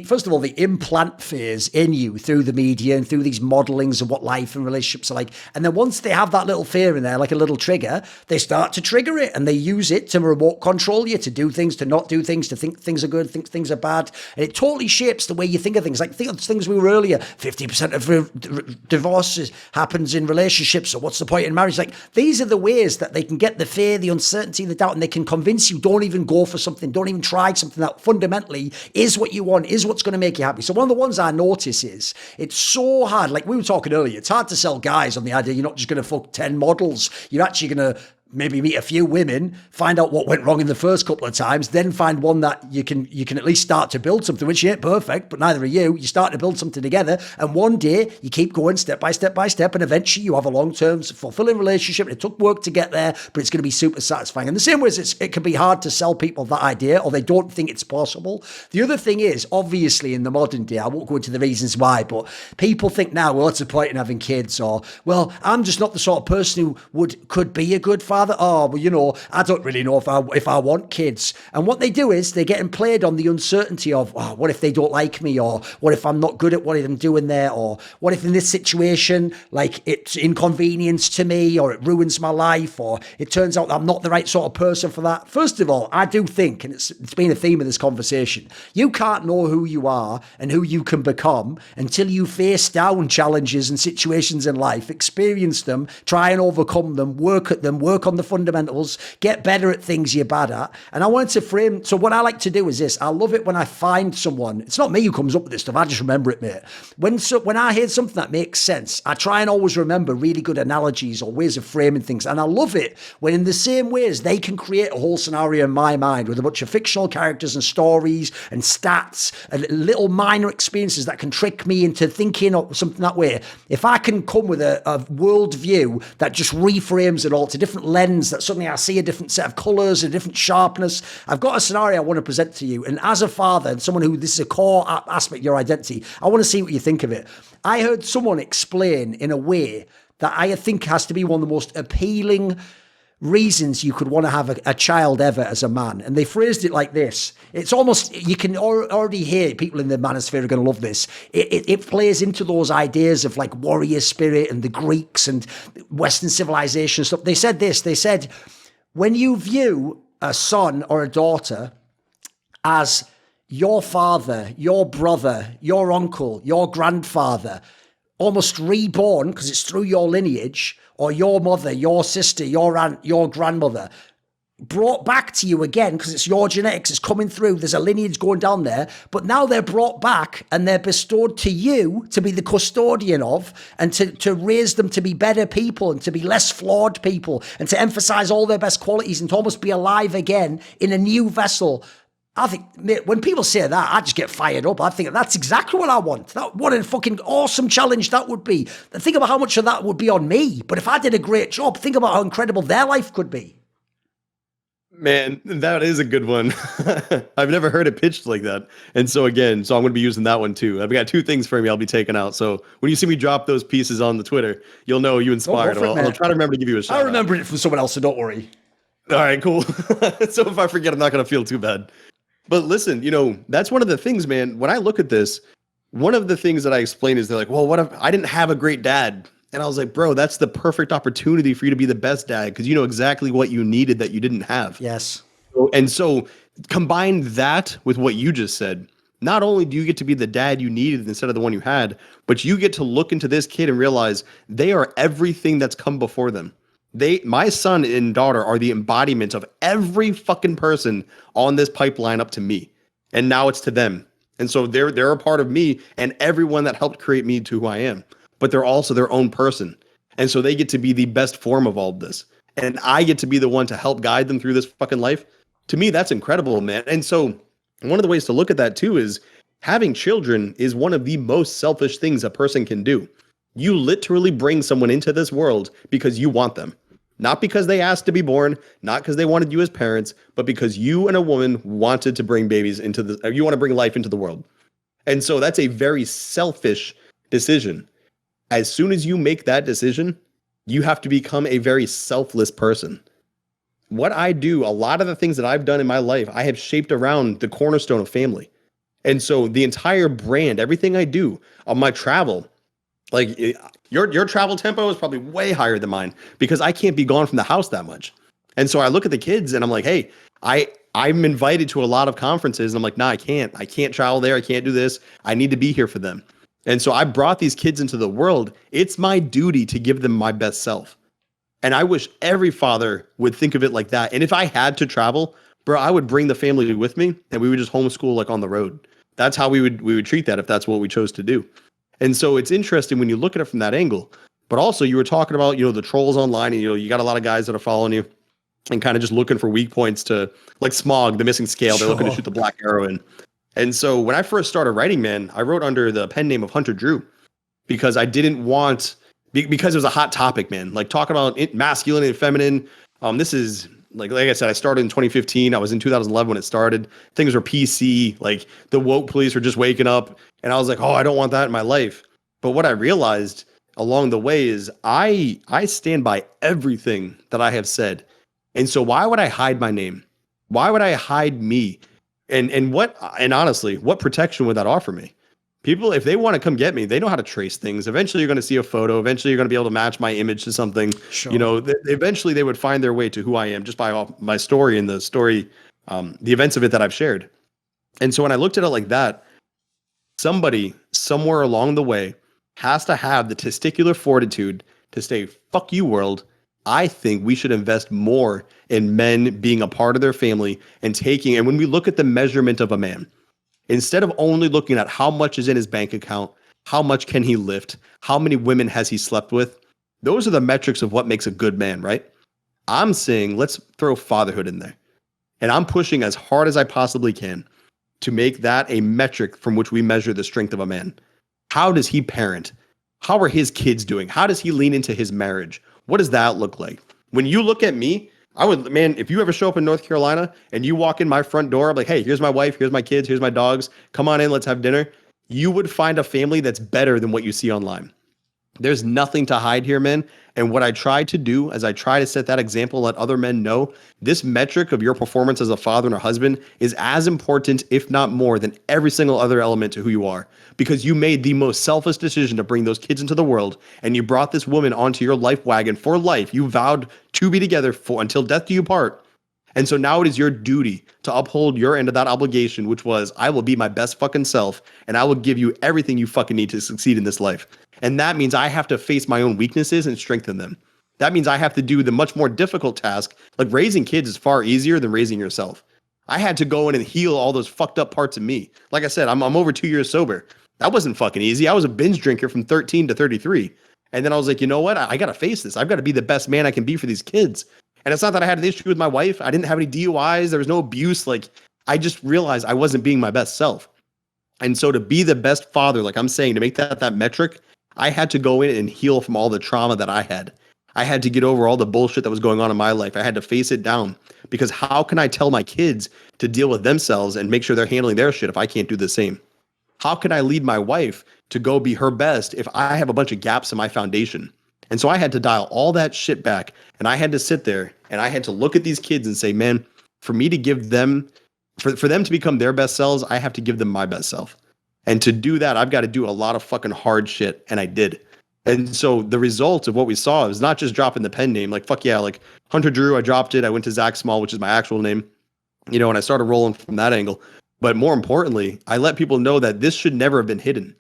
first of all, they implant fears in you through the media and through these modelings of what life and relationships are like. And then once they have that little fear in there, like a little trigger, they start to trigger it and they use it to remote control you, to do things, to not do things, to think things are good, think things are bad. And it totally shapes the way you think of things. Like think of things we were earlier, 50% of divorces happens in relationships. So what's the point in marriage? Like these are the ways that they can get the fear, the uncertainty, the doubt, and they can convince you, don't even go for something, don't even try something that fundamentally is what you want, is what's going to make you happy. So one of the ones I notice is it's so hard. Like we were talking earlier, it's hard to sell guys on the idea you're not just going to fuck 10 models. You're actually going to maybe meet a few women, find out what went wrong in the first couple of times, then find one that you can at least start to build something, which ain't perfect, but neither are you. You start to build something together, and one day you keep going step by step by step, and eventually you have a long-term fulfilling relationship. It took work to get there, but it's going to be super satisfying. And the same way as it can be hard to sell people that idea, or they don't think it's possible. The other thing is, obviously in the modern day, I won't go into the reasons why, but people think now, well, what's the point in having kids? Or, well, I'm just not the sort of person who could be a good father. father? Oh, well, you know, I don't really know if I want kids. And what they do is they're getting played on the uncertainty of, oh, what if they don't like me? Or what if I'm not good at what I'm doing there? Or what if in this situation, like it's inconvenience to me, or it ruins my life, or it turns out I'm not the right sort of person for that. First of all, I do think, and it's been a theme of this conversation, you can't know who you are and who you can become until you face down challenges and situations in life, experience them, try and overcome them, work at them, work on the fundamentals, get better at things you're bad at. And I wanted to frame, so what I like to do is this: I love it when I find someone, it's not me who comes up with this stuff, I just remember it, mate. When I hear something that makes sense, I try and always remember really good analogies or ways of framing things. And I love it when in the same ways they can create a whole scenario in my mind with a bunch of fictional characters and stories and stats and little minor experiences that can trick me into thinking or something that way. If I can come with a world view that just reframes it all to a different lens, that suddenly I see a different set of colours, a different sharpness, I've got a scenario I want to present to you. And as a father and someone who this is a core aspect of your identity, I want to see what you think of it. I heard someone explain in a way that I think has to be one of the most appealing reasons you could want to have a child ever as a man. And they phrased it like this. It's almost, you can already hear people in the manosphere are going to love this. It plays into those ideas of like warrior spirit and the Greeks and Western civilization stuff. They said this, they said, when you view a son or a daughter as your father, your brother, your uncle, your grandfather, almost reborn because it's through your lineage, or your mother, your sister, your aunt, your grandmother, brought back to you again because it's your genetics, it's coming through, there's a lineage going down there, but now they're brought back and they're bestowed to you to be the custodian of and to raise them to be better people and to be less flawed people and to emphasize all their best qualities and to almost be alive again in a new vessel. I think, mate, when people say that, I just get fired up. I think that's exactly what I want. What a fucking awesome challenge that would be. Think about how much of that would be on me. But if I did a great job, think about how incredible their life could be. Man, that is a good one. I've never heard it pitched like that. And so again, I'm going to be using that one too. I've got two things for me I'll be taking out. So when you see me drop those pieces on the Twitter, you'll know you inspired. I'll try to remember to give you a shout out. I remember it from someone else, so don't worry. All right, cool. So if I forget, I'm not going to feel too bad. But listen, that's one of the things, man. When I look at this, one of the things that I explain is they're like, well, what if I didn't have a great dad? And I was like, bro, that's the perfect opportunity for you to be the best dad because you know exactly what you needed that you didn't have. Yes. And so combine that with what you just said. Not only do you get to be the dad you needed instead of the one you had, but you get to look into this kid and realize they are everything that's come before them. My son and daughter are the embodiment of every fucking person on this pipeline up to me. And now it's to them. And so they're a part of me and everyone that helped create me to who I am. But they're also their own person. And so they get to be the best form of all of this. And I get to be the one to help guide them through this fucking life. To me, that's incredible, man. And so one of the ways to look at that too is having children is one of the most selfish things a person can do. You literally bring someone into this world because you want them. Not because they asked to be born, not because they wanted you as parents, but because you and a woman wanted to bring babies you want to bring life into the world. And so that's a very selfish decision. As soon as you make that decision, you have to become a very selfless person. What I do, a lot of the things that I've done in my life, I have shaped around the cornerstone of family. And so the entire brand, everything I do on my travel, like your travel tempo is probably way higher than mine because I can't be gone from the house that much. And so I look at the kids and I'm like, hey, I'm invited to a lot of conferences. And I'm like, nah, I can't travel there. I can't do this. I need to be here for them. And so I brought these kids into the world. It's my duty to give them my best self. And I wish every father would think of it like that. And if I had to travel, bro, I would bring the family with me and we would just homeschool like on the road. That's how we would treat that if that's what we chose to do. And so it's interesting when you look at it from that angle. But also you were talking about, the trolls online and, you got a lot of guys that are following you and kind of just looking for weak points to like Smog, the missing scale. They're looking to shoot the black arrow in. And so when I first started writing, man, I wrote under the pen name of Hunter Drew because I didn't want, because it was a hot topic, man, like talking about masculinity and feminine. This is like I said, I started in 2015. I was in 2011 when it started. Things were PC, like the woke police were just waking up. And I was like, oh, I don't want that in my life. But what I realized along the way is I stand by everything that I have said. And so why would I hide my name? Why would I hide me? And honestly, what protection would that offer me? People, if they want to come get me, they know how to trace things. Eventually, you're going to see a photo. Eventually, you're going to be able to match my image to something. Sure. You know, eventually they would find their way to who I am just by my story and the story, the events of it that I've shared. And so when I looked at it like that, somebody somewhere along the way has to have the testicular fortitude to say, fuck you, world. I think we should invest more in men being a part of their family and taking, and when we look at the measurement of a man, instead of only looking at how much is in his bank account, how much can he lift, how many women has he slept with, those are the metrics of what makes a good man, right? I'm saying let's throw fatherhood in there. And I'm pushing as hard as I possibly can to make that a metric from which we measure the strength of a man. How does he parent? How are his kids doing? How does he lean into his marriage? What does that look like? When you look at me, I would, man, if you ever show up in North Carolina and you walk in my front door, I'm like, hey, here's my wife, here's my kids, here's my dogs. Come on in, let's have dinner. You would find a family that's better than what you see online. There's nothing to hide here, man. And what I try to do as I try to set that example, let other men know this metric of your performance as a father and a husband is as important, if not more, than every single other element to who you are. Because you made the most selfish decision to bring those kids into the world, and you brought this woman onto your life wagon for life. You vowed to be together for until death do you part. And so now it is your duty to uphold your end of that obligation, which was, I will be my best fucking self, and I will give you everything you fucking need to succeed in this life. And that means I have to face my own weaknesses and strengthen them. That means I have to do the much more difficult task. Like raising kids is far easier than raising yourself. I had to go in and heal all those fucked up parts of me. Like I said, I'm over 2 years sober. That wasn't fucking easy. I was a binge drinker from 13 to 33. And then I was like, you know what? I got to face this. I've got to be the best man I can be for these kids. And it's not that I had an issue with my wife. I didn't have any DUIs. There was no abuse. Like, I just realized I wasn't being my best self. And so to be the best father, like I'm saying, to make that metric, I had to go in and heal from all the trauma that I had. I had to get over all the bullshit that was going on in my life. I had to face it down, because how can I tell my kids to deal with themselves and make sure they're handling their shit if I can't do the same? How can I lead my wife to go be her best if I have a bunch of gaps in my foundation? And so I had to dial all that shit back, and I had to sit there and I had to look at these kids and say, man, for me to give them, for them to become their best selves, I have to give them my best self. And to do that, I've got to do a lot of fucking hard shit. And I did. And so the result of what we saw is not just dropping the pen name. Like, fuck yeah, like Hunter Drew, I dropped it. I went to Zac Small, which is my actual name, you know, and I started rolling from that angle. But more importantly, I let people know that this should never have been hidden.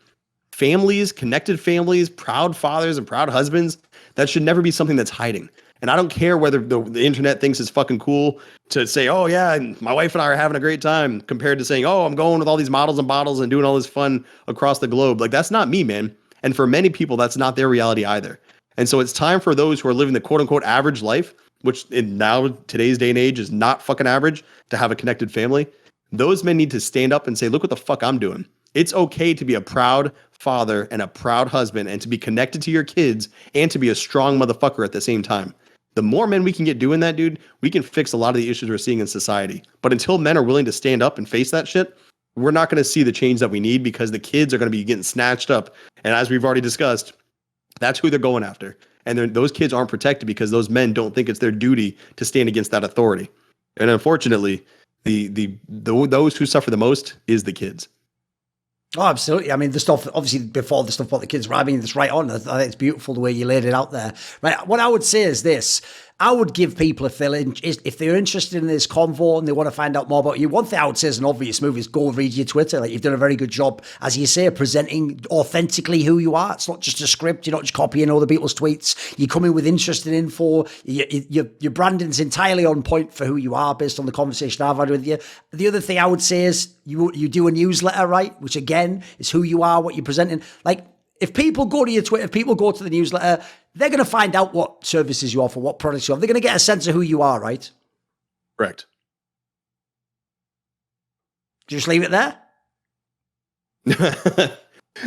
Families, connected families, proud fathers and proud husbands, that should never be something that's hiding. And I don't care whether the internet thinks it's fucking cool to say, oh yeah, and my wife and I are having a great time, compared to saying, oh, I'm going with all these models and bottles and doing all this fun across the globe. Like, that's not me, man. And for many people, that's not their reality either. And so it's time for those who are living the quote unquote average life, which in now today's day and age is not fucking average, to have a connected family. Those men need to stand up and say, look what the fuck I'm doing. It's okay to be a proud father and a proud husband, and to be connected to your kids, and to be a strong motherfucker at the same time. The more men we can get doing that, dude, we can fix a lot of the issues we're seeing in society. But until men are willing to stand up and face that shit, we're not going to see the change that we need, because the kids are going to be getting snatched up. And as we've already discussed, that's who they're going after. And those kids aren't protected because those men don't think it's their duty to stand against that authority. And unfortunately, those who suffer the most is the kids. Oh, absolutely. I mean, the stuff, obviously, before the stuff about the kids, right? I mean, it's right on. I think it's beautiful the way you laid it out there. Right. What I would say is this. I would give people, if they're interested in this convo and they want to find out more about you, one thing I would say is an obvious move is go read your Twitter. Like, you've done a very good job, as you say, presenting authentically who you are. It's not just a script. You're not just copying other people's tweets. You come in with interesting info. Your branding's entirely on point for who you are based on the conversation I've had with you. The other thing I would say is you do a newsletter, right? Which again is who you are, what you're presenting. Like, if people go to your Twitter, if people go to the newsletter, they're going to find out what services you offer, what products you offer. They're going to get a sense of who you are, right? Correct. Just leave it there?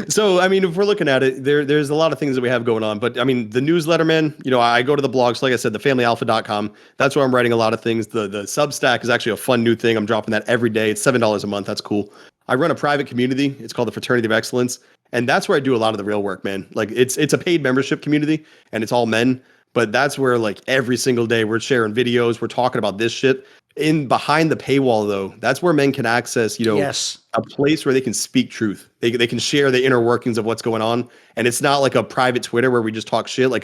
So, I mean, if we're looking at it, there's a lot of things that we have going on. But, I mean, the newsletter, man, you know, I go to the blogs, like I said, thefamilyalpha.com. That's where I'm writing a lot of things. The Substack is actually a fun new thing. I'm dropping that every day. It's $7 a month. That's cool. I run a private community. It's called the Fraternity of Excellence. And that's where I do a lot of the real work, man. Like, it's a paid membership community, and it's all men. But that's where like every single day we're sharing videos, we're talking about this shit. In behind the paywall though, that's where men can access, Yes. a place where they can speak truth. They can share the inner workings of what's going on. And it's not like a private Twitter where we just talk shit. Like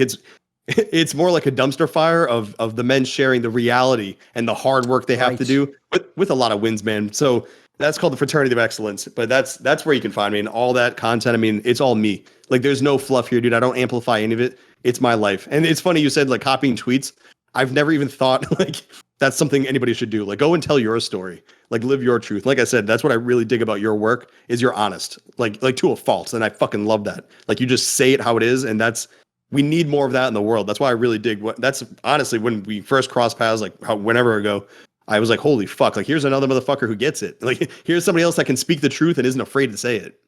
it's more like a dumpster fire of the men sharing the reality and the hard work they have to do with a lot of wins, man. So that's called the Fraternity of Excellence. But that's where you can find me and all that content. I mean, it's all me. Like there's no fluff here, dude. I don't amplify any of it. It's my life. And it's funny you said like copying tweets. I've never even thought like that's something anybody should do. Like go and tell your story. Like live your truth. Like I said, that's what I really dig about your work is you're honest. Like to a fault. And I fucking love that. Like you just say it how it is. And we need more of that in the world. That's why I really dig that's honestly when we first crossed paths, like whenever ago, I was like, holy fuck, like here's another motherfucker who gets it. Like here's somebody else that can speak the truth and isn't afraid to say it.